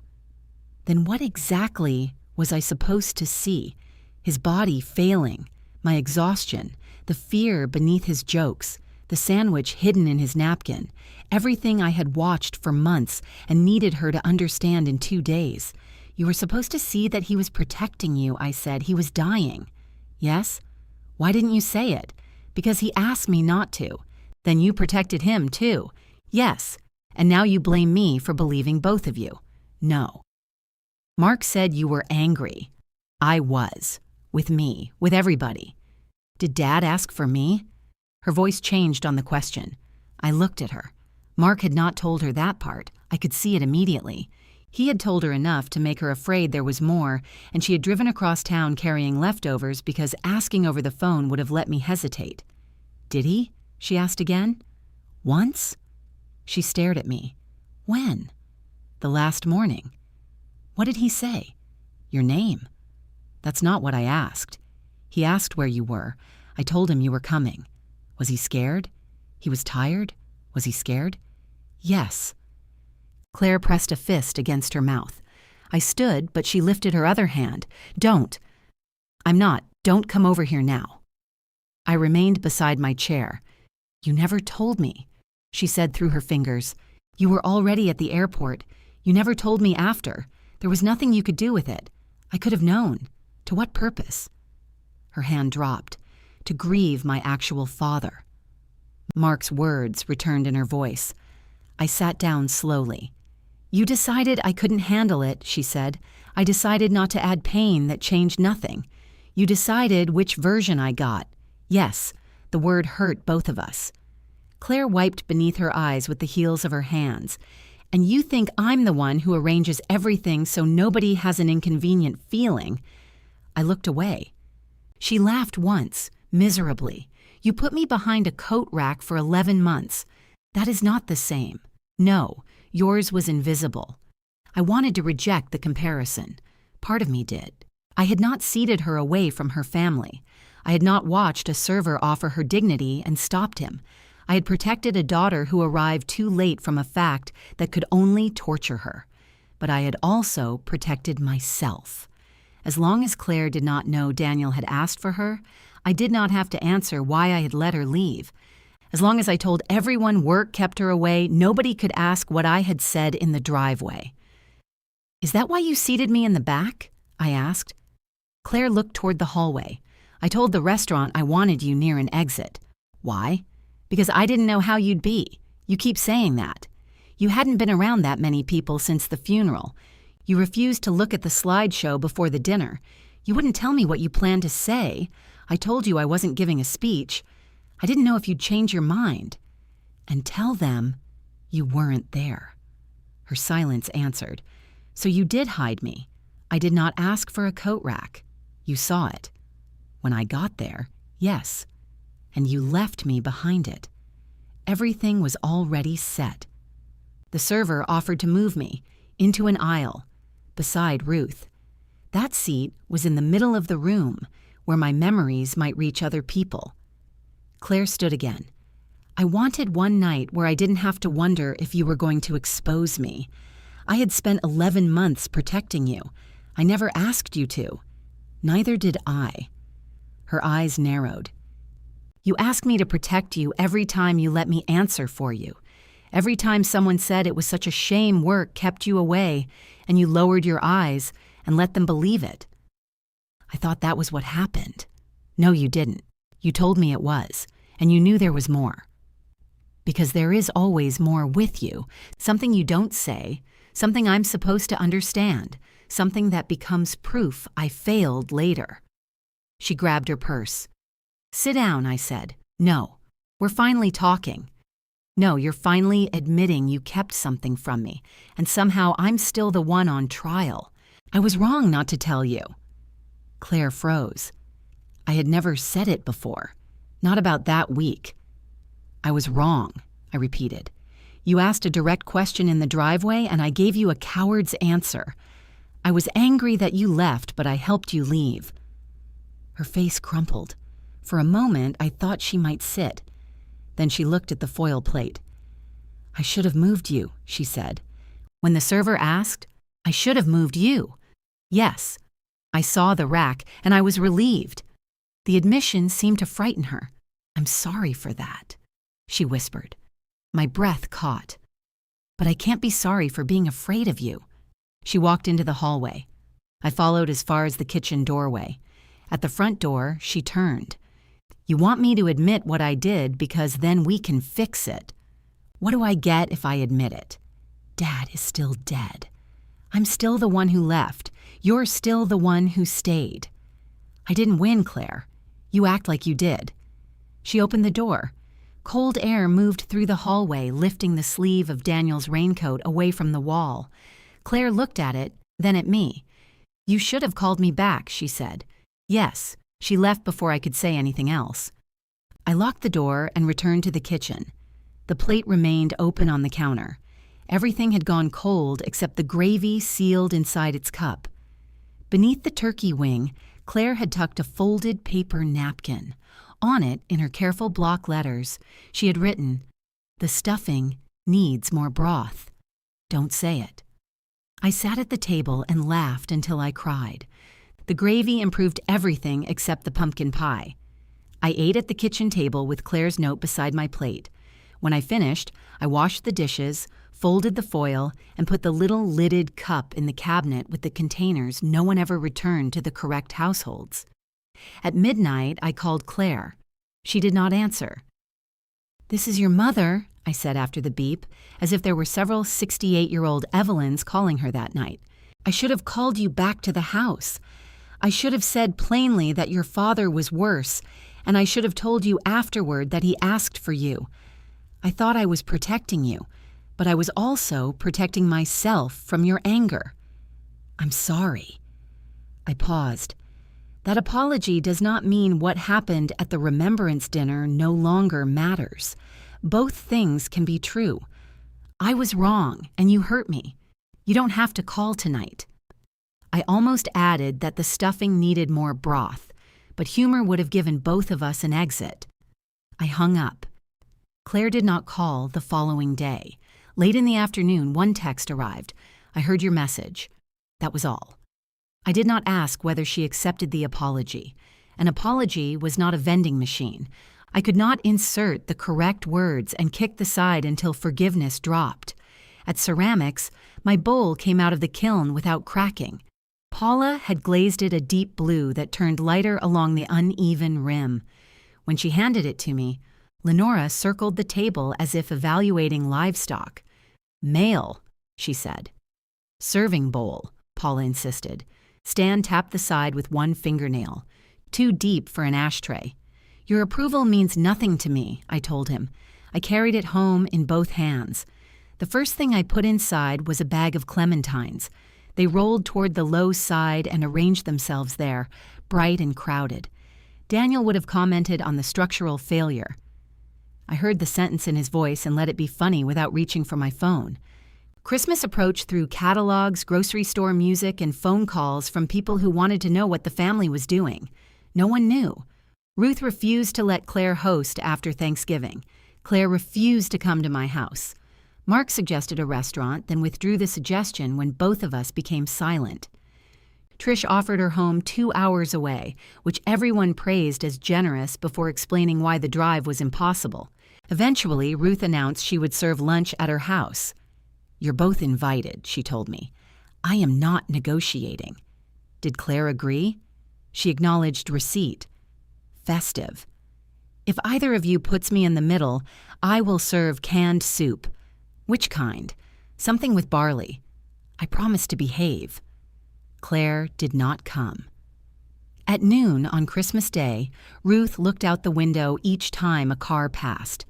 Then what exactly was I supposed to see? His body failing, my exhaustion, the fear beneath his jokes, the sandwich hidden in his napkin, everything I had watched for months and needed her to understand in 2 days. You were supposed to see that he was protecting you, I said. He was dying. Yes? Why didn't you say it? Because he asked me not to. Then you protected him too. Yes. And now you blame me for believing both of you. No. Mark said you were angry. I was. With me. With everybody. Did Dad ask for me? Her voice changed on the question. I looked at her. Mark had not told her that part. I could see it immediately. He had told her enough to make her afraid there was more, and she had driven across town carrying leftovers because asking over the phone would have let me hesitate. Did he? She asked again. Once? She stared at me. When? The last morning. What did he say? Your name. That's not what I asked. He asked where you were. I told him you were coming. Was he scared? He was tired? Was he scared? Yes. Claire pressed a fist against her mouth. I stood, but she lifted her other hand. Don't. I'm not. Don't come over here now. I remained beside my chair. You never told me, she said through her fingers. You were already at the airport. You never told me after. There was nothing you could do with it. I could have known. To what purpose? Her hand dropped. To grieve my actual father. Mark's words returned in her voice. I sat down slowly. You decided I couldn't handle it, she said. I decided not to add pain that changed nothing. You decided which version I got. Yes, the word hurt both of us. Claire wiped beneath her eyes with the heels of her hands. And you think I'm the one who arranges everything so nobody has an inconvenient feeling. I looked away. She laughed once, miserably. You put me behind a coat rack for 11 months. That is not the same. No, yours was invisible. I wanted to reject the comparison. Part of me did. I had not seated her away from her family. I had not watched a server offer her dignity and stopped him. I had protected a daughter who arrived too late from a fact that could only torture her. But I had also protected myself. As long as Claire did not know Daniel had asked for her, I did not have to answer why I had let her leave. As long as I told everyone work kept her away, nobody could ask what I had said in the driveway. Is that why you seated me in the back? I asked. Claire looked toward the hallway. I told the restaurant I wanted you near an exit. Why? Because I didn't know how you'd be. You keep saying that. You hadn't been around that many people since the funeral. You refused to look at the slideshow before the dinner. You wouldn't tell me what you planned to say. I told you I wasn't giving a speech. I didn't know if you'd change your mind. And tell them you weren't there. Her silence answered. So you did hide me. I did not ask for a coat rack. You saw it. When I got there, yes. And you left me behind it. Everything was already set. The server offered to move me into an aisle beside Ruth. That seat was in the middle of the room where my memories might reach other people. Claire stood again. I wanted one night where I didn't have to wonder if you were going to expose me. I had spent 11 months protecting you. I never asked you to. Neither did I. Her eyes narrowed. You asked me to protect you every time you let me answer for you. Every time someone said it was such a shame work kept you away, and you lowered your eyes and let them believe it. I thought that was what happened. No, you didn't. You told me it was, and you knew there was more. Because there is always more with you, something you don't say, something I'm supposed to understand, something that becomes proof I failed later. She grabbed her purse. Sit down, I said. No, we're finally talking. No, you're finally admitting you kept something from me, and somehow I'm still the one on trial. I was wrong not to tell you. Claire froze. I had never said it before. Not about that week. I was wrong, I repeated. You asked a direct question in the driveway, and I gave you a coward's answer. I was angry that you left, but I helped you leave. Her face crumpled. For a moment, I thought she might sit. Then she looked at the foil plate. I should have moved you, she said. When the server asked, "I should have moved you." Yes. I saw the rack, and I was relieved. The admission seemed to frighten her. "I'm sorry for that," she whispered. My breath caught. "But I can't be sorry for being afraid of you." She walked into the hallway. I followed as far as the kitchen doorway. At the front door, she turned. "You want me to admit what I did because then we can fix it. What do I get if I admit it? Dad is still dead. I'm still the one who left. You're still the one who stayed. I didn't win, Claire. You act like you did." She opened the door. Cold air moved through the hallway, lifting the sleeve of Daniel's raincoat away from the wall. Claire looked at it, then at me. "You should have called me back," she said. Yes, she left before I could say anything else. I locked the door and returned to the kitchen. The plate remained open on the counter. Everything had gone cold except the gravy sealed inside its cup. Beneath the turkey wing, Claire had tucked a folded paper napkin. On it, in her careful block letters, she had written, "The stuffing needs more broth. Don't say it." I sat at the table and laughed until I cried. The gravy improved everything except the pumpkin pie. I ate at the kitchen table with Claire's note beside my plate. When I finished, I washed the dishes, folded the foil, and put the little lidded cup in the cabinet with the containers no one ever returned to the correct households. At midnight, I called Claire. She did not answer. "This is your mother," I said after the beep, as if there were several 68-year-old Evelyns calling her that night. "I should have called you back to the house. I should have said plainly that your father was worse, and I should have told you afterward that he asked for you. I thought I was protecting you, but I was also protecting myself from your anger. I'm sorry." I paused. That apology does not mean what happened at the Remembrance dinner no longer matters. Both things can be true. I was wrong, and you hurt me. You don't have to call tonight. I almost added that the stuffing needed more broth, but humor would have given both of us an exit. I hung up. Claire did not call the following day. Late in the afternoon, one text arrived. "I heard your message." That was all. I did not ask whether she accepted the apology. An apology was not a vending machine. I could not insert the correct words and kick the side until forgiveness dropped. At ceramics, my bowl came out of the kiln without cracking. Paula had glazed it a deep blue that turned lighter along the uneven rim. When she handed it to me, Lenora circled the table as if evaluating livestock. "Male," she said. "Serving bowl," Paula insisted. Stan tapped the side with one fingernail. "Too deep for an ashtray." "Your approval means nothing to me," I told him. I carried it home in both hands. The first thing I put inside was a bag of clementines. They rolled toward the low side and arranged themselves there, bright and crowded. Daniel would have commented on the structural failure. I heard the sentence in his voice and let it be funny without reaching for my phone. Christmas approached through catalogs, grocery store music, and phone calls from people who wanted to know what the family was doing. No one knew. Ruth refused to let Claire host after Thanksgiving. Claire refused to come to my house. Mark suggested a restaurant, then withdrew the suggestion when both of us became silent. Trish offered her home 2 hours away, which everyone praised as generous before explaining why the drive was impossible. Eventually, Ruth announced she would serve lunch at her house. "You're both invited," she told me. "I am not negotiating." Did Claire agree? She acknowledged receipt. Festive. "If either of you puts me in the middle, I will serve canned soup." "Which kind?" "Something with barley." I promised to behave. Claire did not come. At noon on Christmas Day, Ruth looked out the window each time a car passed.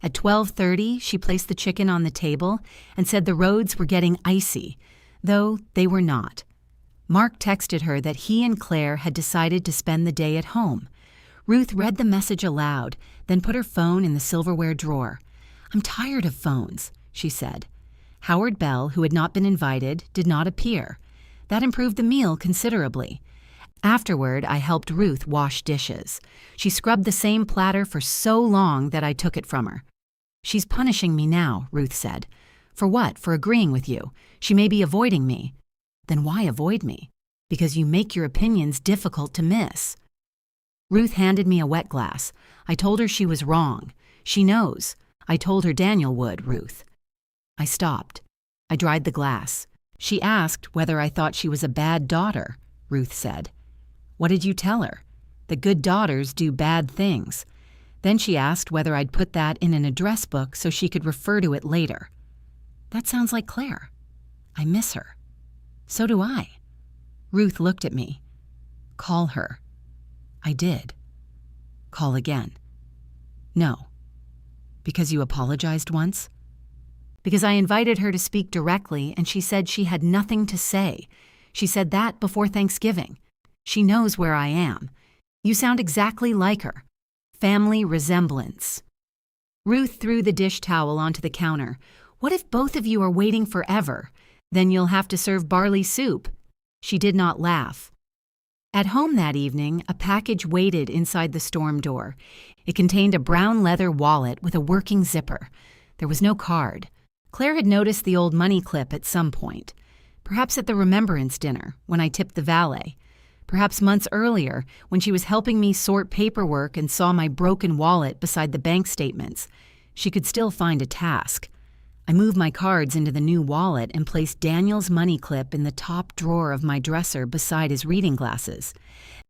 At 12:30, she placed the chicken on the table and said the roads were getting icy, though they were not. Mark texted her that he and Claire had decided to spend the day at home. Ruth read the message aloud, then put her phone in the silverware drawer. "I'm tired of phones," she said. Howard Bell, who had not been invited, did not appear. That improved the meal considerably. Afterward, I helped Ruth wash dishes. She scrubbed the same platter for so long that I took it from her. "She's punishing me now," Ruth said. For what? For agreeing with you. She may be avoiding me. Then why avoid me? Because you make your opinions difficult to miss. Ruth handed me a wet glass. I told her she was wrong. She knows. I told her Daniel would, Ruth. I stopped. I dried the glass. She asked whether I thought she was a bad daughter, Ruth said. What did you tell her? That good daughters do bad things. Then she asked whether I'd put that in an address book so she could refer to it later. That sounds like Claire. I miss her. So do I. Ruth looked at me. Call her. I did. Call again. No. Because you apologized once? Because I invited her to speak directly and she said she had nothing to say. She said that before Thanksgiving. She knows where I am. You sound exactly like her. Family resemblance. Ruth threw the dish towel onto the counter. What if both of you are waiting forever? Then you'll have to serve barley soup. She did not laugh. At home that evening, a package waited inside the storm door. It contained a brown leather wallet with a working zipper. There was no card. Claire had noticed the old money clip at some point. Perhaps at the Remembrance dinner, when I tipped the valet. Perhaps months earlier, when she was helping me sort paperwork and saw my broken wallet beside the bank statements. She could still find a task. I moved my cards into the new wallet and placed Daniel's money clip in the top drawer of my dresser beside his reading glasses.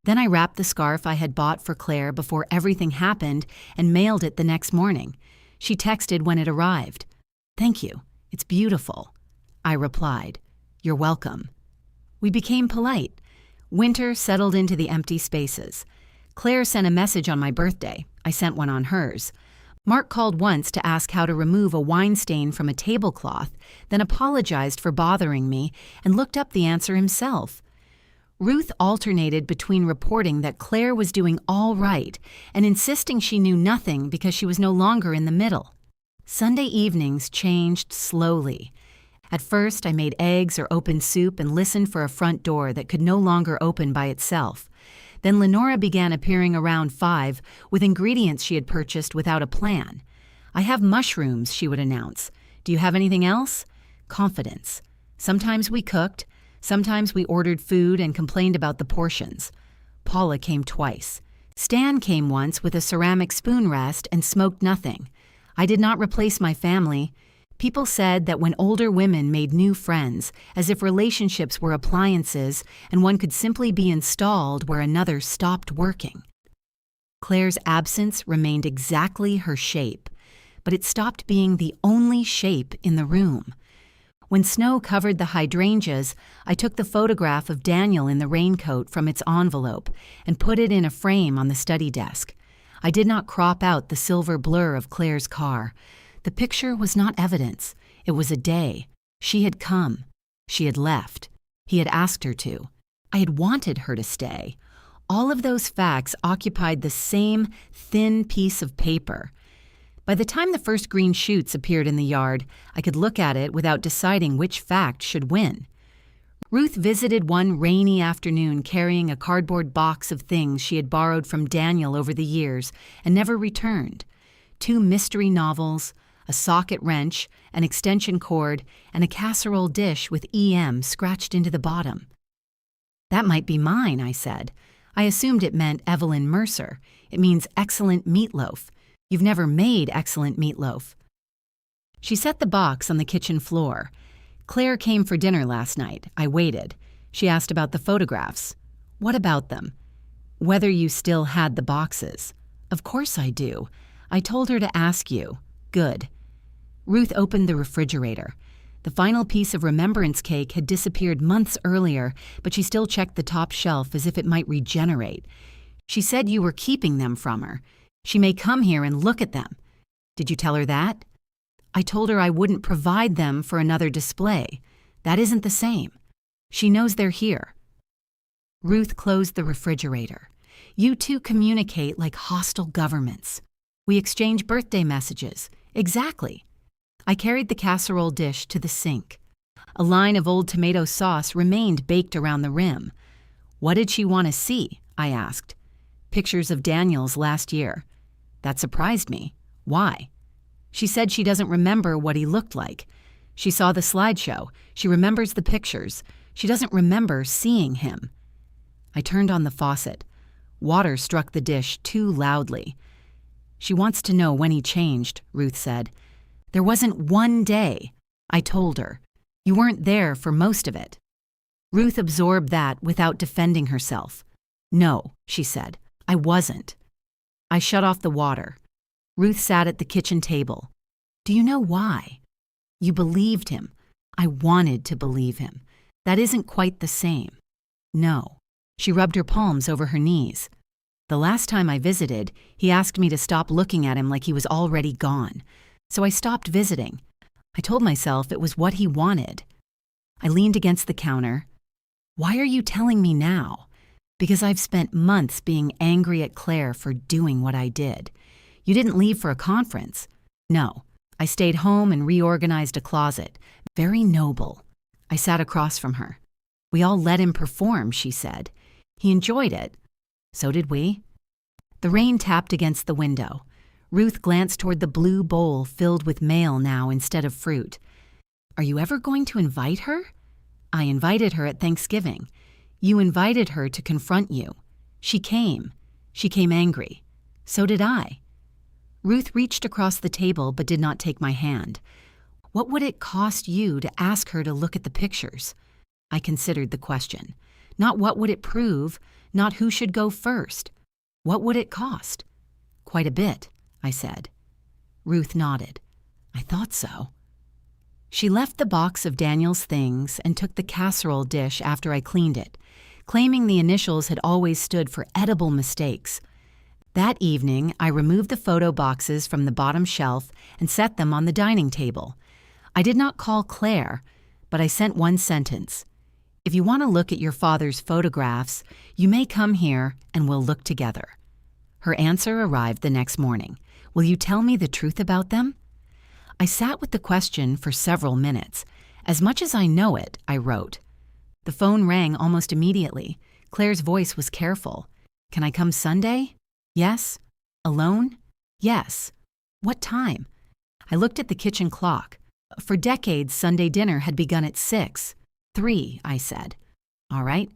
Then I wrapped the scarf I had bought for Claire before everything happened and mailed it the next morning. She texted when it arrived. Thank you. It's beautiful. I replied. You're welcome. We became polite. Winter settled into the empty spaces. Claire sent a message on my birthday. I sent one on hers. Mark called once to ask how to remove a wine stain from a tablecloth, then apologized for bothering me and looked up the answer himself. Ruth alternated between reporting that Claire was doing all right and insisting she knew nothing because she was no longer in the middle. Sunday evenings changed slowly. At first, I made eggs or opened soup and listened for a front door that could no longer open by itself. Then Lenora began appearing around 5 with ingredients she had purchased without a plan. I have mushrooms, she would announce. Do you have anything else? Confidence. Sometimes we cooked. Sometimes we ordered food and complained about the portions. Paula came twice. Stan came once with a ceramic spoon rest and smoked nothing. I did not replace my family. People said that when older women made new friends, as if relationships were appliances and one could simply be installed where another stopped working. Claire's absence remained exactly her shape, but it stopped being the only shape in the room. When snow covered the hydrangeas, I took the photograph of Daniel in the raincoat from its envelope and put it in a frame on the study desk. I did not crop out the silver blur of Claire's car. The picture was not evidence. It was a day. She had come. She had left. He had asked her to. I had wanted her to stay. All of those facts occupied the same thin piece of paper. By the time the first green shoots appeared in the yard, I could look at it without deciding which fact should win. Ruth visited one rainy afternoon carrying a cardboard box of things she had borrowed from Daniel over the years and never returned. 2 mystery novels, a socket wrench, an extension cord, and a casserole dish with EM scratched into the bottom. That might be mine, I said. I assumed it meant Evelyn Mercer. It means excellent meatloaf. You've never made excellent meatloaf. She set the box on the kitchen floor. Claire came for dinner last night. I waited. She asked about the photographs. What about them? Whether you still had the boxes. Of course I do. I told her to ask you. Good. Ruth opened the refrigerator. The final piece of Remembrance cake had disappeared months earlier, but she still checked the top shelf as if it might regenerate. She said you were keeping them from her. She may come here and look at them. Did you tell her that? I told her I wouldn't provide them for another display. That isn't the same. She knows they're here. Ruth closed the refrigerator. You two communicate like hostile governments. We exchange birthday messages. Exactly. I carried the casserole dish to the sink. A line of old tomato sauce remained baked around the rim. What did she want to see? I asked. Pictures of Daniel's last year. That surprised me. Why? She said she doesn't remember what he looked like. She saw the slideshow. She remembers the pictures. She doesn't remember seeing him. I turned on the faucet. Water struck the dish too loudly. She wants to know when he changed, Ruth said. There wasn't one day. I told her. You weren't there for most of it. Ruth absorbed that without defending herself. No, she said, I wasn't. I shut off the water. Ruth sat at the kitchen table. Do you know why? You believed him. I wanted to believe him. That isn't quite the same. No. She rubbed her palms over her knees. The last time I visited, he asked me to stop looking at him like he was already gone. So I stopped visiting. I told myself it was what he wanted. I leaned against the counter. Why are you telling me now? Because I've spent months being angry at Claire for doing what I did. You didn't leave for a conference. No. I stayed home and reorganized a closet. Very noble. I sat across from her. We all let him perform, she said. He enjoyed it. So did we. The rain tapped against the window. Ruth glanced toward the blue bowl filled with mail now instead of fruit. Are you ever going to invite her? I invited her at Thanksgiving. You invited her to confront you. She came. She came angry. So did I. Ruth reached across the table but did not take my hand. What would it cost you to ask her to look at the pictures? I considered the question. Not what would it prove, not who should go first. What would it cost? Quite a bit, I said. Ruth nodded. I thought so. She left the box of Daniel's things and took the casserole dish after I cleaned it, claiming the initials had always stood for edible mistakes. That evening, I removed the photo boxes from the bottom shelf and set them on the dining table. I did not call Claire, but I sent one sentence. If you want to look at your father's photographs, you may come here and we'll look together. Her answer arrived the next morning. Will you tell me the truth about them? I sat with the question for several minutes. As much as I know it, I wrote. The phone rang almost immediately. Claire's voice was careful. Can I come Sunday? Yes. Alone? Yes. What time? I looked at the kitchen clock. For decades, Sunday dinner had begun at 6. 3, I said. All right.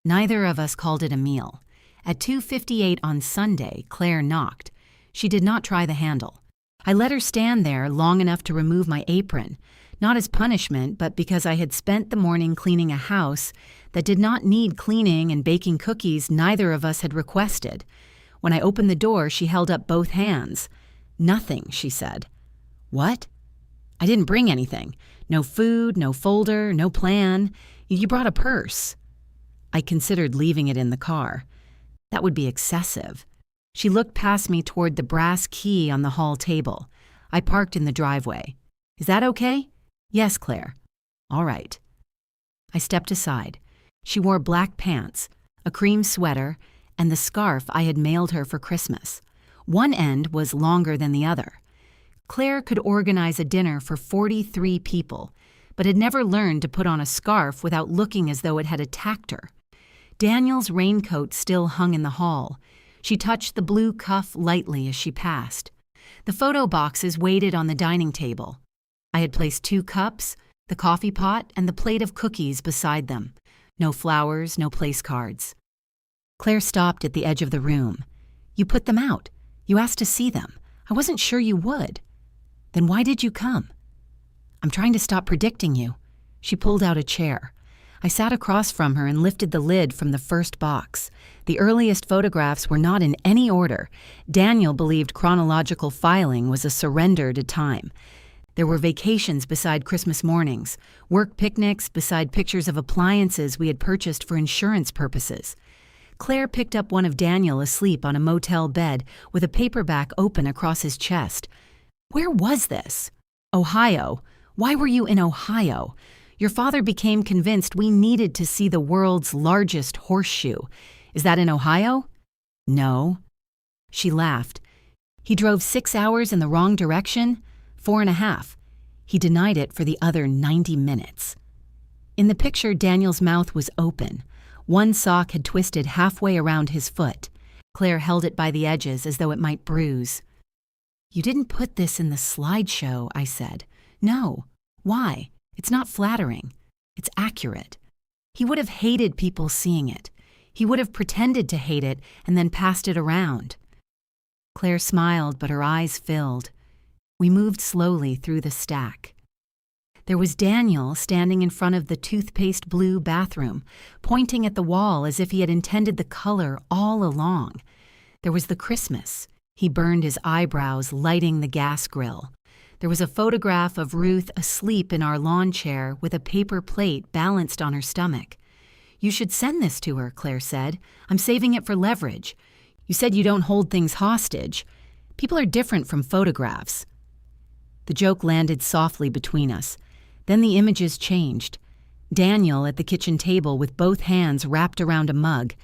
Neither of us called it a meal. At 2:58 on Sunday, Claire knocked. She did not try the handle. I let her stand there long enough to remove my apron, not as punishment, but because I had spent the morning cleaning a house that did not need cleaning and baking cookies neither of us had requested. When I opened the door, she held up both hands. Nothing, she said. What? I didn't bring anything. No food, no folder, no plan. You brought a purse. I considered leaving it in the car. That would be excessive. She looked past me toward the brass key on the hall table. I parked in the driveway. Is that okay? Yes, Claire. All right. I stepped aside. She wore black pants, a cream sweater, and the scarf I had mailed her for Christmas. One end was longer than the other. Claire could organize a dinner for 43 people, but had never learned to put on a scarf without looking as though it had attacked her. Daniel's raincoat still hung in the hall. She touched the blue cuff lightly as she passed. The photo boxes waited on the dining table. I had placed 2 cups, the coffee pot, and the plate of cookies beside them. No flowers, no place cards. Claire stopped at the edge of the room. You put them out. You asked to see them. I wasn't sure you would. Then why did you come? I'm trying to stop predicting you. She pulled out a chair. I sat across from her and lifted the lid from the first box. The earliest photographs were not in any order. Daniel believed chronological filing was a surrender to time. There were vacations beside Christmas mornings, work picnics beside pictures of appliances we had purchased for insurance purposes. Claire picked up one of Daniel asleep on a motel bed with a paperback open across his chest. Where was this? Ohio. Why were you in Ohio? Your father became convinced we needed to see the world's largest horseshoe. Is that in Ohio? No. She laughed. He drove 6 hours in the wrong direction? 4.5. He denied it for the other 90 minutes. In the picture, Daniel's mouth was open. One sock had twisted halfway around his foot. Claire held it by the edges as though it might bruise. You didn't put this in the slideshow, I said. No. Why? It's not flattering. It's accurate. He would have hated people seeing it. He would have pretended to hate it and then passed it around. Claire smiled, but her eyes filled. We moved slowly through the stack. There was Daniel standing in front of the toothpaste blue bathroom, pointing at the wall as if he had intended the color all along. There was the Christmas. He burned his eyebrows, lighting the gas grill. There was a photograph of Ruth asleep in our lawn chair with a paper plate balanced on her stomach. "You should send this to her," Claire said. "I'm saving it for leverage. You said you don't hold things hostage. People are different from photographs." The joke landed softly between us. Then the images changed. Daniel at the kitchen table with both hands wrapped around a mug.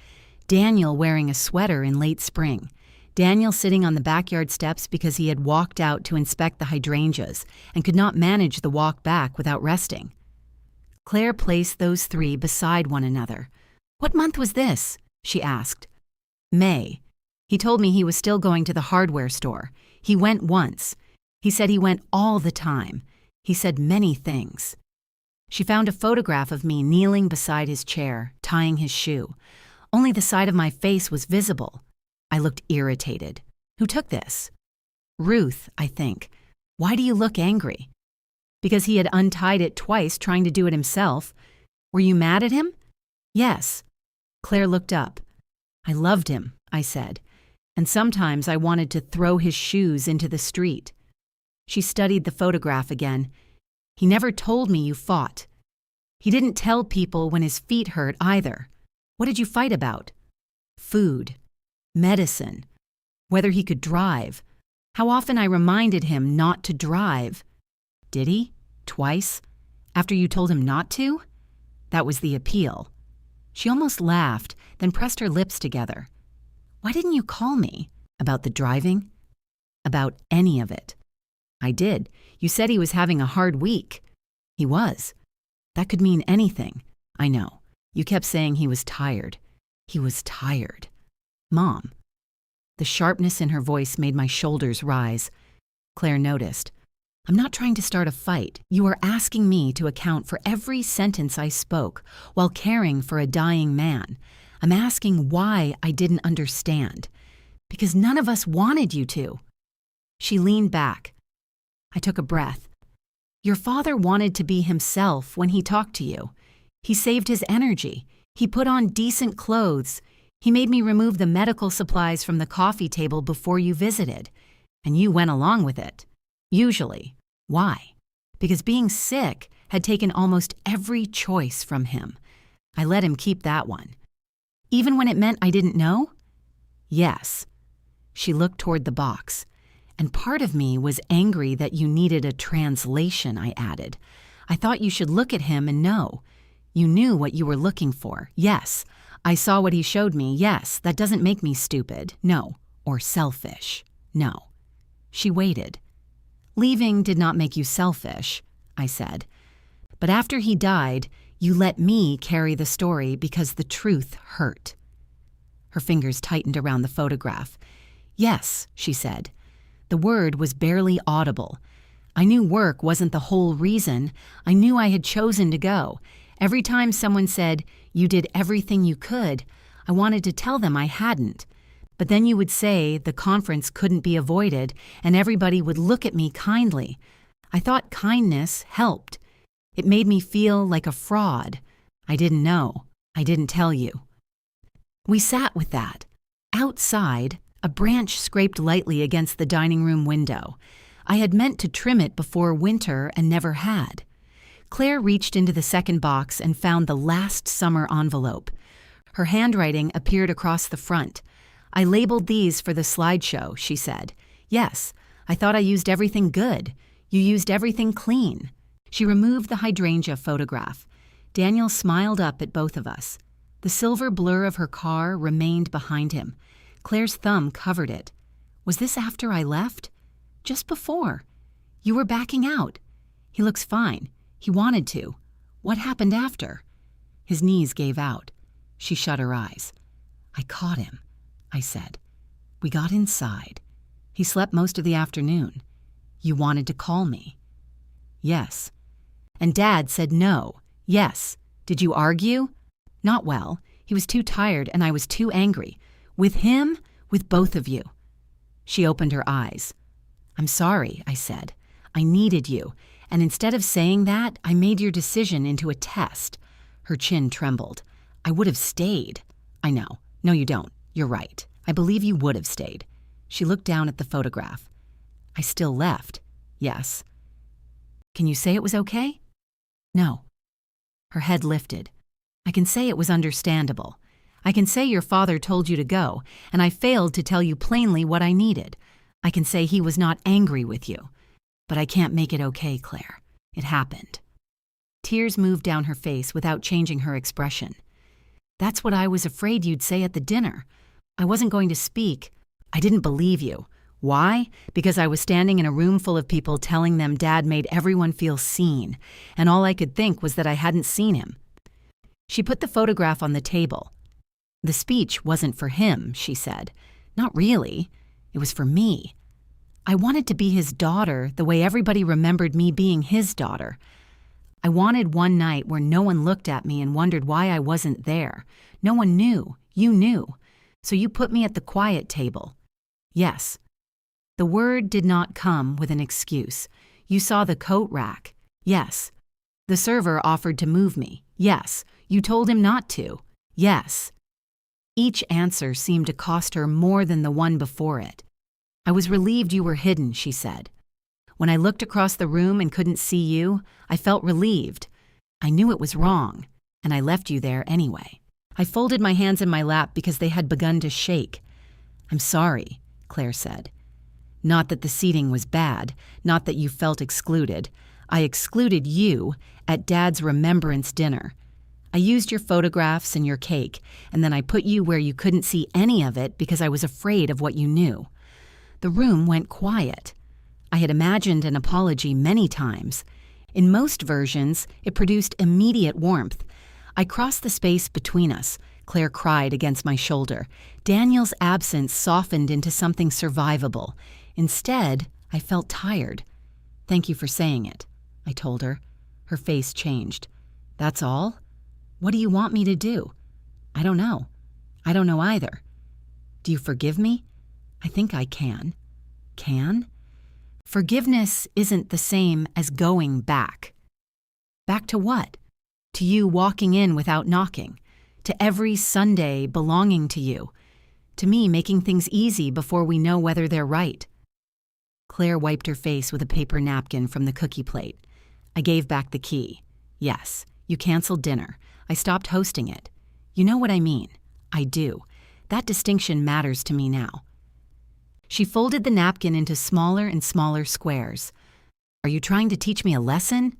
Daniel wearing a sweater in late spring. Daniel sitting on the backyard steps because he had walked out to inspect the hydrangeas and could not manage the walk back without resting. Claire placed those three beside one another. "What month was this?" she asked. "May. He told me he was still going to the hardware store. He went once. He said he went all the time. He said many things." She found a photograph of me kneeling beside his chair, tying his shoe. Only the side of my face was visible. I looked irritated. "Who took this?" "Ruth, I think. Why do you look angry?" "Because he had untied it twice trying to do it himself. Were you mad at him?" "Yes." Claire looked up. "I loved him," I said, "and sometimes I wanted to throw his shoes into the street." She studied the photograph again. "He never told me you fought. He didn't tell people when his feet hurt either. What did you fight about?" "Food. Medicine. Whether he could drive. How often I reminded him not to drive." "Did he? Twice? After you told him not to?" "That was the appeal." She almost laughed, then pressed her lips together. "Why didn't you call me?" "About the driving?" "About any of it." "I did. You said he was having a hard week." "He was." "That could mean anything." "I know. You kept saying he was tired." "He was tired." "Mom." The sharpness in her voice made my shoulders rise. Claire noticed. "I'm not trying to start a fight. You are asking me to account for every sentence I spoke while caring for a dying man. I'm asking why I didn't understand. Because none of us wanted you to." She leaned back. I took a breath. "Your father wanted to be himself when he talked to you. He saved his energy. He put on decent clothes. He made me remove the medical supplies from the coffee table before you visited. And you went along with it. Usually. Why? Because being sick had taken almost every choice from him. I let him keep that one. Even when it meant I didn't know?" "Yes." She looked toward the box. "And part of me was angry that you needed a translation," I added. "I thought you should look at him and know. You knew what you were looking for. Yes. I saw what he showed me. Yes. That doesn't make me stupid. No. Or selfish. No." She waited. "Leaving did not make you selfish," I said. "But after he died, you let me carry the story because the truth hurt." Her fingers tightened around the photograph. "Yes," she said. The word was barely audible. I knew work wasn't the whole reason. I knew I had chosen to go. Every time someone said, "You did everything you could," I wanted to tell them I hadn't. But then you would say the conference couldn't be avoided and everybody would look at me kindly. I thought kindness helped. It made me feel like a fraud. I didn't know. I didn't tell you. We sat with that. Outside, a branch scraped lightly against the dining room window. I had meant to trim it before winter and never had. Claire reached into the second box and found the last summer envelope. Her handwriting appeared across the front. "I labeled these for the slideshow," she said. "Yes, I thought I used everything good. You used everything clean." She removed the hydrangea photograph. Daniel smiled up at both of us. The silver blur of her car remained behind him. Claire's thumb covered it. "Was this after I left?" "Just before. You were backing out. He looks fine. He wanted to. What happened after?" His knees gave out. She shut her eyes. "I caught him," I said. "We got inside. He slept most of the afternoon. You wanted to call me." "Yes." And Dad said no. Yes. Did you argue? Not well. He was too tired and I was too angry. With him? With both of you. She opened her eyes. I'm sorry, I said. I needed you. And instead of saying that, I made your decision into a test. Her chin trembled. I would have stayed. I know. No, you don't. You're right. I believe you would have stayed. She looked down at the photograph. I still left. Yes. Can you say it was okay? No. Her head lifted. I can say it was understandable. I can say your father told you to go, and I failed to tell you plainly what I needed. I can say he was not angry with you. But I can't make it okay, Claire. It happened. Tears moved down her face without changing her expression. That's what I was afraid you'd say at the dinner. I wasn't going to speak. I didn't believe you. Why? Because I was standing in a room full of people telling them Dad made everyone feel seen, and all I could think was that I hadn't seen him. She put the photograph on the table. The speech wasn't for him, she said. Not really. It was for me. I wanted to be his daughter the way everybody remembered me being his daughter. I wanted one night where no one looked at me and wondered why I wasn't there. No one knew. You knew. So you put me at the quiet table. Yes. The word did not come with an excuse. You saw the coat rack. Yes. The server offered to move me. Yes. You told him not to. Yes. Each answer seemed to cost her more than the one before it. I was relieved you were hidden, she said. When I looked across the room and couldn't see you, I felt relieved. I knew it was wrong, and I left you there anyway. I folded my hands in my lap because they had begun to shake. I'm sorry, Claire said. Not that the seating was bad, not that you felt excluded. I excluded you at Dad's Remembrance dinner. I used your photographs and your cake, and then I put you where you couldn't see any of it because I was afraid of what you knew. The room went quiet. I had imagined an apology many times. In most versions, it produced immediate warmth. I crossed the space between us. Claire cried against my shoulder. Daniel's absence softened into something survivable. Instead, I felt tired. Thank you for saying it, I told her. Her face changed. That's all? What do you want me to do? I don't know. I don't know either. Do you forgive me? I think I can. Can? Forgiveness isn't the same as going back. Back to what? To you walking in without knocking. To every Sunday belonging to you. To me making things easy before we know whether they're right. Claire wiped her face with a paper napkin from the cookie plate. I gave back the key. Yes, you canceled dinner. I stopped hosting it. You know what I mean. I do. That distinction matters to me now. She folded the napkin into smaller and smaller squares. Are you trying to teach me a lesson?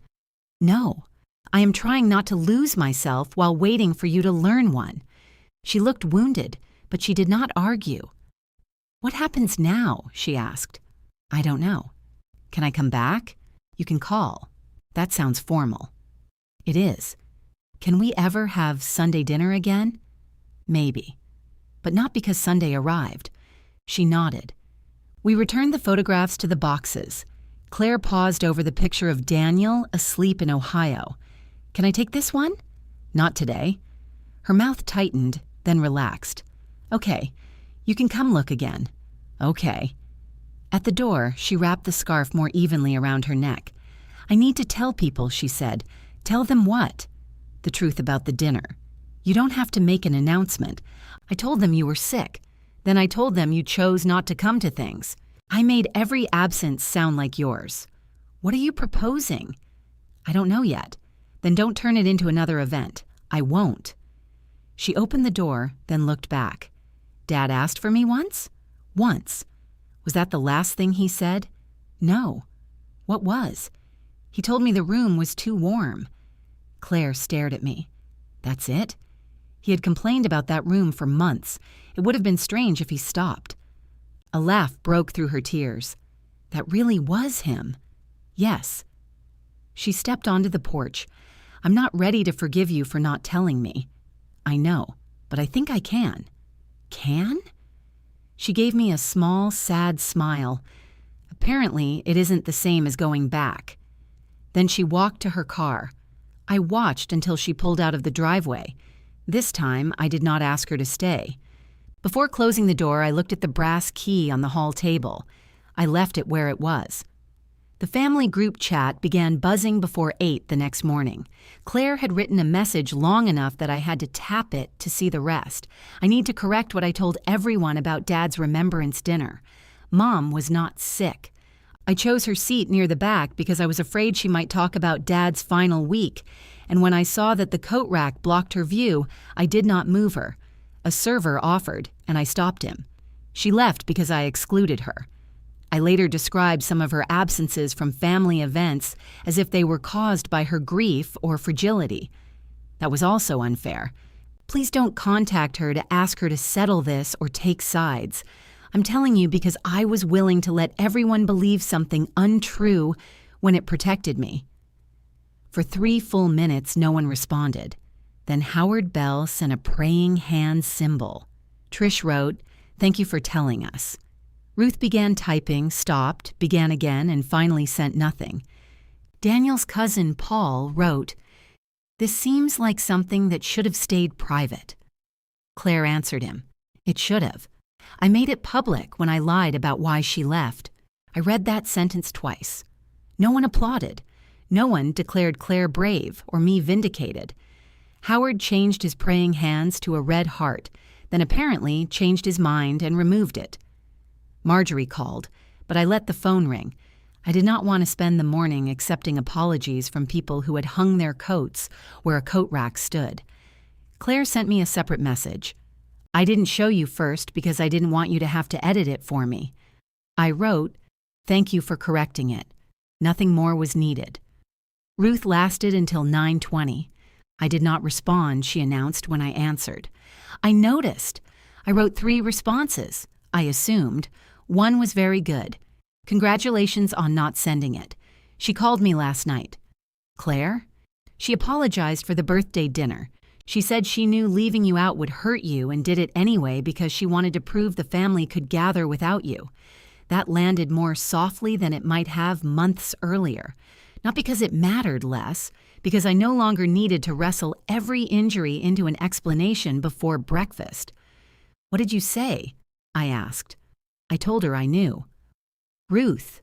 No. I am trying not to lose myself while waiting for you to learn one. She looked wounded, but she did not argue. What happens now? She asked. I don't know. Can I come back? You can call. That sounds formal. It is. Can we ever have Sunday dinner again? Maybe. But not because Sunday arrived. She nodded. We returned the photographs to the boxes. Claire paused over the picture of Daniel asleep in Ohio. Can I take this one? Not today. Her mouth tightened, then relaxed. Okay, you can come look again. Okay. At the door, she wrapped the scarf more evenly around her neck. I need to tell people, she said. Tell them what? The truth about the dinner. You don't have to make an announcement. I told them you were sick. Then I told them you chose not to come to things. I made every absence sound like yours. What are you proposing? I don't know yet. Then don't turn it into another event. I won't. She opened the door, then looked back. Dad asked for me once? Once. Was that the last thing he said? No. What was? He told me the room was too warm. Claire stared at me. That's it? He had complained about that room for months. It would have been strange if he stopped. A laugh broke through her tears. That really was him. Yes. She stepped onto the porch. I'm not ready to forgive you for not telling me. I know, but I think I can. Can? She gave me a small, sad smile. Apparently, it isn't the same as going back. Then she walked to her car. I watched until she pulled out of the driveway. This time, I did not ask her to stay. Before closing the door, I looked at the brass key on the hall table. I left it where it was. The family group chat began buzzing before 8 the next morning. Claire had written a message long enough that I had to tap it to see the rest. I need to correct what I told everyone about Dad's Remembrance dinner. Mom was not sick. I chose her seat near the back because I was afraid she might talk about Dad's final week, and when I saw that the coat rack blocked her view, I did not move her. A server offered, and I stopped him. She left because I excluded her. I later described some of her absences from family events as if they were caused by her grief or fragility. That was also unfair. Please don't contact her to ask her to settle this or take sides. I'm telling you because I was willing to let everyone believe something untrue when it protected me. For 3 full minutes, no one responded. Then Howard Bell sent a praying hand symbol. Trish wrote, "Thank you for telling us." Ruth began typing, stopped, began again, and finally sent nothing. Daniel's cousin, Paul, wrote, "This seems like something that should have stayed private." Claire answered him, "It should have. I made it public when I lied about why she left." I read that sentence twice. No one applauded. No one declared Claire brave or me vindicated. Howard changed his praying hands to a red heart, then apparently changed his mind and removed it. Marjorie called, but I let the phone ring. I did not want to spend the morning accepting apologies from people who had hung their coats where a coat rack stood. Claire sent me a separate message. "I didn't show you first because I didn't want you to have to edit it for me." I wrote, "Thank you for correcting it. Nothing more was needed." Ruth lasted until 9:20. I did not respond, she announced when I answered. I noticed. I wrote 3 responses, I assumed. One was very good. "Congratulations on not sending it. She called me last night." "Claire?" "She apologized for the birthday dinner. She said she knew leaving you out would hurt you and did it anyway because she wanted to prove the family could gather without you. That landed more softly than it might have months earlier. Not because it mattered less, because I no longer needed to wrestle every injury into an explanation before breakfast." "What did you say?" I asked. I told her I knew. "Ruth."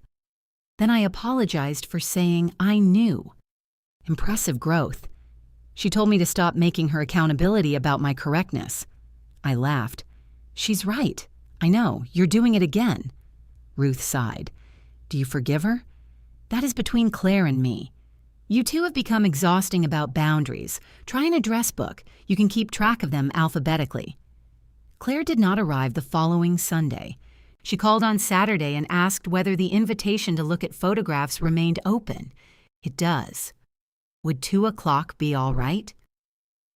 Then I apologized for saying I knew. Impressive growth. She told me to stop making her accountability about my correctness. I laughed. "She's right. I know. You're doing it again." Ruth sighed. "Do you forgive her?" "That is between Claire and me. You two have become exhausting about boundaries. Try an address book. You can keep track of them alphabetically." Claire did not arrive the following Sunday. She called on Saturday and asked whether the invitation to look at photographs remained open. It does. Would 2:00 be all right?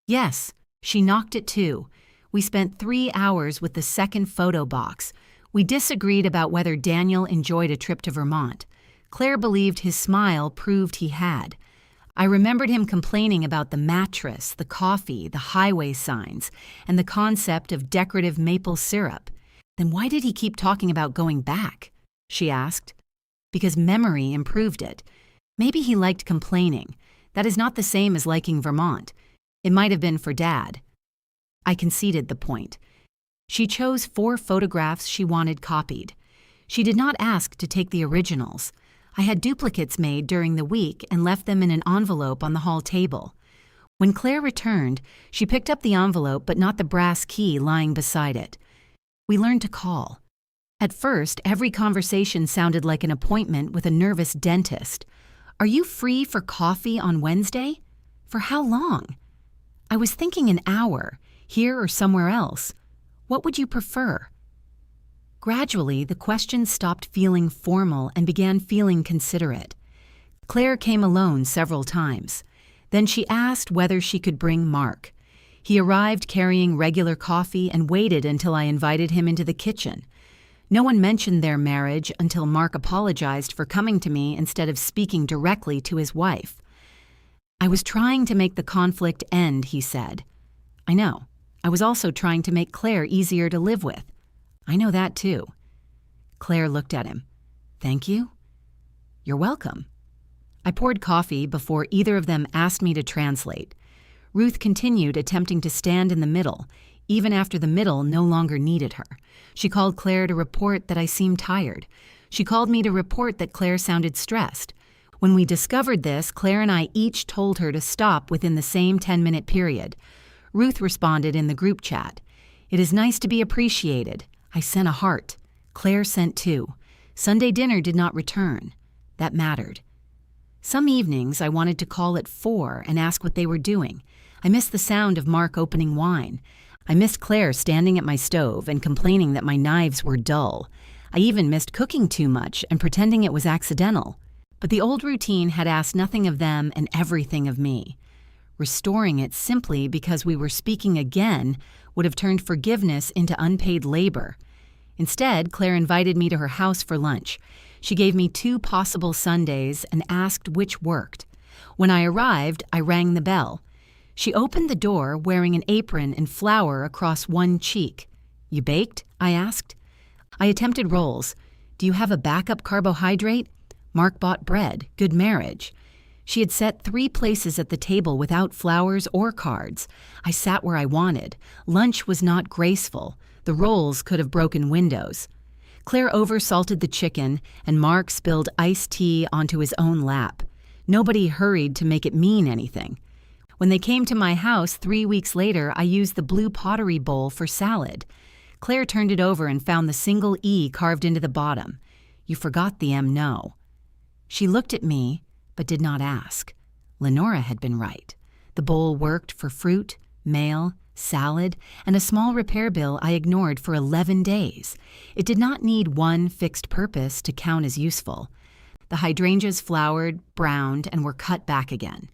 Yes, she knocked at 2. We spent 3 hours with the second photo box. We disagreed about whether Daniel enjoyed a trip to Vermont. Claire believed his smile proved he had. I remembered him complaining about the mattress, the coffee, the highway signs, and the concept of decorative maple syrup. "Then why did he keep talking about going back?" she asked. "Because memory improved it. Maybe he liked complaining. That is not the same as liking Vermont. It might have been for Dad." I conceded the point. She chose 4 photographs she wanted copied. She did not ask to take the originals. I had duplicates made during the week and left them in an envelope on the hall table. When Claire returned, she picked up the envelope but not the brass key lying beside it. We learned to call. At first, every conversation sounded like an appointment with a nervous dentist. "Are you free for coffee on Wednesday? For how long?" I was thinking an hour, here or somewhere else. What would you prefer? Gradually, the questions stopped feeling formal and began feeling considerate. Claire came alone several times. Then she asked whether she could bring Mark. He arrived carrying regular coffee and waited until I invited him into the kitchen. No one mentioned their marriage until Mark apologized for coming to me instead of speaking directly to his wife. "I was trying to make the conflict end," he said. "I know. I was also trying to make Claire easier to live with." "I know that too." Claire looked at him. "Thank you?" "You're welcome." I poured coffee before either of them asked me to translate. Ruth continued attempting to stand in the middle, even after the middle no longer needed her. She called Claire to report that I seemed tired. She called me to report that Claire sounded stressed. When we discovered this, Claire and I each told her to stop within the same 10-minute period. Ruth responded in the group chat. "It is nice to be appreciated." I sent a heart. Claire sent 2. Sunday dinner did not return. That mattered. Some evenings I wanted to call at 4 and ask what they were doing. I missed the sound of Mark opening wine. I missed Claire standing at my stove and complaining that my knives were dull. I even missed cooking too much and pretending it was accidental. But the old routine had asked nothing of them and everything of me. Restoring it simply because we were speaking again would have turned forgiveness into unpaid labor. Instead, Claire invited me to her house for lunch. She gave me 2 possible Sundays and asked which worked. When I arrived, I rang the bell. She opened the door wearing an apron and flour across one cheek. "You baked?" I asked. I attempted rolls. "Do you have a backup carbohydrate?" Mark bought bread. Good marriage. She had set 3 places at the table without flowers or cards. I sat where I wanted. Lunch was not graceful. The rolls could have broken windows. Claire oversalted the chicken, and Mark spilled iced tea onto his own lap. Nobody hurried to make it mean anything. When they came to my house 3 weeks later, I used the blue pottery bowl for salad. Claire turned it over and found the single E carved into the bottom. "You forgot the M, no." She looked at me, but did not ask. Lenora had been right. The bowl worked for fruit, mail, salad, and a small repair bill I ignored for 11 days. It did not need one fixed purpose to count as useful. The hydrangeas flowered, browned, and were cut back again.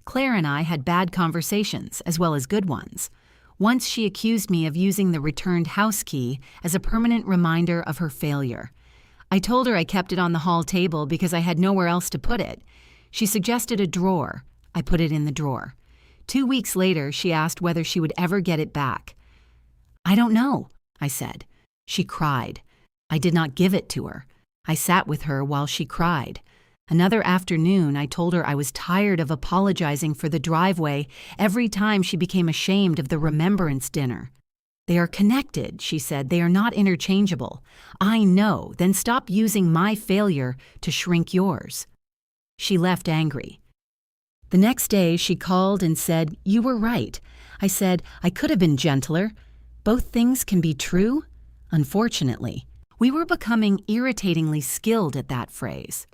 Claire and I had bad conversations, as well as good ones. Once she accused me of using the returned house key as a permanent reminder of her failure. I told her I kept it on the hall table because I had nowhere else to put it. She suggested a drawer. I put it in the drawer. 2 weeks later, she asked whether she would ever get it back. "I don't know," I said. She cried. I did not give it to her. I sat with her while she cried. Another afternoon, I told her I was tired of apologizing for the driveway every time she became ashamed of the Remembrance dinner. "They are connected," she said. "They are not interchangeable." "I know. Then stop using my failure to shrink yours." She left angry. The next day, she called and said, "You were right." I said, "I could have been gentler. Both things can be true." Unfortunately, we were becoming irritatingly skilled at that phrase.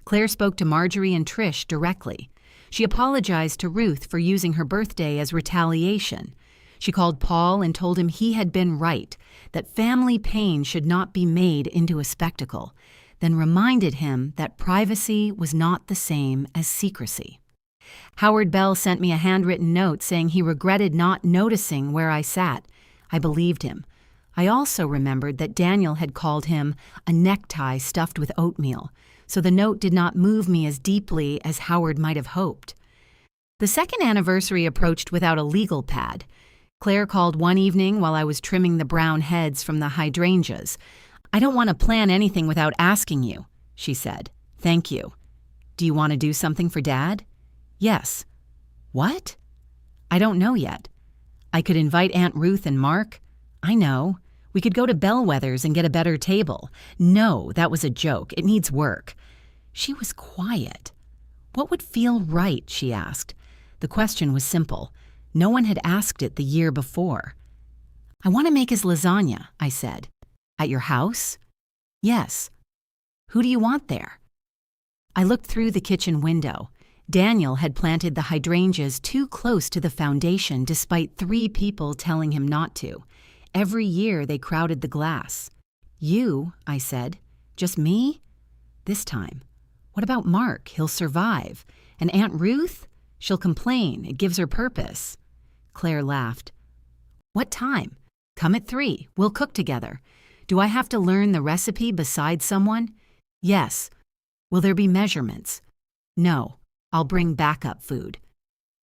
Claire spoke to Marjorie and Trish directly. She apologized to Ruth for using her birthday as retaliation. She called Paul and told him he had been right, that family pain should not be made into a spectacle, then reminded him that privacy was not the same as secrecy. Howard Bell sent me a handwritten note saying he regretted not noticing where I sat. I believed him. I also remembered that Daniel had called him a necktie stuffed with oatmeal, so the note did not move me as deeply as Howard might have hoped. The second anniversary approached without a legal pad. Claire called one evening while I was trimming the brown heads from the hydrangeas. "I don't want to plan anything without asking you," she said. "Thank you." "Do you want to do something for Dad?" "Yes." "What?" "I don't know yet." "I could invite Aunt Ruth and Mark." "I know. We could go to Bellwether's and get a better table." "No, that was a joke. It needs work." She was quiet. "What would feel right?" she asked. The question was simple. No one had asked it the year before. "I want to make his lasagna," I said. "At your house?" "Yes." "Who do you want there?" I looked through the kitchen window. Daniel had planted the hydrangeas too close to the foundation despite 3 people telling him not to. Every year they crowded the glass. "You," I said. "Just me?" "This time." "What about Mark? He'll survive. And Aunt Ruth? She'll complain. It gives her purpose." Claire laughed. "What time?" "Come at 3. We'll cook together." "Do I have to learn the recipe beside someone?" "Yes." "Will there be measurements?" "No. I'll bring backup food."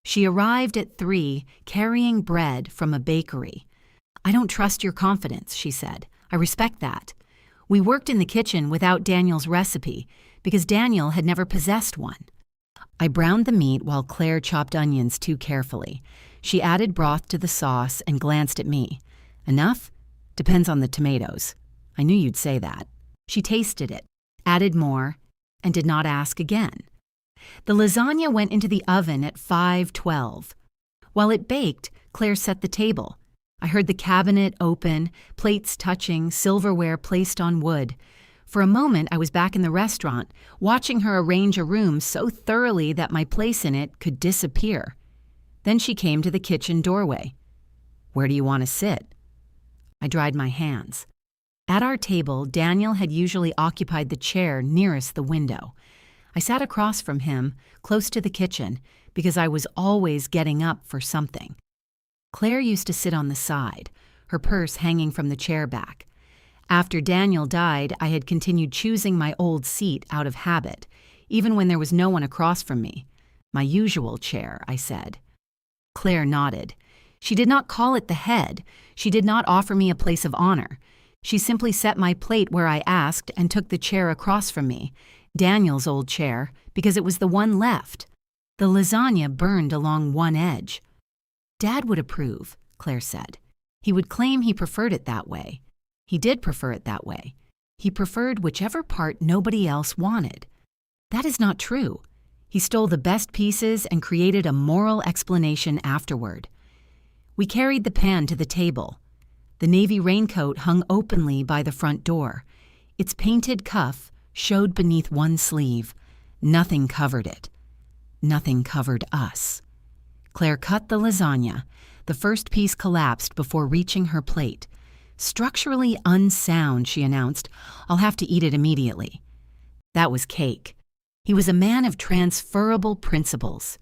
She arrived at 3, carrying bread from a bakery. "I don't trust your confidence," she said. "I respect that." We worked in the kitchen without Daniel's recipe because Daniel had never possessed one. I browned the meat while Claire chopped onions too carefully. She added broth to the sauce and glanced at me. Enough? Depends on the tomatoes. I knew you'd say that. She tasted it, added more, and did not ask again. The lasagna went into the oven at 5:12. While it baked, Claire set the table. I heard the cabinet open, plates touching, silverware placed on wood. For a moment, I was back in the restaurant, watching her arrange a room so thoroughly that my place in it could disappear. Then she came to the kitchen doorway. "Where do you want to sit?" I dried my hands. At our table, Daniel had usually occupied the chair nearest the window. I sat across from him, close to the kitchen, because I was always getting up for something. Claire used to sit on the side, her purse hanging from the chair back. After Daniel died, I had continued choosing my old seat out of habit, even when there was no one across from me. "My usual chair," I said. Claire nodded. She did not call it the head. She did not offer me a place of honor. She simply set my plate where I asked and took the chair across from me, Daniel's old chair, because it was the one left. The lasagna burned along one edge. "Dad would approve," Claire said. "He would claim he preferred it that way. He did prefer it that way. He preferred whichever part nobody else wanted. That is not true. He stole the best pieces and created a moral explanation afterward." We carried the pan to the table. The navy raincoat hung openly by the front door. Its painted cuff showed beneath one sleeve. Nothing covered it. Nothing covered us. Claire cut the lasagna. The first piece collapsed before reaching her plate. "Structurally unsound," she announced. "I'll have to eat it immediately." That was cake. He was a man of transferable principles.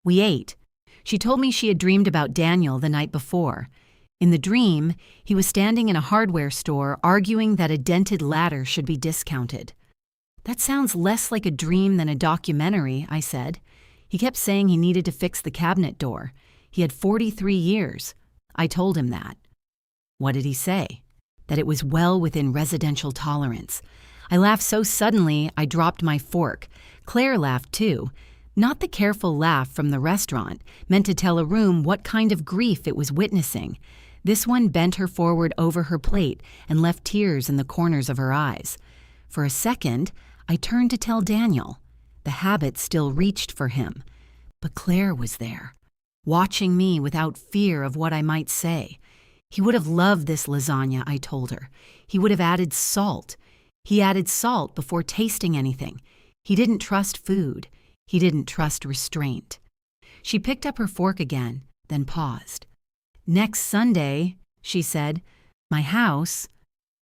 We ate. She told me she had dreamed about Daniel the night before. In the dream, he was standing in a hardware store arguing that a dented ladder should be discounted. "That sounds less like a dream than a documentary," I said. "He kept saying he needed to fix the cabinet door. He had 43 years. I told him that." "What did he say?" "That it was well within residential tolerance." I laughed so suddenly I dropped my fork. Claire laughed too. Not the careful laugh from the restaurant, meant to tell a room what kind of grief it was witnessing. This one bent her forward over her plate and left tears in the corners of her eyes. For a second, I turned to tell Daniel. The habit still reached for him. But Claire was there, watching me without fear of what I might say. He would have loved this lasagna, I told her. He would have added salt. He added salt before tasting anything. He didn't trust food. He didn't trust restraint. She picked up her fork again, then paused. "Next Sunday," she said, "my house.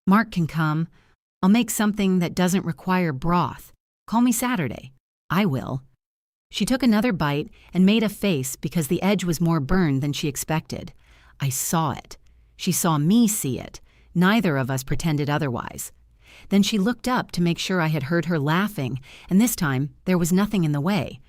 Mark can come. I'll make something that doesn't require broth. Call me Saturday. I will." She took another bite and made a face because the edge was more burned than she expected. I saw it. She saw me see it. Neither of us pretended otherwise. Then she looked up to make sure I had heard her laughing, and this time there was nothing in the way.